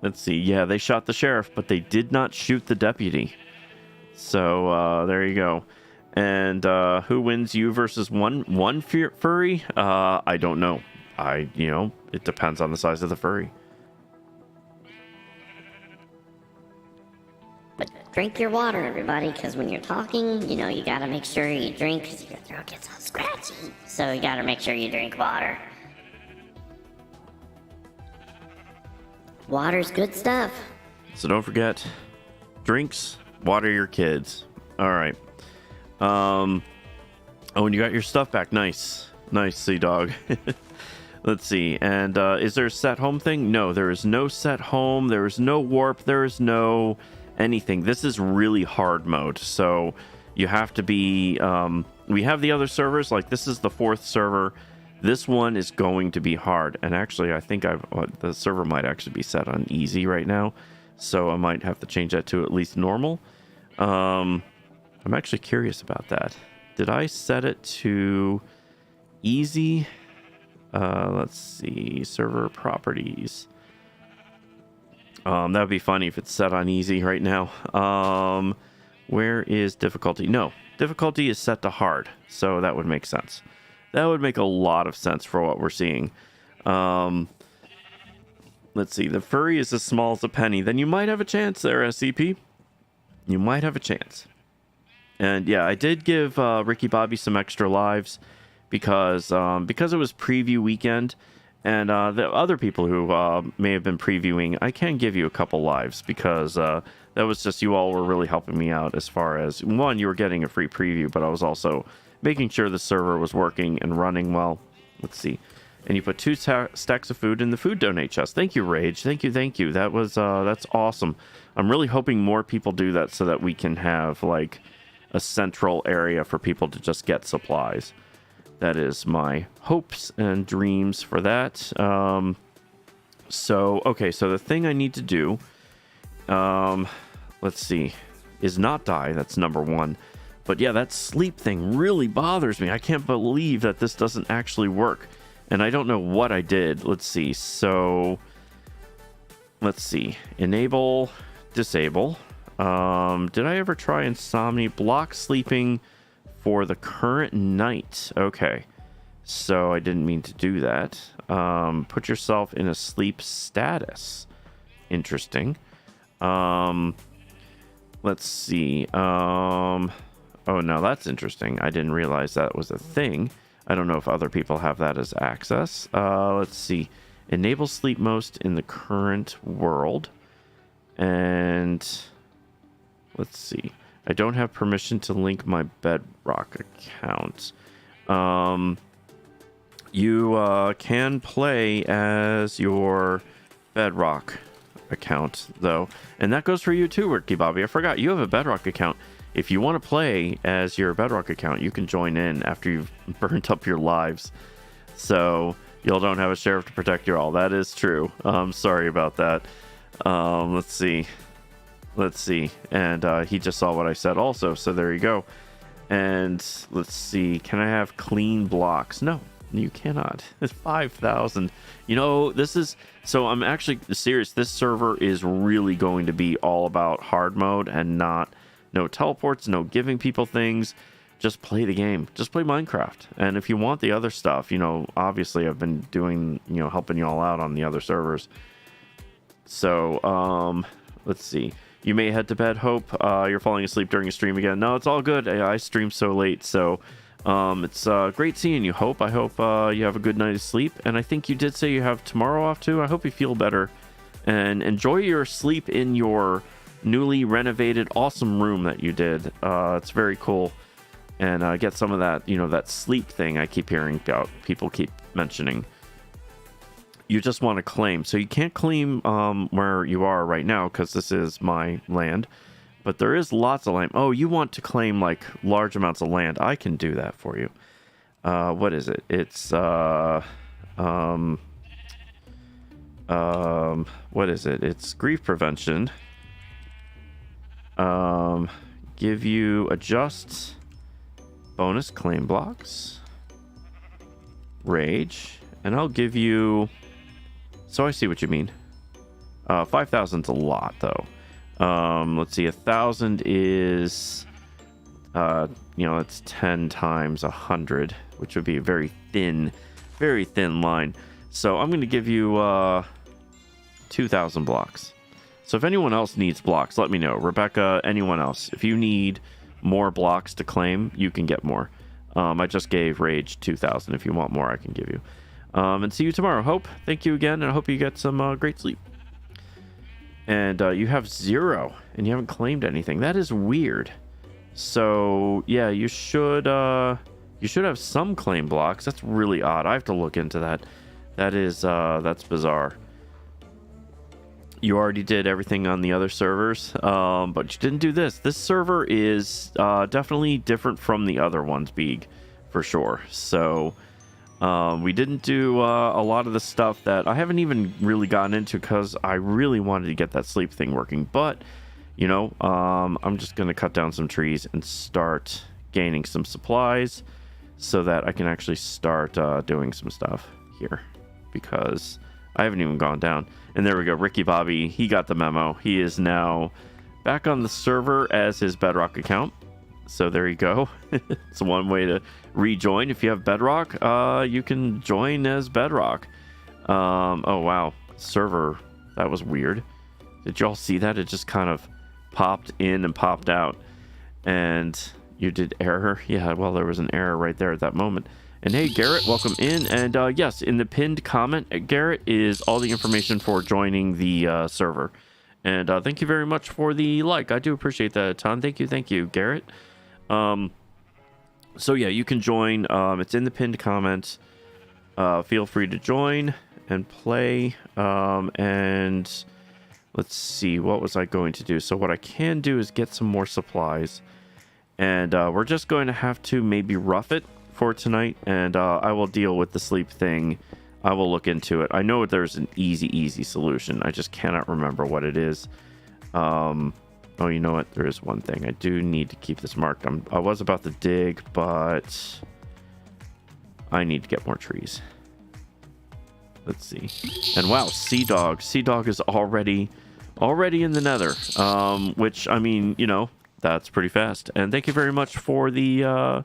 Let's see. Yeah, they shot the sheriff, but they did not shoot the deputy. So there you go. And who wins, you versus one furry? I don't know. It depends on the size of the furry. But drink your water, everybody, because when you're talking, you gotta make sure you drink, because your throat gets all scratchy. So you gotta make sure you drink water. Water's good stuff. So don't forget, drinks, water your kids. All right. Oh, and you got your stuff back. Nice. Nice, Sea Dog. Let's see. And is there a set home thing? No, there is no set home. There is no warp. There is no anything. This is really hard mode. So you have to be... we have the other servers. Like, this is the 4th server. This one is going to be hard. And actually, I think the server might actually be set on easy right now. So I might have to change that to at least normal. I'm actually curious about that. Did I set it to easy? Let's see. Server properties. That would be funny if it's set on easy right now. Where is difficulty? No, difficulty is set to hard. So that would make sense. That would make a lot of sense for what we're seeing. Let's see. The furry is as small as a penny. Then you might have a chance there, SCP. You might have a chance. And yeah, I did give Ricky Bobby some extra lives because it was preview weekend. And the other people who may have been previewing, I can give you a couple lives because that was just you all were really helping me out as far as, one, you were getting a free preview, but I was also making sure the server was working and running well. Let's see. And you put 2 stacks of food in the food donate chest. Thank you, Rage. Thank you. That was that's awesome. I'm really hoping more people do that so that we can have like a central area for people to just get supplies. That is my hopes and dreams for that. So the thing I need to do, let's see, is not die. That's number 1. But yeah, that sleep thing really bothers me. I can't believe that this doesn't actually work. And I don't know what I did. Let's see. So, let's see. Enable, disable. Did I ever try insomnia? Block sleeping for the current night. Okay. So, I didn't mean to do that. Put yourself in a sleep status. Interesting. Let's see. Oh, no, that's interesting. I didn't realize that was a thing. I don't know if other people have that as access. Let's see. Enable sleep mode in the current world. And let's see. I don't have permission to link my Bedrock account. You can play as your Bedrock account, though. And that goes for you too, Ricky Bobby. I forgot. You have a Bedrock account. If you want to play as your Bedrock account, you can join in after you've burnt up your lives. So y'all don't have a sheriff to protect you all. That is true. Sorry about that. Let's see. And he just saw what I said also. So there you go. And let's see. Can I have clean blocks? No, you cannot. It's 5,000. You know, this is... So I'm actually serious. This server is really going to be all about hard mode and not... No teleports, no giving people things. Just play the game. Just play Minecraft. And if you want the other stuff, you know, obviously I've been doing, you know, helping you all out on the other servers. So, let's see. You may head to bed. Hope you're falling asleep during a stream again. No, it's all good. I stream so late. So, it's great seeing you, Hope. I hope you have a good night of sleep. And I think you did say you have tomorrow off too. I hope you feel better. And enjoy your sleep in your... newly renovated awesome room that you did. It's very cool. And get some of that, you know, that sleep thing I keep hearing about, people keep mentioning. You just want to claim, so you can't claim where you are right now because this is my land, but there is lots of land. Oh, you want to claim like large amounts of land? I can do that for you. What is it? It's what is it? It's grief prevention. Give you adjust bonus claim blocks, rage, and I'll give you... So I see what you mean. 5,000's a lot though. Let's see, 1,000 is you know, it's 10 times 100, which would be a very thin line. So I'm going to give you 2,000 blocks. So if anyone else needs blocks, let me know. Rebecca, anyone else. If you need more blocks to claim, you can get more. I just gave Rage 2,000. If you want more, I can give you. And see you tomorrow, Hope. Thank you again, and I hope you get some great sleep. And you have 0, and you haven't claimed anything. That is weird. So yeah, you should have some claim blocks. That's really odd. I have to look into that. That's bizarre. You already did everything on the other servers, but you didn't do this. This server is definitely different from the other ones, Beeg, for sure. So we didn't do a lot of the stuff that I haven't even really gotten into because I really wanted to get that sleep thing working. But, you know, I'm just going to cut down some trees and start gaining some supplies so that I can actually start doing some stuff here, because I haven't even gone down. And there we go. Ricky Bobby, he got the memo. He is now back on the server as his Bedrock account. So there you go. It's one way to rejoin. If you have Bedrock, you can join as Bedrock. Oh, wow. Server. That was weird. Did y'all see that? It just kind of popped in and popped out. And you did error. Yeah, well, there was an error right there at that moment. And hey, Garrett, welcome in. And yes, in the pinned comment, Garrett, is all the information for joining the server. And thank you very much for the like. I do appreciate that a ton. Thank you, Garrett. So yeah, you can join. It's in the pinned comment. Feel free to join and play. And let's see, what was I going to do? So what I can do is get some more supplies. And we're just going to have to maybe rough it for tonight, and I will deal with the sleep thing. I will look into it. I know there's an easy solution. I just cannot remember what it is. Oh, you know what? There is one thing. I do need to keep this marked. I was about to dig, but I need to get more trees. Let's see. And wow, Sea Dog. Sea Dog is already in the nether. Which, I mean, you know, that's pretty fast. And thank you very much for the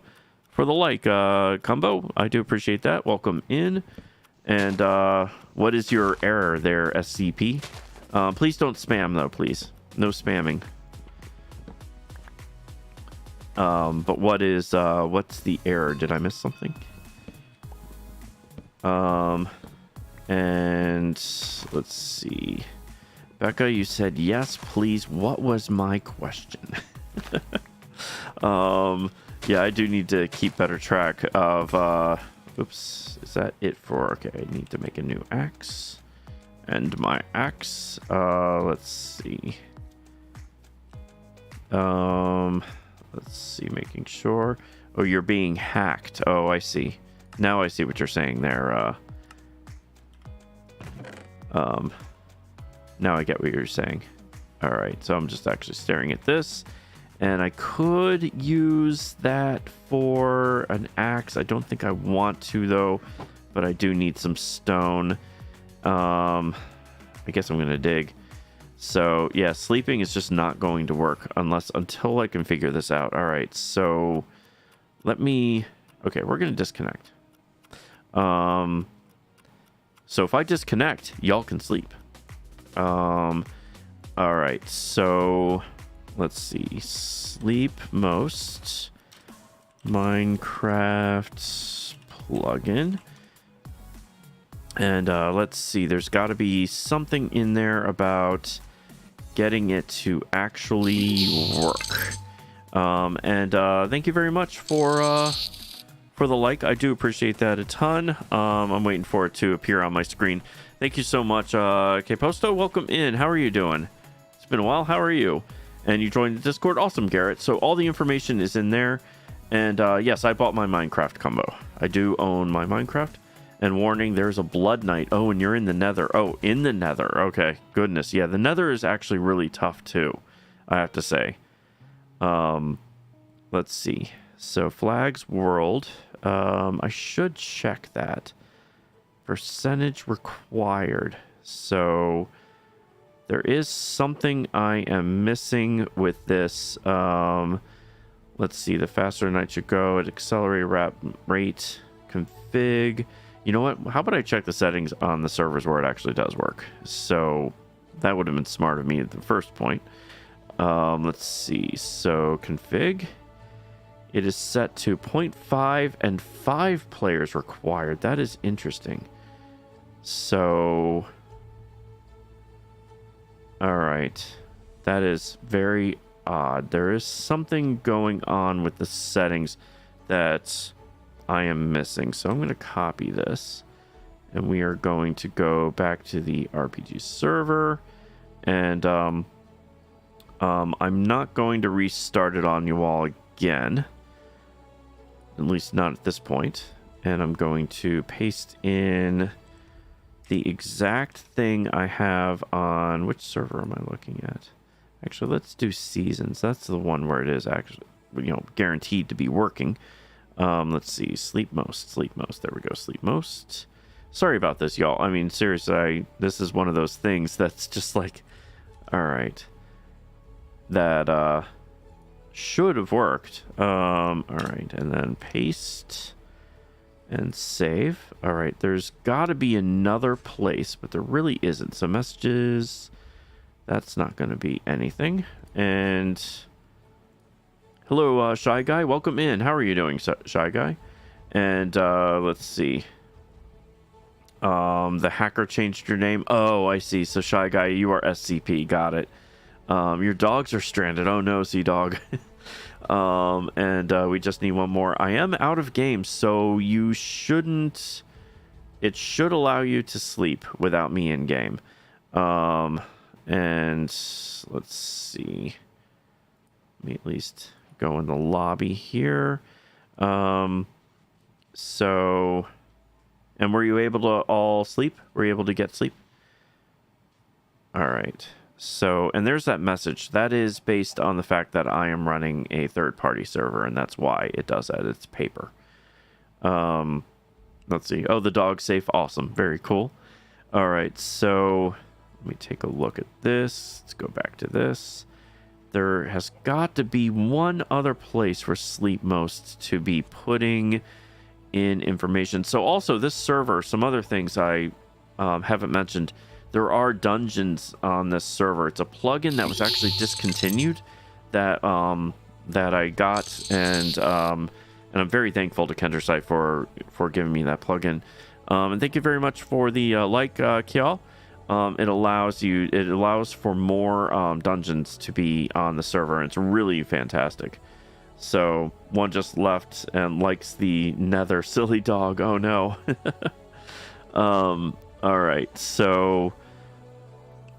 like, Combo. I do appreciate that. Welcome in. And what is your error there, SCP? Please don't spam, though, please. No spamming. But what's the error? Did I miss something? And let's see. Becca, you said yes, please. What was my question? Yeah, I do need to keep better track of, oops, is that it for, okay, I need to make a new axe. And my axe, let's see. Let's see, making sure. Oh, you're being hacked. Oh, I see. Now I see what you're saying there. Now I get what you're saying. All right, so I'm just actually staring at this. And I could use that for an axe. I don't think I want to, though. But I do need some stone. I guess I'm going to dig. So, yeah, sleeping is just not going to work until I can figure this out. All right, so let me... Okay, we're going to disconnect. So if I disconnect, y'all can sleep. All right, so... Let's see. Sleep most. Minecraft plugin. And let's see. There's got to be something in there about getting it to actually work. And thank you very much for the like. I do appreciate that a ton. I'm waiting for it to appear on my screen. Thank you so much, K-Posto. Welcome in. How are you doing? It's been a while. How are you? And you joined the Discord. Awesome, Garrett. So all the information is in there. And yes, I bought my Minecraft combo. I do own my Minecraft. And warning, there's a Blood Knight. Oh, and you're in the nether. Oh, in the nether. Okay, goodness. Yeah, the nether is actually really tough too, I have to say. Let's see. So flags world. I should check that. Percentage required. So... There is something I am missing with this. Let's see. The faster the night should go. It accelerate rate. Config. You know what? How about I check the settings on the servers where it actually does work? So that would have been smart of me at the first point. Let's see. So config. It is set to 0.5 and 5 players required. That is interesting. So... All right. That is very odd. There is something going on with the settings that I am missing. So I'm going to copy this. And we are going to go back to the RPG server. And I'm not going to restart it on you all again. At least not at this point. And I'm going to paste in the exact thing I have on... Which server am I looking at? Actually, let's do seasons. That's the one where it is actually, guaranteed to be working. Let's see. Sleep most. There we go. Sleep most. Sorry about this, y'all. I mean, seriously, this is one of those things that's just like... All right. That should have worked. All right. And then paste... and save. All right, there's got to be another place, but there really isn't. So messages, that's not going to be anything. And hello, Shy Guy. Welcome in. How are you doing, Shy Guy? And let's see. The hacker changed your name. Oh, I see. So Shy Guy, you are SCP. Got it. Your dogs are stranded. Oh no, Sea Dog. And we just need one more. I am out of games, so you shouldn't... It should allow you to sleep without me in game. And let's see. Let me at least go in the lobby here. So... And were you able to all sleep? Were you able to get sleep? All right. So, and there's that message. That is based on the fact that I am running a third-party server, and that's why it does that. It's paper. Let's see. Oh, the dog's safe. Awesome. Very cool. All right, so let me take a look at this. Let's go back to this. There has got to be one other place for Sleepmost to be putting in information. So also, this server, some other things I haven't mentioned. There are dungeons on this server. It's a plugin that was actually discontinued that that I got, and I'm very thankful to Kendrisite for giving me that plugin. And thank you very much for the Kial. It allows for more dungeons to be on the server, and it's really fantastic. So one just left and likes the nether. Silly dog. Oh no. All right, so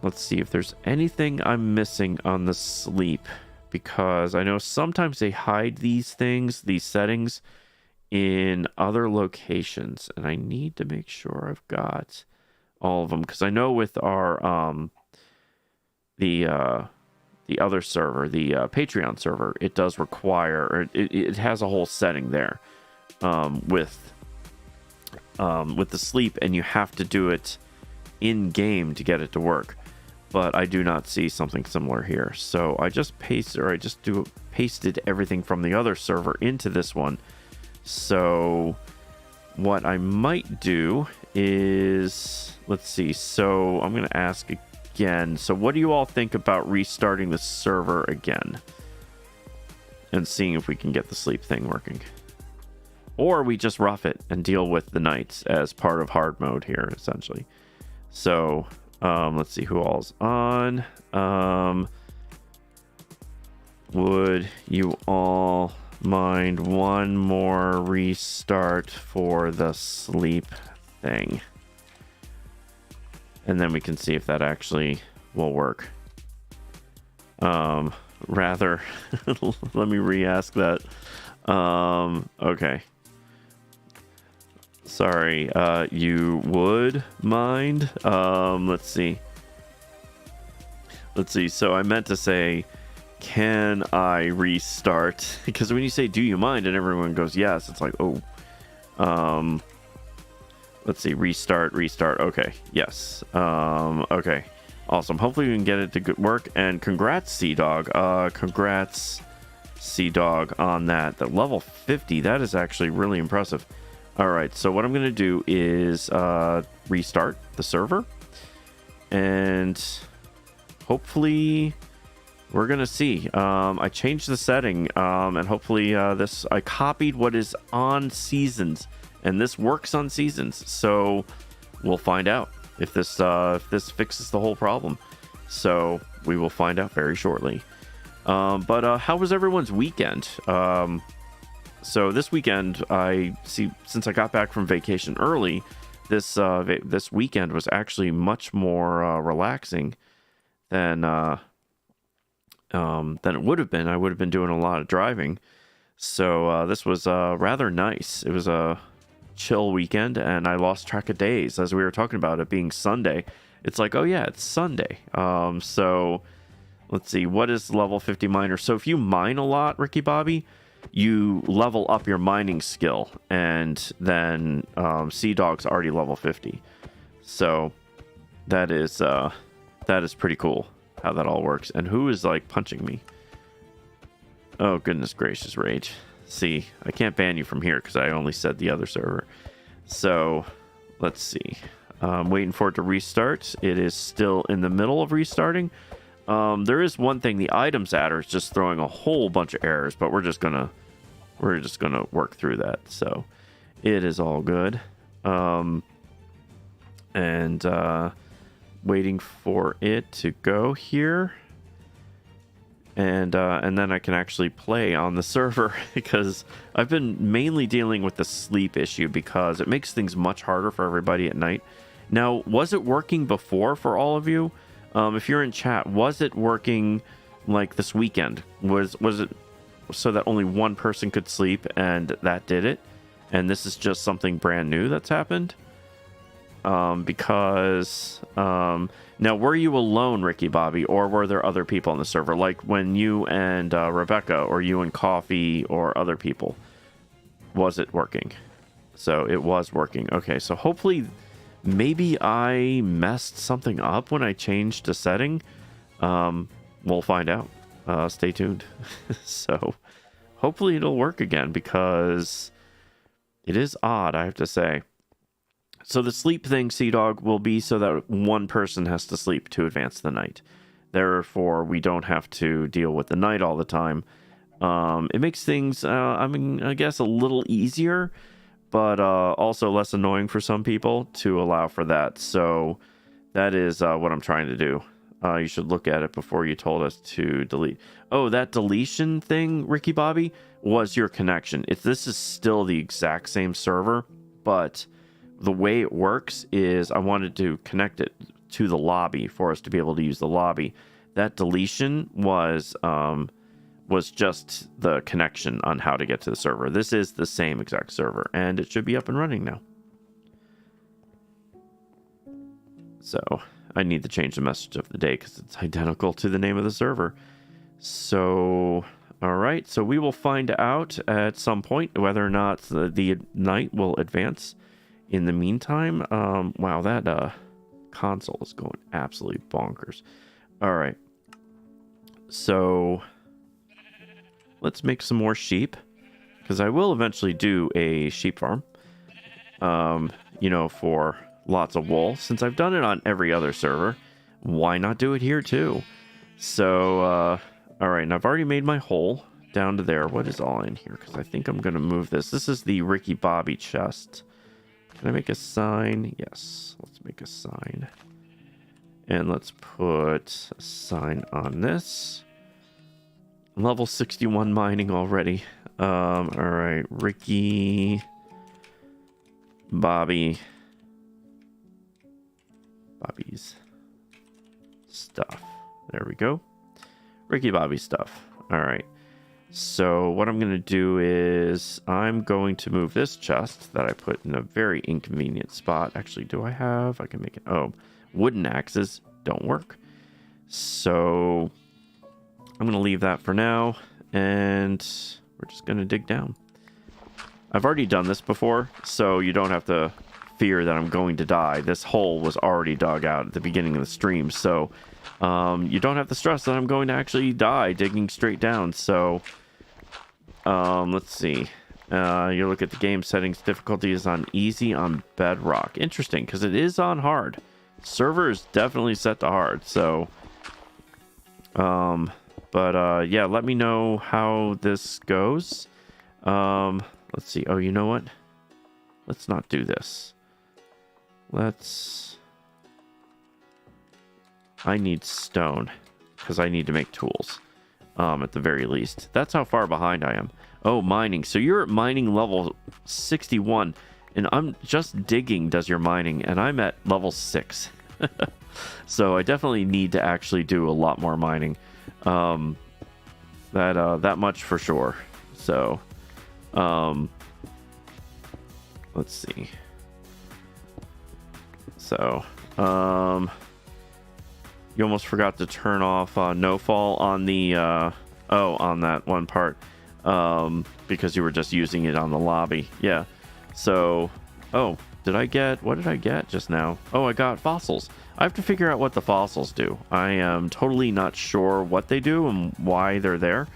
let's see if there's anything I'm missing on the sleep, because I know sometimes they hide these things, these settings, in other locations, and I need to make sure I've got all of them, because I know with our the other server, the Patreon server, it does require, or it has a whole setting there with the sleep, and you have to do it in game to get it to work. But I do not see something similar here, so I just pasted everything from the other server into this one. So what I might do is, let's see, so I'm going to ask again. So what do you all think about restarting the server again and seeing if we can get the sleep thing working? Or we just rough it and deal with the nights as part of hard mode here, essentially. So let's see who all's on. Would you all mind one more restart for the sleep thing? And then we can see if that actually will work. Rather, let me re-ask that. Okay. Sorry, you would mind? Let's see. So I meant to say, can I restart? Because when you say, do you mind? And everyone goes, yes. It's like, oh. Let's see, restart. Okay, yes. Okay, awesome. Hopefully we can get it to good work. And congrats, Sea Dog. Congrats, Sea Dog, on that. The level 50, that is actually really impressive. All right, so what I'm going to do is restart the server. And hopefully we're going to see. I changed the setting, and hopefully I copied what is on seasons. And this works on seasons, so we'll find out if this fixes the whole problem. So we will find out very shortly. But how was everyone's weekend? So this weekend, since I got back from vacation early, this weekend was actually much more relaxing than it would have been. I would have been doing a lot of driving. So this was rather nice. It was a chill weekend, and I lost track of days as we were talking about it being Sunday. It's like, oh yeah, it's Sunday. So let's see, what is level 50 miner? So if you mine a lot, Ricky Bobby, you level up your mining skill, and then Sea Dog's already level 50. So that is pretty cool how that all works. And who is like punching me? Oh goodness gracious, Rage. See, I can't ban you from here because I only said the other server. So let's see. I'm waiting for it to restart. It is still in the middle of restarting. There is one thing, the items adder is just throwing a whole bunch of errors, but we're just gonna work through that. So it is all good. Waiting for it to go here. And then I can actually play on the server because I've been mainly dealing with the sleep issue because it makes things much harder for everybody at night. Now, was it working before for all of you? If you're in chat, was it working like this weekend? Was it so that only one person could sleep and that did it? And this is just something brand new that's happened? Now, were you alone, Ricky Bobby, or were there other people on the server? Like when you and Rebecca, or you and Coffee, or other people? Was it working? So it was working. Okay, so hopefully, maybe I messed something up when I changed a setting. We'll find out. Stay tuned. So hopefully it'll work again because it is odd, I have to say. So the sleep thing, Sea Dog, will be so that one person has to sleep to advance the night. Therefore, we don't have to deal with the night all the time. It makes things, I guess, a little easier, but also less annoying for some people to allow for that. So that is what I'm trying to do. You should look at it before you told us to delete. Oh, that deletion thing, Ricky Bobby, was your connection. This is still the exact same server, but the way it works is I wanted to connect it to the lobby for us to be able to use the lobby. That deletion was just the connection on how to get to the server. This is the same exact server, and it should be up and running now. So I need to change the message of the day because it's identical to the name of the server. So, all right. So we will find out at some point whether or not the night will advance. In the meantime, wow, that console is going absolutely bonkers. All right. So let's make some more sheep because I will eventually do a sheep farm, for lots of wool. Since I've done it on every other server, why not do it here too? So, all right, and I've already made my hole down to there. What is all in here? Because I think I'm going to move this. This is the Ricky Bobby chest. Can I make a sign? Yes, let's make a sign. And let's put a sign on this. Level 61 mining already. All right, Ricky Bobby's stuff. There we go. Ricky Bobby stuff. All right. So what I'm going to do is I'm going to move this chest that I put in a very inconvenient spot. Actually, I can make it. Oh, wooden axes don't work. So I'm going to leave that for now. And we're just going to dig down. I've already done this before, so you don't have to fear that I'm going to die. This hole was already dug out at the beginning of the stream. So you don't have to stress that I'm going to actually die digging straight down. So let's see. You look at the game settings. Difficulty is on easy on Bedrock. Interesting, because it is on hard. Server is definitely set to hard. So, yeah, let me know how this goes. Let's see. Oh, you know what? Let's not do this. Let's I need stone because I need to make tools. At the very least. That's how far behind I am. Oh, mining. So you're at mining level 61, and I'm just digging does your mining, and I'm at level 6. So I definitely need to actually do a lot more mining. That much for sure. So, let's see. So, you almost forgot to turn off no fall on the on that one part, because you were just using it on the lobby. Yeah. So, what did I get just now? Oh, I got fossils. I have to figure out what the fossils do. I am totally not sure what they do and why they're there.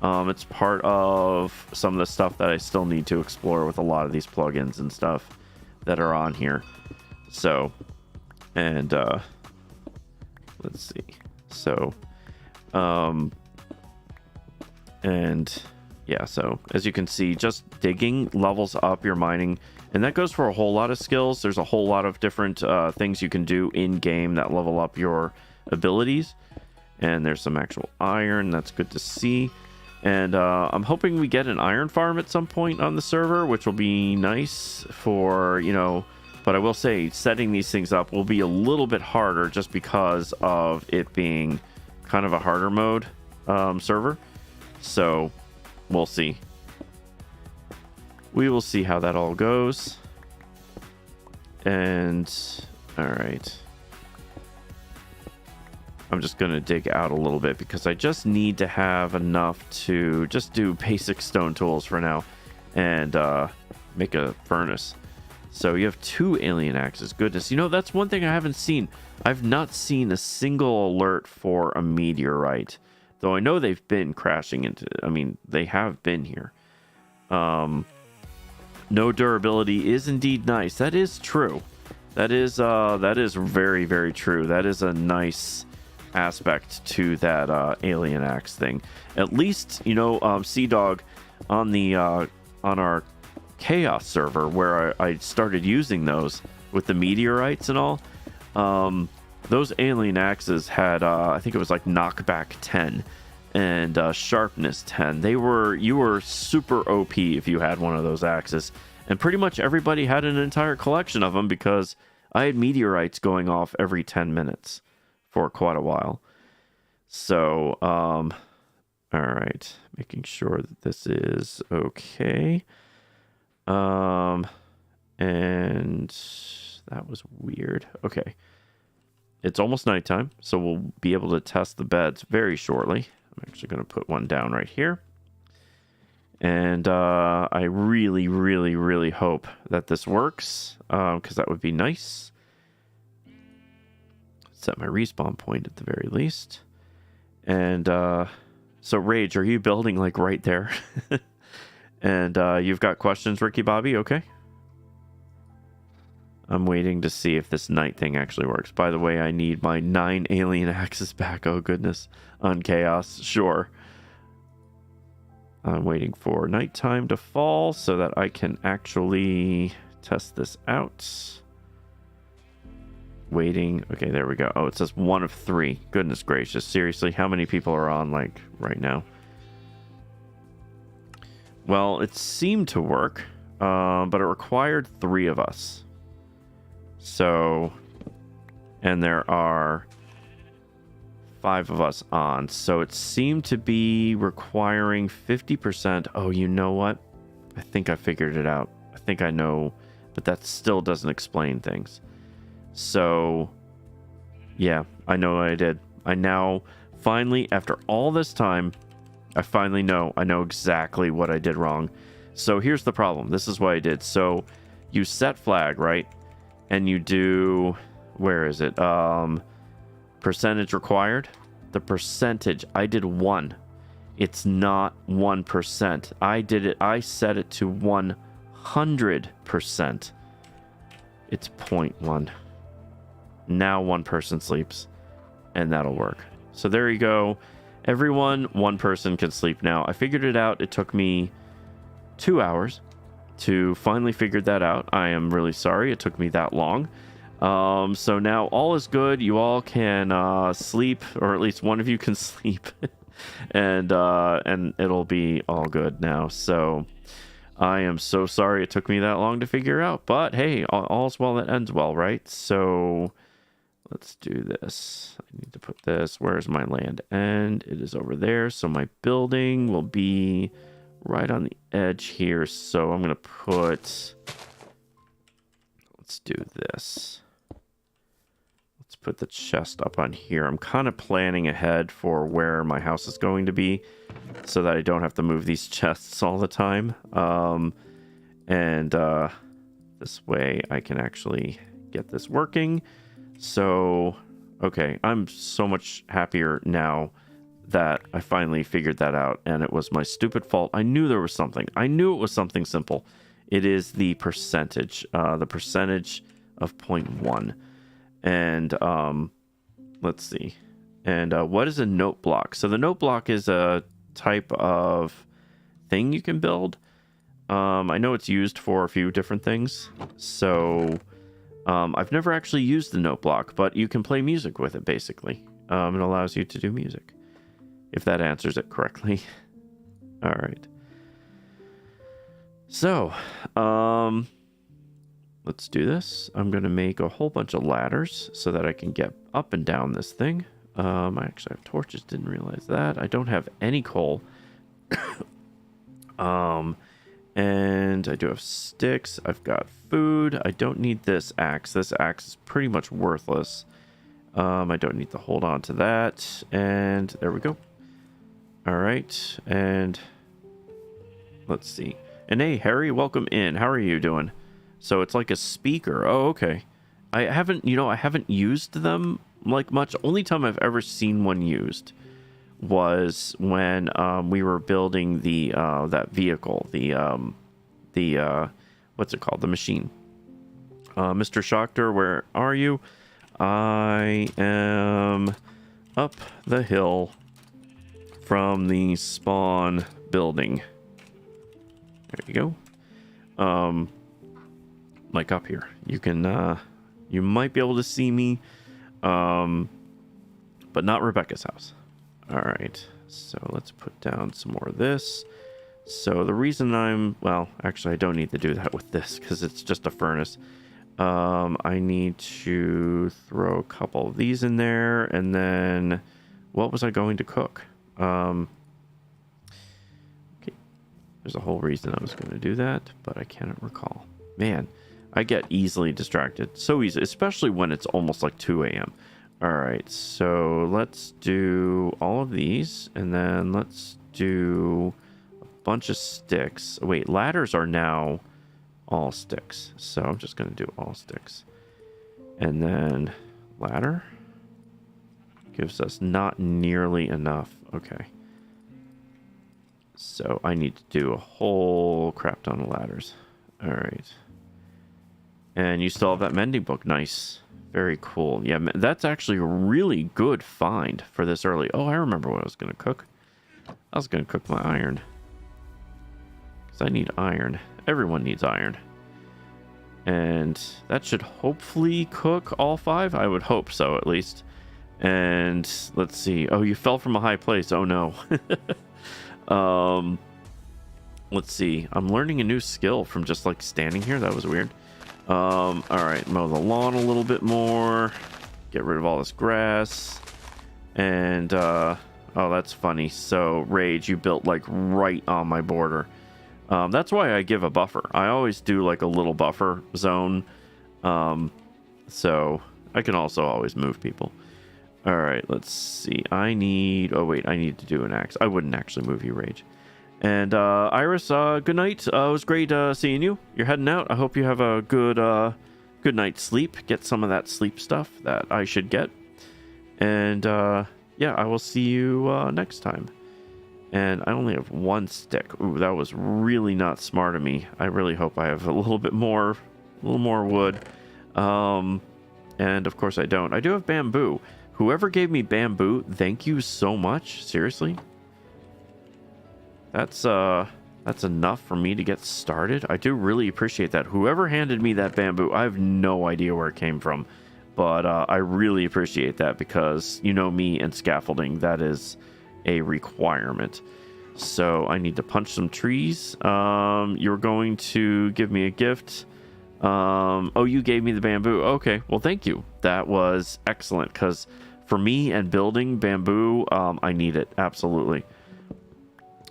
It's part of some of the stuff that I still need to explore with a lot of these plugins and stuff that are on here. So, and let's see. So, and yeah, so as you can see, just digging levels up your mining, and that goes for a whole lot of skills. There's a whole lot of different things you can do in game that level up your abilities. And there's some actual iron. That's good to see. And I'm hoping we get an iron farm at some point on the server, which will be nice for, you know, but I will say setting these things up will be a little bit harder just because of it being kind of a harder mode server. So we'll see. We will see how that all goes. And all right. I'm just going to dig out a little bit because I just need to have enough to just do basic stone tools for now and make a furnace. So you have 2 alien axes. Goodness. You know, that's one thing I haven't seen. I've not seen a single alert for a meteorite. Though I know they've been crashing into... I mean, they have been here. No durability is indeed nice. That is true. That is very, very true. That is a nice aspect to that alien axe thing. At least, you know, Sea Dog on the on our Chaos server where I started using those with the meteorites and all, those alien axes had I think it was like knockback 10 and sharpness 10. You were super OP if you had one of those axes, and pretty much everybody had an entire collection of them because I had meteorites going off every 10 minutes for quite a while. So all right, making sure that this is okay. And that was weird. Okay. It's almost nighttime, so we'll be able to test the beds very shortly. I'm actually going to put one down right here. And I really, really, really hope that this works, because that would be nice. Set my respawn point at the very least. And so, Rage, are you building like right there? And you've got questions, Ricky Bobby? Okay. I'm waiting to see if this night thing actually works. By the way, I need my 9 alien axes back. Oh, goodness. On Chaos. Sure. I'm waiting for nighttime to fall so that I can actually test this out. Waiting. Okay, there we go. Oh, it says 1 of 3. Goodness gracious. Seriously, how many people are on, like, right now? Well, it seemed to work, but it required 3 of us. So, and there are 5 of us on. So it seemed to be requiring 50%. Oh, you know what? I think I figured it out. I think I know, but that still doesn't explain things. So, yeah, I know what I did. I now finally, after all this time, I finally know. I know exactly what I did wrong. So here's the problem. This is what I did. So you set flag, right? And you do, where is it? Percentage required. The percentage, I did 1. It's not 1%. I set it to 100%. It's 0.1. Now 1 person sleeps, and that'll work. So there you go. Everyone, 1 person can sleep now. I figured it out. It took me 2 hours to finally figure that out. I am really sorry it took me that long. So now all is good. You all can sleep, or at least one of you can sleep, and it'll be all good now. So I am so sorry it took me that long to figure out, but hey, all's well that ends well, right? So let's do this. I need to put this. Where's my land end? It is over there. So my building will be right on the edge here. So I'm gonna put. Let's do this. Let's put the chest up on here. I'm kind of planning ahead for where my house is going to be so that I don't have to move these chests all the time. This way I can actually get this working. So, okay, I'm so much happier now that I finally figured that out, and it was my stupid fault. I knew there was something. I knew it was something simple. It is the percentage of 0.1. And let's see. And what is a note block? So the note block is a type of thing you can build. I know it's used for a few different things. So I've never actually used the note block, but you can play music with it, basically. It allows you to do music, if that answers it correctly. All right. So, let's do this. I'm going to make a whole bunch of ladders so that I can get up and down this thing. I actually have torches, didn't realize that. I don't have any coal. And I do have sticks. I've got food. I don't need this axe. This axe is pretty much worthless. I don't need to hold on to that. And there we go. All right. And let's see. And hey, Harry, welcome in. How are you doing? So it's like a speaker. Oh, okay. I haven't used them like much. Only time I've ever seen one used was when we were building the that vehicle, the what's it called? The machine. Mr. Schachter, where are you? I am up the hill from the spawn building. There you go. Like up here. You can you might be able to see me, but not Rebecca's house. All right, so let's put down some more of this. So the reason well, actually I don't need to do that with this because it's just a furnace. I need to throw a couple of these in there, and then what was I going to cook? Okay, there's a whole reason I was going to do that, but I cannot recall. Man, I get easily distracted so easy, especially when it's almost like 2 a.m. All right, so let's do all of these, and then let's do a bunch of sticks. Wait, ladders are now all sticks, so I'm just going to do all sticks. And then ladder gives us not nearly enough. Okay. So I need to do a whole crap ton of ladders. All right. And you still have that mending book. Nice. Very cool. Yeah, that's actually a really good find for this early. Oh, I remember what I was going to cook. I was going to cook my iron. Because I need iron. Everyone needs iron. And that should hopefully cook all 5. I would hope so, at least. And let's see. Oh, you fell from a high place. Oh, no. Let's see. I'm learning a new skill from just like standing here. That was weird. All right, mow the lawn a little bit more, get rid of all this grass, and oh, that's funny. So Rage, you built like right on my border. That's why I give a buffer. I always do like a little buffer zone, so I can also always move people. All right, let's see. I need to do an axe. I wouldn't actually move you, Rage. And Iris, good night. It was great seeing you. You're heading out. I hope you have a good night's sleep. Get some of that sleep stuff that I should get. And yeah, I will see you next time. And I only have 1 stick. Ooh, that was really not smart of me. I really hope I have a little more wood. And of course I don't. I do have bamboo. Whoever gave me bamboo, thank you so much. Seriously. That's That's enough for me to get started. I do really appreciate that. Whoever handed me that bamboo, I have no idea where it came from. But I really appreciate that because, you know me and scaffolding, that is a requirement. So I need to punch some trees. You're going to give me a gift. Oh, you gave me the bamboo. Okay, well, thank you. That was excellent because for me and building bamboo, I need it. Absolutely.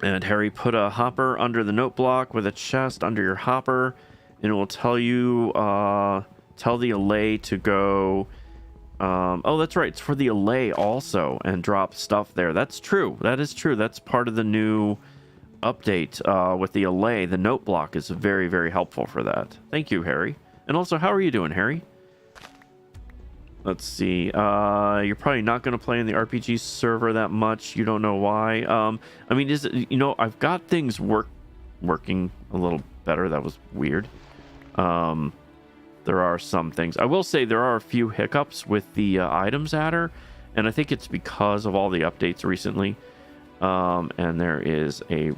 And Harry, put a hopper under the note block with a chest under your hopper, and it will tell you, tell the allay to go. Oh, that's right. It's for the allay also, and drop stuff there. That's true. That is true. That's part of the new update with the allay. The note block is very, very helpful for that. Thank you, Harry. And also, how are you doing, Harry? Let's see. You're probably not going to play in the RPG server that much. You don't know why. I mean, is it, you know, I've got things working a little better. That was weird. There are some things. I will say there are a few hiccups with the items adder, and I think it's because of all the updates recently. And there is a...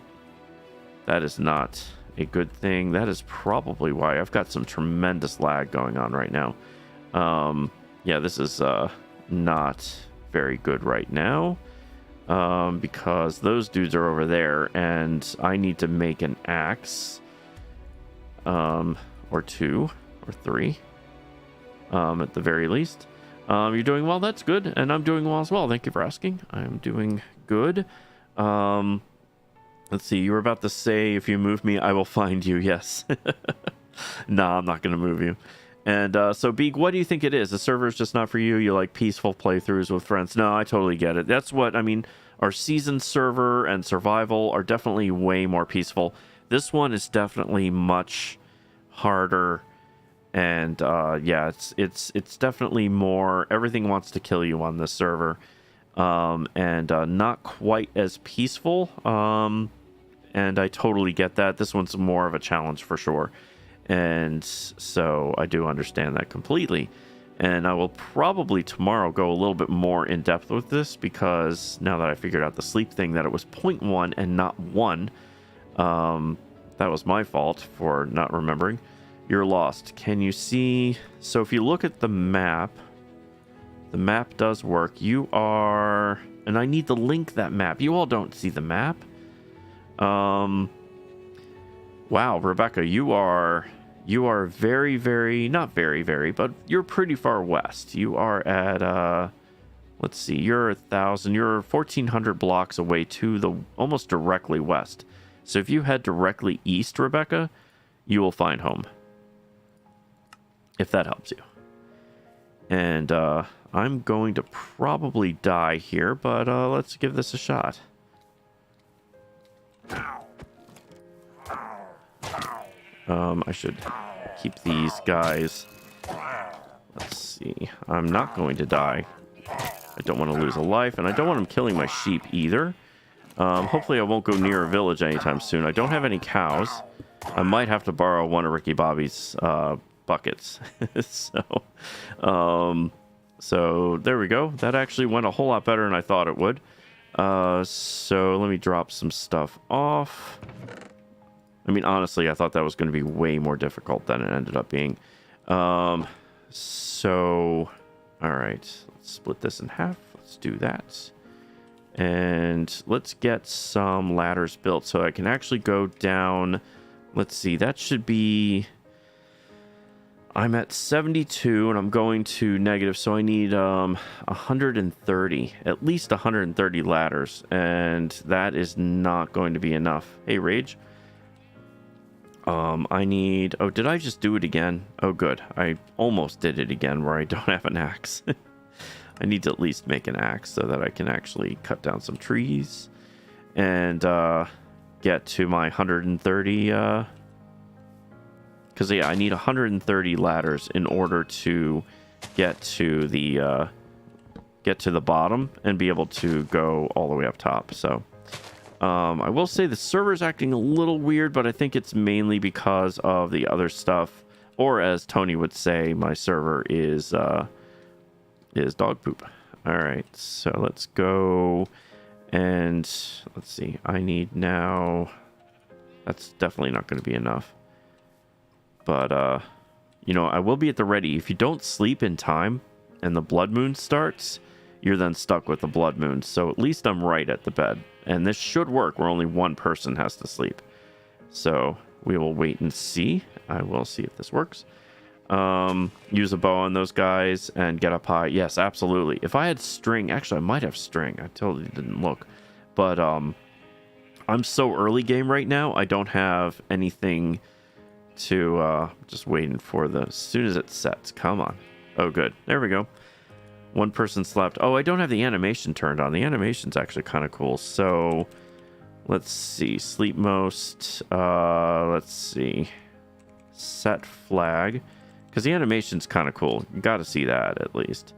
That is not a good thing. That is probably why I've got some tremendous lag going on right now. Yeah, this is not very good right now. Because those dudes are over there, and I need to make an axe. Or two. Or three, at the very least. You're doing well. That's good, and I'm doing well as well. Thank you for asking. I'm doing good. Let's see. You were about to say, if you move me, I will find you. Yes. Nah, I'm not gonna move you. And so, Beeg, what do you think it is? The server's just not for you. You like peaceful playthroughs with friends? No, I totally get it. That's what I mean. Our season server and survival are definitely way more peaceful. This one is definitely much harder. And yeah, it's definitely more, everything wants to kill you on this server, and not quite as peaceful, and I totally get that. This one's more of a challenge for sure, and so I do understand that completely. And I will probably tomorrow go a little bit more in depth with this, because now that I figured out the sleep thing, that it was 0.1 and not 1, that was my fault for not remembering. You're lost. Can you see? So if you look at the map does work. You are, and I need to link that map. You all don't see the map. Wow, Rebecca, you are very, very, not very, very, but you're pretty far west. You are at, let's see, you're 1,400 blocks away to the almost directly west. So if you head directly east, Rebecca, you will find home. If that helps you. And I'm going to probably die here, but let's give this a shot. I should keep these guys. Let's see. I'm not going to die. I don't want to lose a life, and I don't want them killing my sheep either. Hopefully I won't go near a village anytime soon. I don't have any cows. I might have to borrow one of Ricky Bobby's buckets. So there we go. That actually went a whole lot better than I thought it would. So let me drop some stuff off. I mean, honestly, I thought that was going to be way more difficult than it ended up being. So, all right, let's split this in half. Let's do that. And let's get some ladders built so I can actually go down. Let's see, that should be... I'm at 72 and I'm going to negative, so I need 130, at least 130 ladders, and that is not going to be enough. Hey, Rage. I need... Oh, did I just do it again? Oh, good. I almost did it again where I don't have an axe. I need to at least make an axe so that I can actually cut down some trees and get to my 130... Because, yeah, I need 130 ladders in order to get to the bottom and be able to go all the way up top. So, I will say the server's acting a little weird, but I think it's mainly because of the other stuff. Or, as Tony would say, my server is dog poop. All right, so let's go and let's see. I need now That's definitely not going to be enough. But, you know, I will be at the ready. If you don't sleep in time and the blood moon starts, you're then stuck with the blood moon. So at least I'm right at the bed. And this should work where only one person has to sleep. So we will wait and see. I will see if this works. Use a bow on those guys and get up high. Yes, absolutely. If I had string, actually I might have string. I totally didn't look. But I'm so early game right now. I don't have anything to just waiting for the as soon as it sets. Come on. Oh, good. There we go. One person slept. Oh, I don't have the animation turned on. The animation's actually kind of cool. So let's see. Sleep most. Let's see. Set flag. Because the animation's kind of cool. You got to see that at least.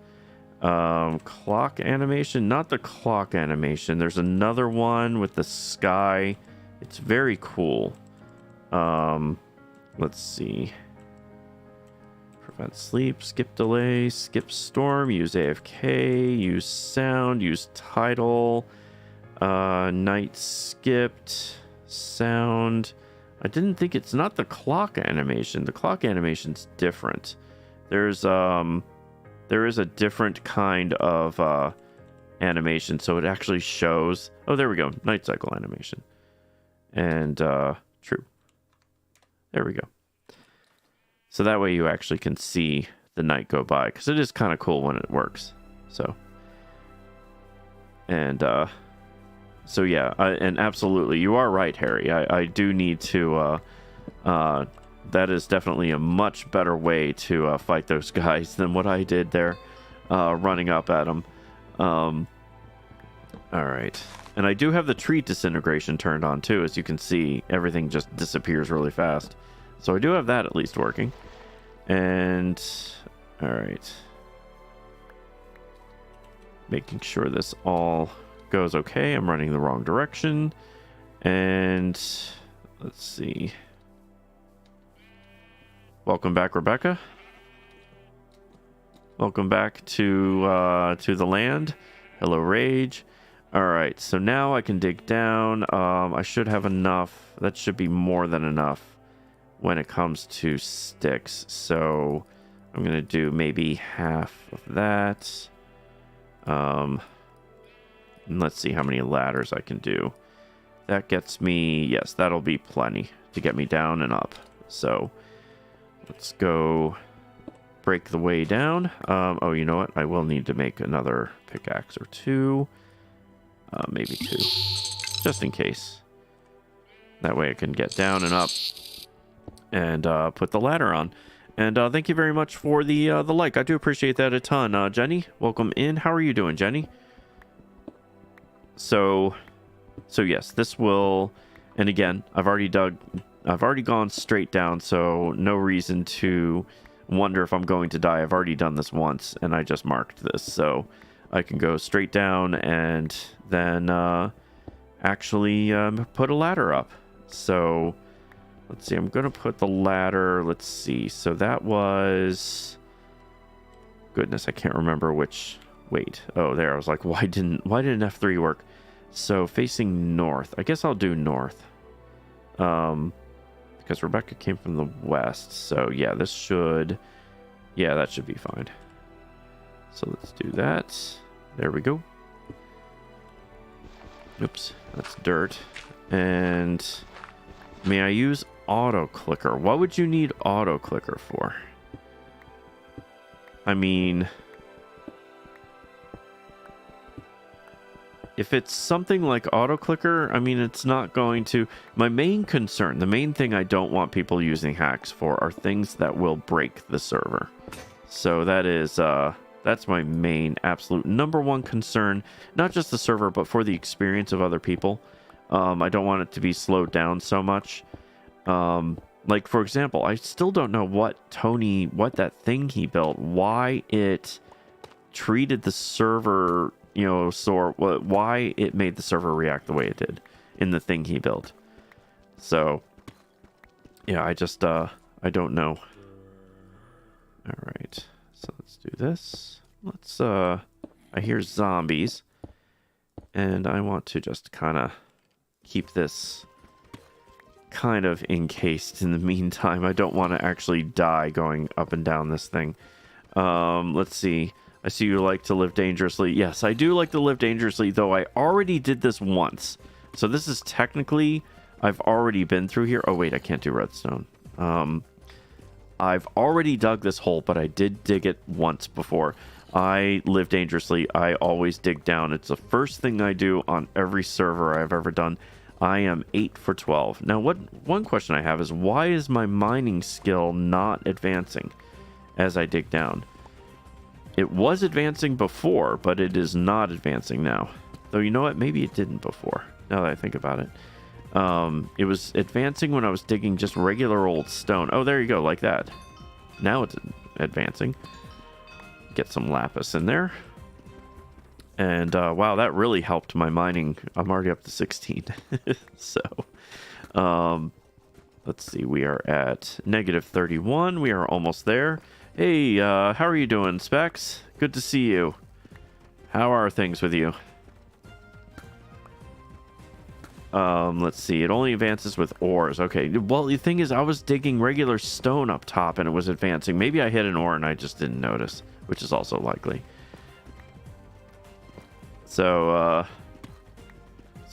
Clock animation. Not the clock animation. There's another one with the sky. It's very cool. Let's see. Prevent sleep, skip delay, skip storm, use AFK, use sound, use title, night skipped, sound. I didn't think it's not the clock animation. The clock animation's different. There is a different kind of animation, so it actually shows. Oh, there we go. Night cycle animation. And true. There we go. So that way you actually can see the night go by, because it is kind of cool when it works. So, and so yeah, and absolutely, you are right, Harry. I do need to. That is definitely a much better way to fight those guys than what I did there, running up at them. All right, and I do have the tree disintegration turned on too. As you can see, everything just disappears really fast. So I do have that at least working. And all right, making sure this all goes okay. I'm running the wrong direction. And let's see. Welcome back, Rebecca. Welcome back to the land. Hello, Rage. All right, so now I can dig down. I should have enough. That should be more than enough when it comes to sticks. So I'm gonna do maybe half of that. And let's see how many ladders I can do. That gets me, yes, that'll be plenty to get me down and up. So let's go break the way down. Oh, you know what? I will need to make another pickaxe or two. Maybe two, just in case. That way I can get down and up and put the ladder on. And thank you very much for the like. I do appreciate that a ton. Jenny, welcome in. How are you doing, Jenny? So yes, this will, and again, I've already gone straight down, so no reason to wonder if I'm going to die. I've already done this once, and I just marked this, so I can go straight down and then actually put a ladder up. So let's see, I'm going to put the ladder, let's see. So that was, goodness, I can't remember which, wait. Oh, there, I was like, why didn't F3 work? So facing north, I guess I'll do north. Because Rebecca came from the west. So yeah, this should, yeah, that should be fine. So let's do that. There we go. Oops, that's dirt. And may I use auto clicker? What would you need auto clicker for? I mean, if it's something like auto clicker, I mean, it's not going to. My main concern, the main thing I don't want people using hacks for, are things that will break the server. So that is that's my main absolute number one concern, not just the server, but for the experience of other people. I don't want it to be slowed down so much. Like, for example, I still don't know what that thing he built, why it treated the server, you know, so why it made the server react the way it did in the thing he built. So, yeah, I just, I don't know. All right, so let's do this. Let's, I hear zombies, and I want to just kind of keep this kind of encased in the meantime. I don't want to actually die going up and down this thing. Let's see. I see you like to live dangerously. Yes, I do like to live dangerously, though I already did this once. So this is technically, I've already been through here. Oh, wait, I can't do redstone. I've already dug this hole, but I did dig it once before. I live dangerously. I always dig down. It's the first thing I do on every server I've ever done. I am 8 for 12. Now, one question I have is, why is my mining skill not advancing as I dig down? It was advancing before, but it is not advancing now. Though, you know what? Maybe it didn't before, now that I think about it. It was advancing when I was digging just regular old stone. Oh, there you go, like that. Now it's advancing. Get some lapis in there. And, wow, that really helped my mining. I'm already up to 16. So, let's see. We are at -31. We are almost there. Hey, how are you doing, Specs? Good to see you. How are things with you? Let's see. It only advances with ores. Okay. Well, the thing is, I was digging regular stone up top and it was advancing. Maybe I hit an ore and I just didn't notice, which is also likely. So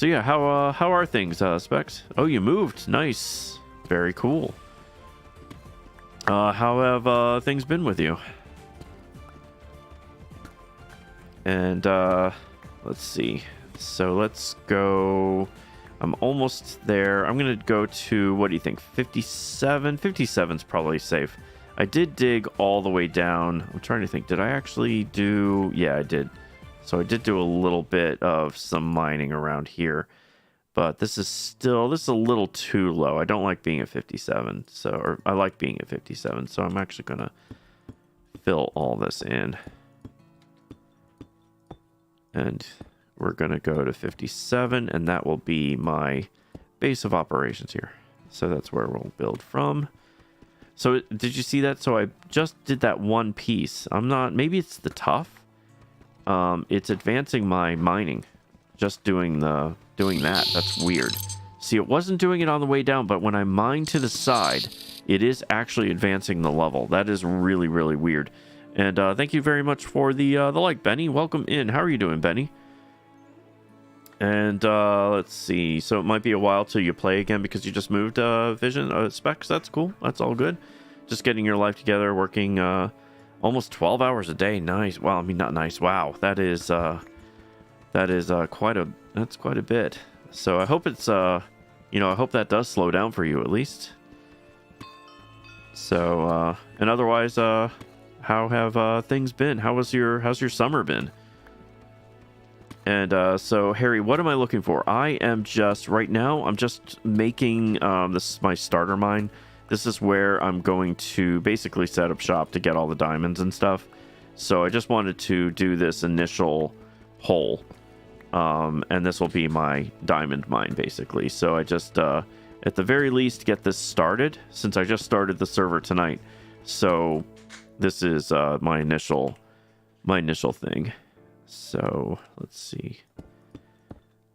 yeah, how are things, Specs? Oh, you moved. Nice. Very cool. How have things been with you? And let's see. So let's go. I'm almost there. I'm gonna go to, what do you think, 57? 57's probably safe. I did dig all the way down. I'm trying to think. Did I actually do? Yeah, I did. So I did do a little bit of some mining around here. But this is a little too low. I don't like being at 57. Or I like being at 57. So I'm actually going to fill all this in. And we're going to go to 57. And that will be my base of operations here. So that's where we'll build from. So did you see that? So I just did that one piece. Maybe it's the tough. It's advancing my mining. Just doing that. That's weird. See, it wasn't doing it on the way down, but when I mine to the side, it is actually advancing the level. That is really, really weird. And thank you very much for the like, Benny. Welcome in. How are you doing, Benny? And let's see. So it might be a while till you play again because you just moved Vision Specs. That's cool. That's all good. Just getting your life together, working almost 12 hours a day. Nice. Well, I mean, not nice. Wow, that is quite a bit. So I hope it's I hope that does slow down for you at least. So and otherwise, how have things been? How's your summer been? And so Harry, what am I looking for? I am just right now. I'm just making this is my starter mine. This is where I'm going to basically set up shop to get all the diamonds and stuff. So I just wanted to do this initial hole. And this will be my diamond mine, basically. So I just, at the very least, get this started, since I just started the server tonight. So this is my initial thing. So let's see.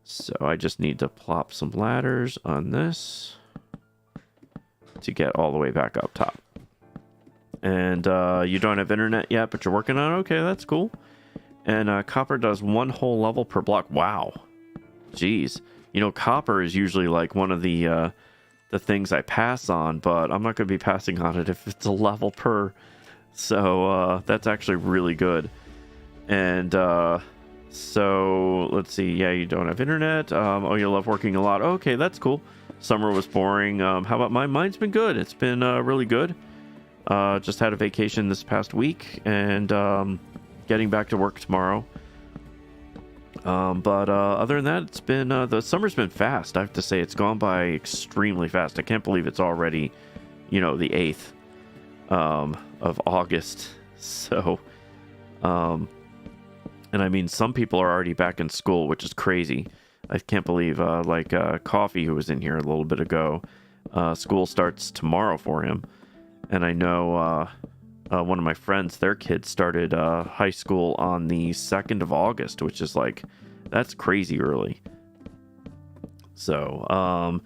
So I just need to plop some ladders on this to get all the way back up top. And you don't have internet yet, but you're working on it. Okay, that's cool. And copper does 1 whole level per block. Wow. Jeez. You know, copper is usually like one of the things I pass on, but I'm not going to be passing on it if it's a level per. So that's actually really good. And so let's see. Yeah, you don't have internet. Oh, you love working a lot. Okay, that's cool. Summer was boring. How about mine? Mine's been good. It's been really good. Just had a vacation this past week and getting back to work tomorrow. But other than that, it's been the summer's been fast. I have to say, it's gone by extremely fast. I can't believe it's already, the 8th of August. So, and I mean, some people are already back in school, which is crazy. I can't believe, Coffee, who was in here a little bit ago, school starts tomorrow for him. And I know one of my friends, their kids started high school on the 2nd of August, which is that's crazy early. So,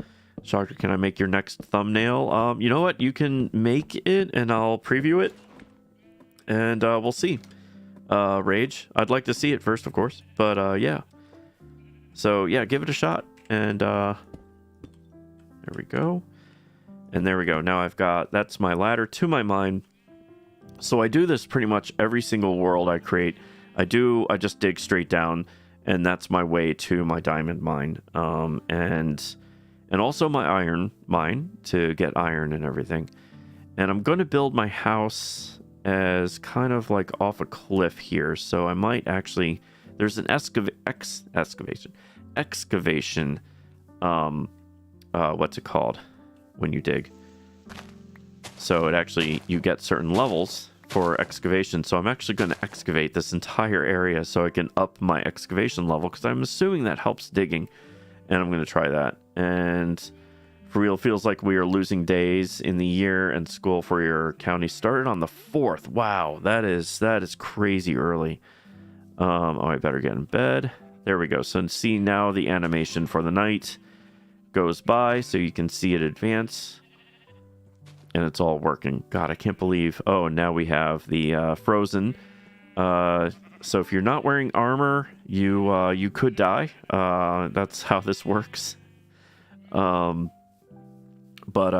Shocker, can I make your next thumbnail? You know what? You can make it and I'll preview it. And we'll see. Rage, I'd like to see it first, of course. But yeah. So yeah, give it a shot. And there we go. And there we go. Now I've got, that's my ladder to my mine. So I do this pretty much every single world I create. I just dig straight down, and that's my way to my diamond mine. And also my iron mine to get iron and everything. And I'm going to build my house as kind of like off a cliff here. So I might actually, there's an excavation. What's it called when you dig? So it actually, you get certain levels for excavation. So I'm actually going to excavate this entire area so I can up my excavation level, because I'm assuming that helps digging. And I'm going to try that. And for real, feels like we are losing days in the year, and school for your county started on the 4th. Wow, that is crazy early. Oh, I better get in bed. There we go. So see, now the animation for the night goes by, so you can see it advance. And it's all working. God, I can't believe. Oh, now we have the frozen. So if you're not wearing armor, you could die. That's how this works. But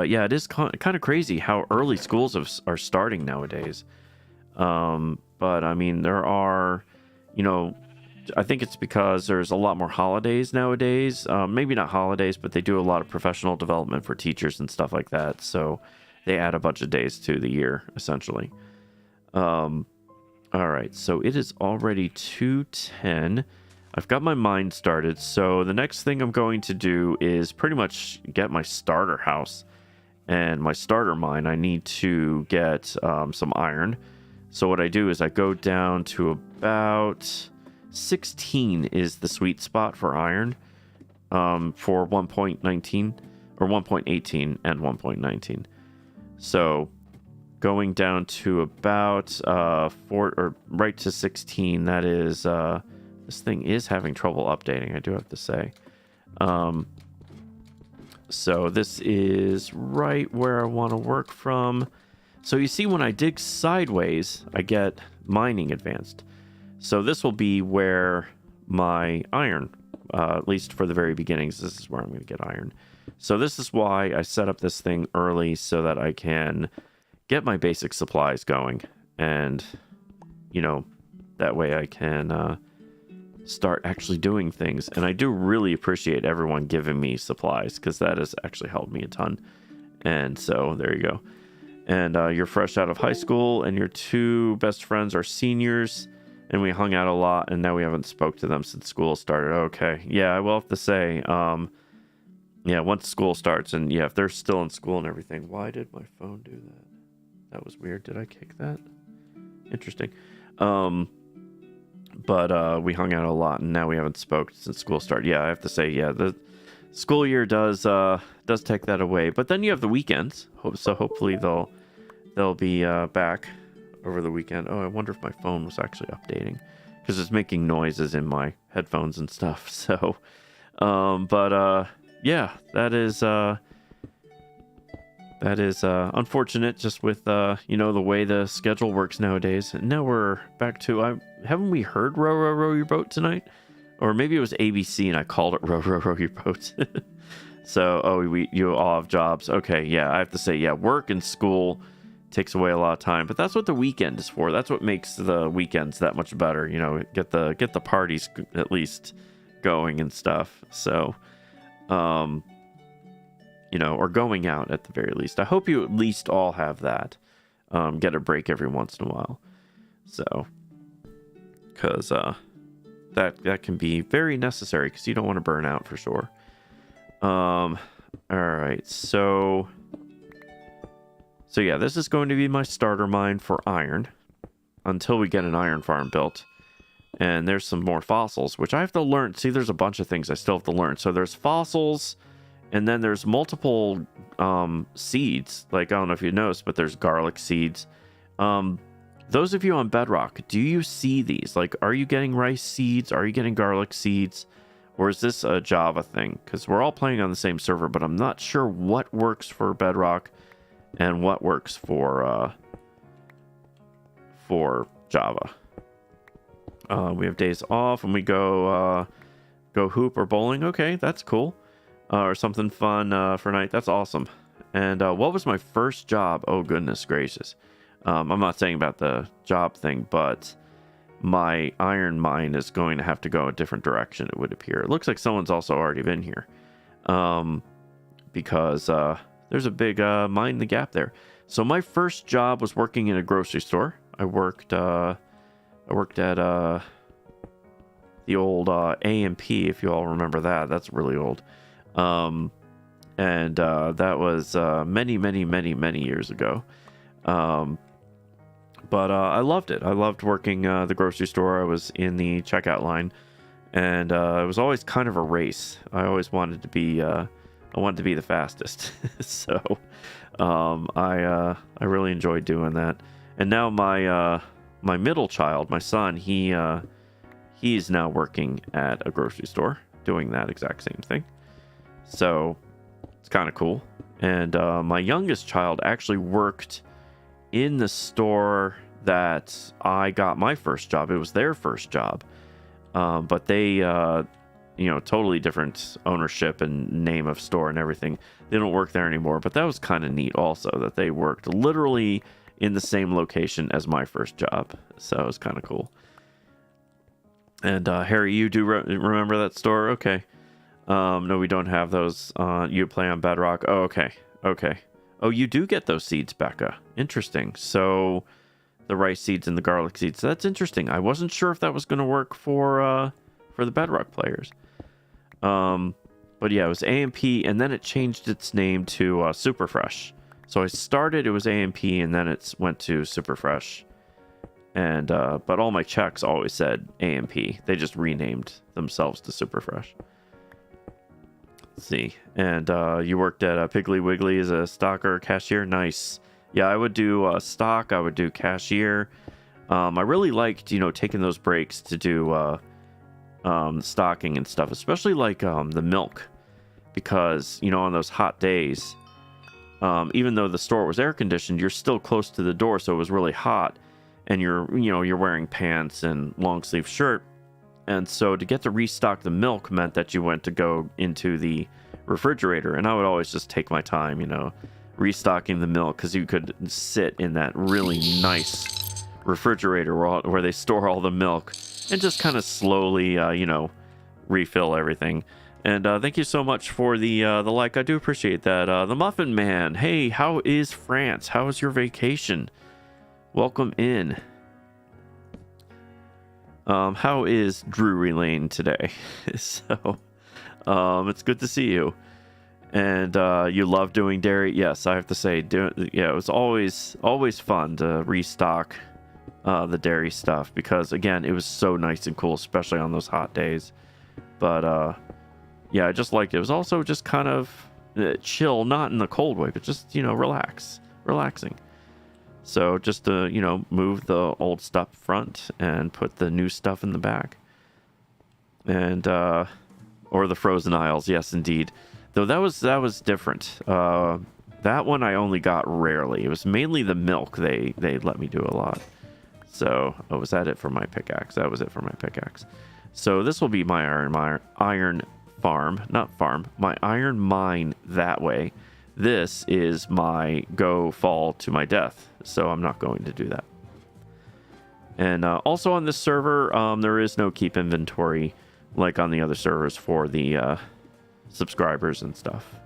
yeah, it is kind of crazy how early schools are starting nowadays. But I mean, there are, I think it's because there's a lot more holidays nowadays. Maybe not holidays, but they do a lot of professional development for teachers and stuff like that. So they add a bunch of days to the year, essentially. All right, so it is already 2:10. I've got my mine started, so the next thing I'm going to do is pretty much get my starter house. And my starter mine, I need to get some iron. So what I do is I go down to about 16 is the sweet spot for iron for 1.19 or 1.18 and 1.19. So going down to about 4 or right to 16, that is this thing is having trouble updating, I do have to say. So this is right where I want to work from. So you see, when I dig sideways, I get mining advanced. So this will be where my iron, at least for the very beginnings, this is where I'm going to get iron. So this is why I set up this thing early, so that I can get my basic supplies going. And, that way I can start actually doing things. And I do really appreciate everyone giving me supplies, because that has actually helped me a ton. And so there you go. And you're fresh out of high school, and your 2 best friends are seniors, and we hung out a lot, and now we haven't spoke to them since school started. Okay, yeah, I will have to say, yeah, once school starts, and yeah, if they're still in school and everything. Why did my phone do that? That was weird. Did I kick that? Interesting. But we hung out a lot, and now we haven't spoke since school started. Yeah, I have to say, yeah, the school year does take that away. But then you have the weekends, so hopefully they'll be back over the weekend. Oh, I wonder if my phone was actually updating, because it's making noises in my headphones and stuff. So, yeah, that is unfortunate, just with the way the schedule works nowadays. And now we're back to haven't we heard row row row your boat tonight? Or maybe it was ABC and I called it row row row your boat. So you all have jobs. Okay, yeah, I have to say, yeah, work and school takes away a lot of time, but that's what the weekend is for. That's what makes the weekends that much better. Get the parties at least going and stuff. So or going out at the very least. I hope you at least all have that. Get a break every once in a while. So, because that can be very necessary, because you don't want to burn out for sure. All right, so yeah, this is going to be my starter mine for iron until we get an iron farm built. And there's some more fossils, which I have to learn. See, there's a bunch of things I still have to learn. So there's fossils. And then there's multiple seeds. Like, I don't know if you noticed, but there's garlic seeds. Those of you on Bedrock, do you see these? Like, are you getting rice seeds? Are you getting garlic seeds? Or is this a Java thing? Because we're all playing on the same server, but I'm not sure what works for Bedrock and what works for Java. We have days off and we go hoop or bowling. Okay, that's cool. Or something fun for night. That's awesome. And what was my first job? Oh, goodness gracious. I'm not saying about the job thing, but my iron mine is going to have to go a different direction, it would appear. It looks like someone's also already been here. Because there's a big mine in the gap there. So my first job was working in a grocery store. I worked at the old A&P, if you all remember that. That's really old. And that was many years ago. But I loved it. I loved working the grocery store. I was in the checkout line, and it was always kind of a race. I always wanted to be the fastest. So I really enjoyed doing that. And now my middle child, my son, he's now working at a grocery store doing that exact same thing. So it's kind of cool. And my youngest child actually worked in the store that I got my first job. It was their first job. But they, totally different ownership and name of store and everything. They don't work there anymore. But that was kind of neat also, that they worked literally in the same location as my first job. So it was kind of cool. And Harry, you do remember that store? Okay. No, we don't have those. You play on Bedrock. Oh, okay. Oh, you do get those seeds, Becca. Interesting. So the rice seeds and the garlic seeds. That's interesting. I wasn't sure if that was going to work for the Bedrock players. But yeah, it was A&P, and then it changed its name to Super Fresh. So I started, it was A&P, and then it went to Super Fresh. And but all my checks always said A&P. They just renamed themselves to Super Fresh. See. And you worked at Piggly Wiggly as a stocker cashier. Nice. Yeah, I would do stock. I would do cashier. I really liked, taking those breaks to do stocking and stuff, especially like the milk, because on those hot days, even though the store was air conditioned, you're still close to the door, so it was really hot, and you're wearing pants and long sleeve shirt. And so to get to restock the milk meant that you went to go into the refrigerator. And I would always just take my time, restocking the milk, because you could sit in that really nice refrigerator where they store all the milk and just kind of slowly, refill everything. And thank you so much for the like. I do appreciate that. The Muffin Man. Hey, how is France? How was your vacation? Welcome in. How is Drury Lane today? So, it's good to see you. And you love doing dairy? Yes, I have to say, it was always fun to restock the dairy stuff, because again, it was so nice and cool, especially on those hot days. But yeah, I just liked it. It was also just kind of chill, not in the cold way, but just relaxing. So just to, move the old stuff front and put the new stuff in the back. And, or the frozen aisles. Yes, indeed. Though that was different. That one I only got rarely. It was mainly the milk they let me do a lot. So, was that it for my pickaxe? That was it for my pickaxe. So this will be my iron farm, not farm, my iron mine that way. This is my go fall to my death, so I'm not going to do that. And also on this server, there is no keep inventory like on the other servers for the subscribers and stuff.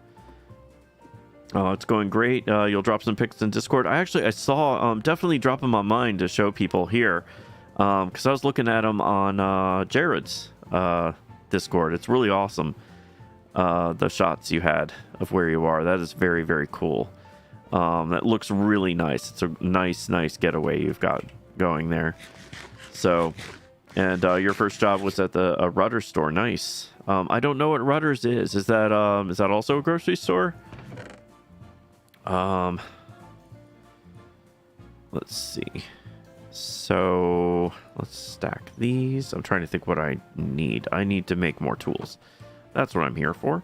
It's going great. You'll drop some pics in Discord. I saw, definitely drop them on mine to show people here, because I was looking at them on Jared's Discord. It's really awesome. The shots you had of where you are. That is very, very cool. That looks really nice. It's a nice getaway you've got going there. So, and your first job was at the Rudder store. Nice. I don't know what Rudder's is. Is that also a grocery store? Let's see. So let's stack these. I'm trying to think what I need. I need to make more tools. That's what I'm here for.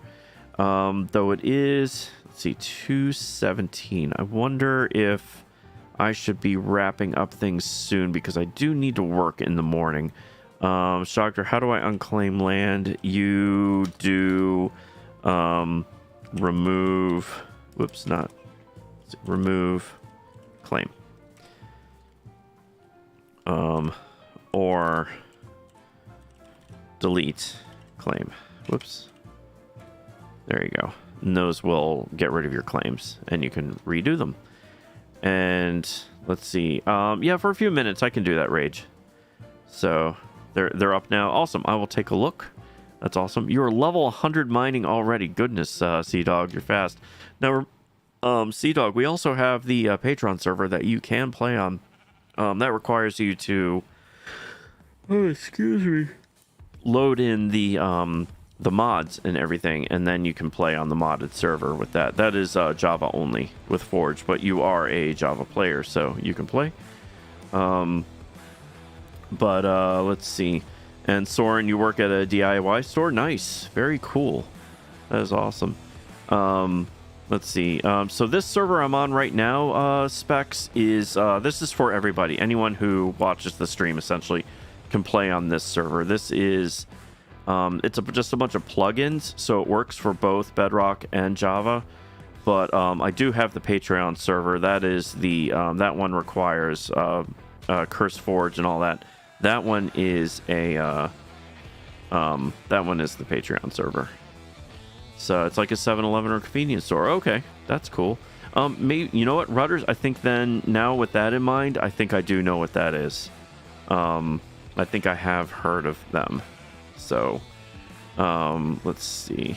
Though it is, let's see, 2:17. I wonder if I should be wrapping up things soon because I do need to work in the morning. Shogder, how do I unclaim land? You do remove, whoops, not, remove claim. Or delete claim. Whoops. There you go. And those will get rid of your claims and you can redo them. And let's see. Yeah, for a few minutes I can do that, Rage. So they're up now. Awesome. I will take a look. That's awesome. You're level 100 mining already. Goodness, Sea Dog, you're fast. Now, Sea Dog, we also have the Patreon server that you can play on. That requires you to, load in the mods and everything, and then you can play on the modded server with that. That is Java only with Forge, but you are a Java player, so you can play. But let's see. And Soren, you work at a DIY store? Nice. Very cool. That is awesome. Let's see. So this server I'm on right now, Specs, is this is for everybody. Anyone who watches the stream essentially can play on this server. This is it's just a bunch of plugins, so it works for both Bedrock and Java. But I do have the Patreon server. That is the that one requires Curse Forge and all that. That one is a that one is the Patreon server. So it's like a 7-Eleven or convenience store. Okay, that's cool. Maybe, you know what, Rudders? I think then now with that in mind, I think I do know what that is. I think I have heard of them. So let's see.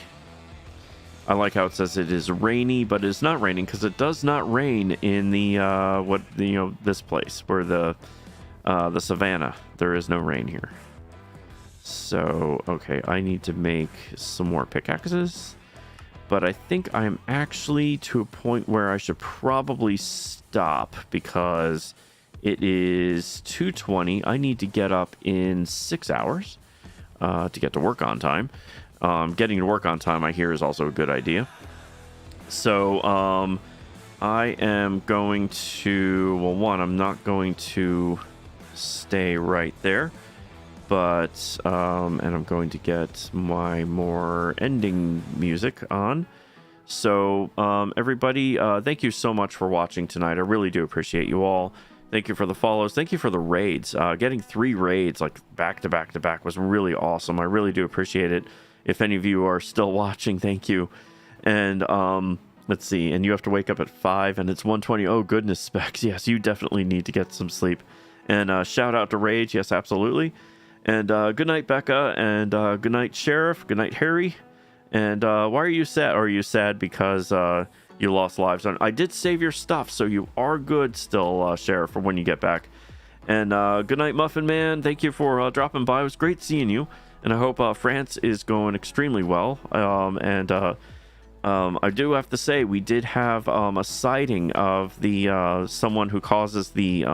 I like how it says it is rainy, but it's not raining because it does not rain in the this place where the savannah. There is no rain here. So, okay, I need to make some more pickaxes. But I think I'm actually to a point where I should probably stop because it is 2:20. I need to get up in 6 hours to get to work on time. Getting to work on time, I hear, is also a good idea. So, I am going to... Well, one, I'm not going to stay right there. But, and I'm going to get my more ending music on. So, everybody, thank you so much for watching tonight. I really do appreciate you all. Thank you for the follows. Thank you for the raids. Getting 3 raids, like, back to back to back was really awesome. I really do appreciate it. If any of you are still watching, thank you. And, let's see. And you have to wake up at 5, and it's 1:20. Oh, goodness, Specs. Yes, you definitely need to get some sleep. And, shout out to Rage. Yes, absolutely. And good night, Becca, and good night, Sheriff. Good night, Harry. And why are you sad? Are you sad because you lost lives? I did save your stuff, so you are good still, Sheriff, for when you get back. And good night, Muffin Man. Thank you for dropping by. It was great seeing you. And I hope France is going extremely well. I do have to say, we did have a sighting of the someone who causes the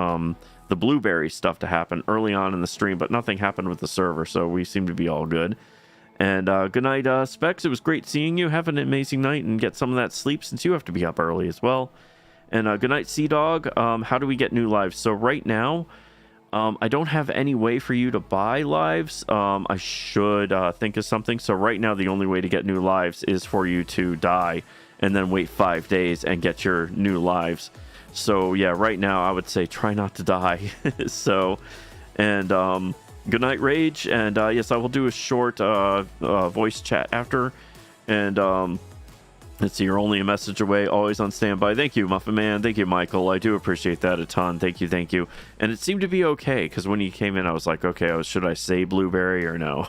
blueberry stuff to happen early on in the stream, but nothing happened with the server, so we seem to be all good. And good night, Specs. It was great seeing you. Have an amazing night and get some of that sleep since you have to be up early as well. And good night, Sea Dog. How do we get new lives? So right now, I don't have any way for you to buy lives. I should think of something. So right now, the only way to get new lives is for you to die and then wait 5 days and get your new lives. So yeah, right now I would say try not to die. So, and good night, Rage. And yes, I will do a short voice chat after. And let's see, you're only a message away, always on standby. Thank you, Muffin Man. Thank you, Michael. I do appreciate that a ton. Thank you, thank you. And it seemed to be okay because when you came in, I was like, okay, should I say blueberry or no?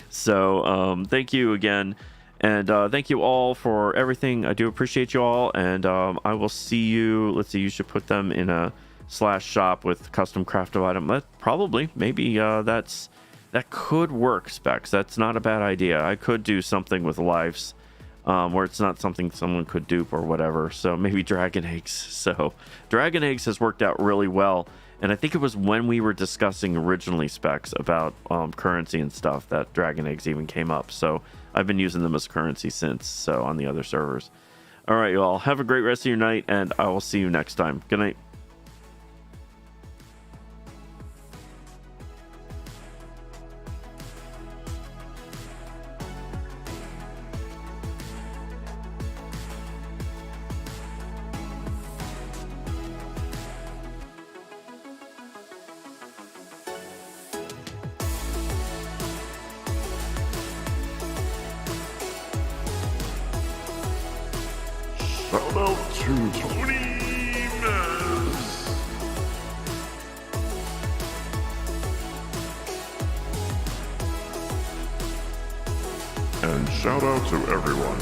So thank you again. And thank you all for everything. I do appreciate you all. And I will see you. Let's see. You should put them in a /shop with custom crafted item. That probably, maybe that could work, Specs. That's not a bad idea. I could do something with lives where it's not something someone could dupe or whatever. So maybe Dragon Eggs. So Dragon Eggs has worked out really well. And I think it was when we were discussing originally specs about currency and stuff that Dragon Eggs even came up. So I've been using them as currency since, so on the other servers. All right, y'all. Have a great rest of your night, and I will see you next time. Good night. Shout out to Tony Mez. And shout out to everyone.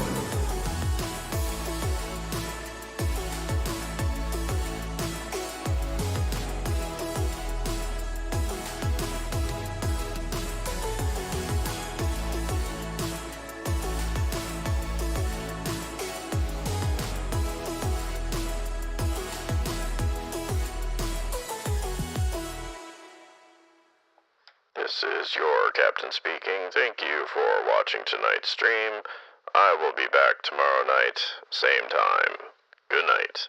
This is your captain speaking. Thank you for watching tonight's stream. I will be back tomorrow night, same time. Good night.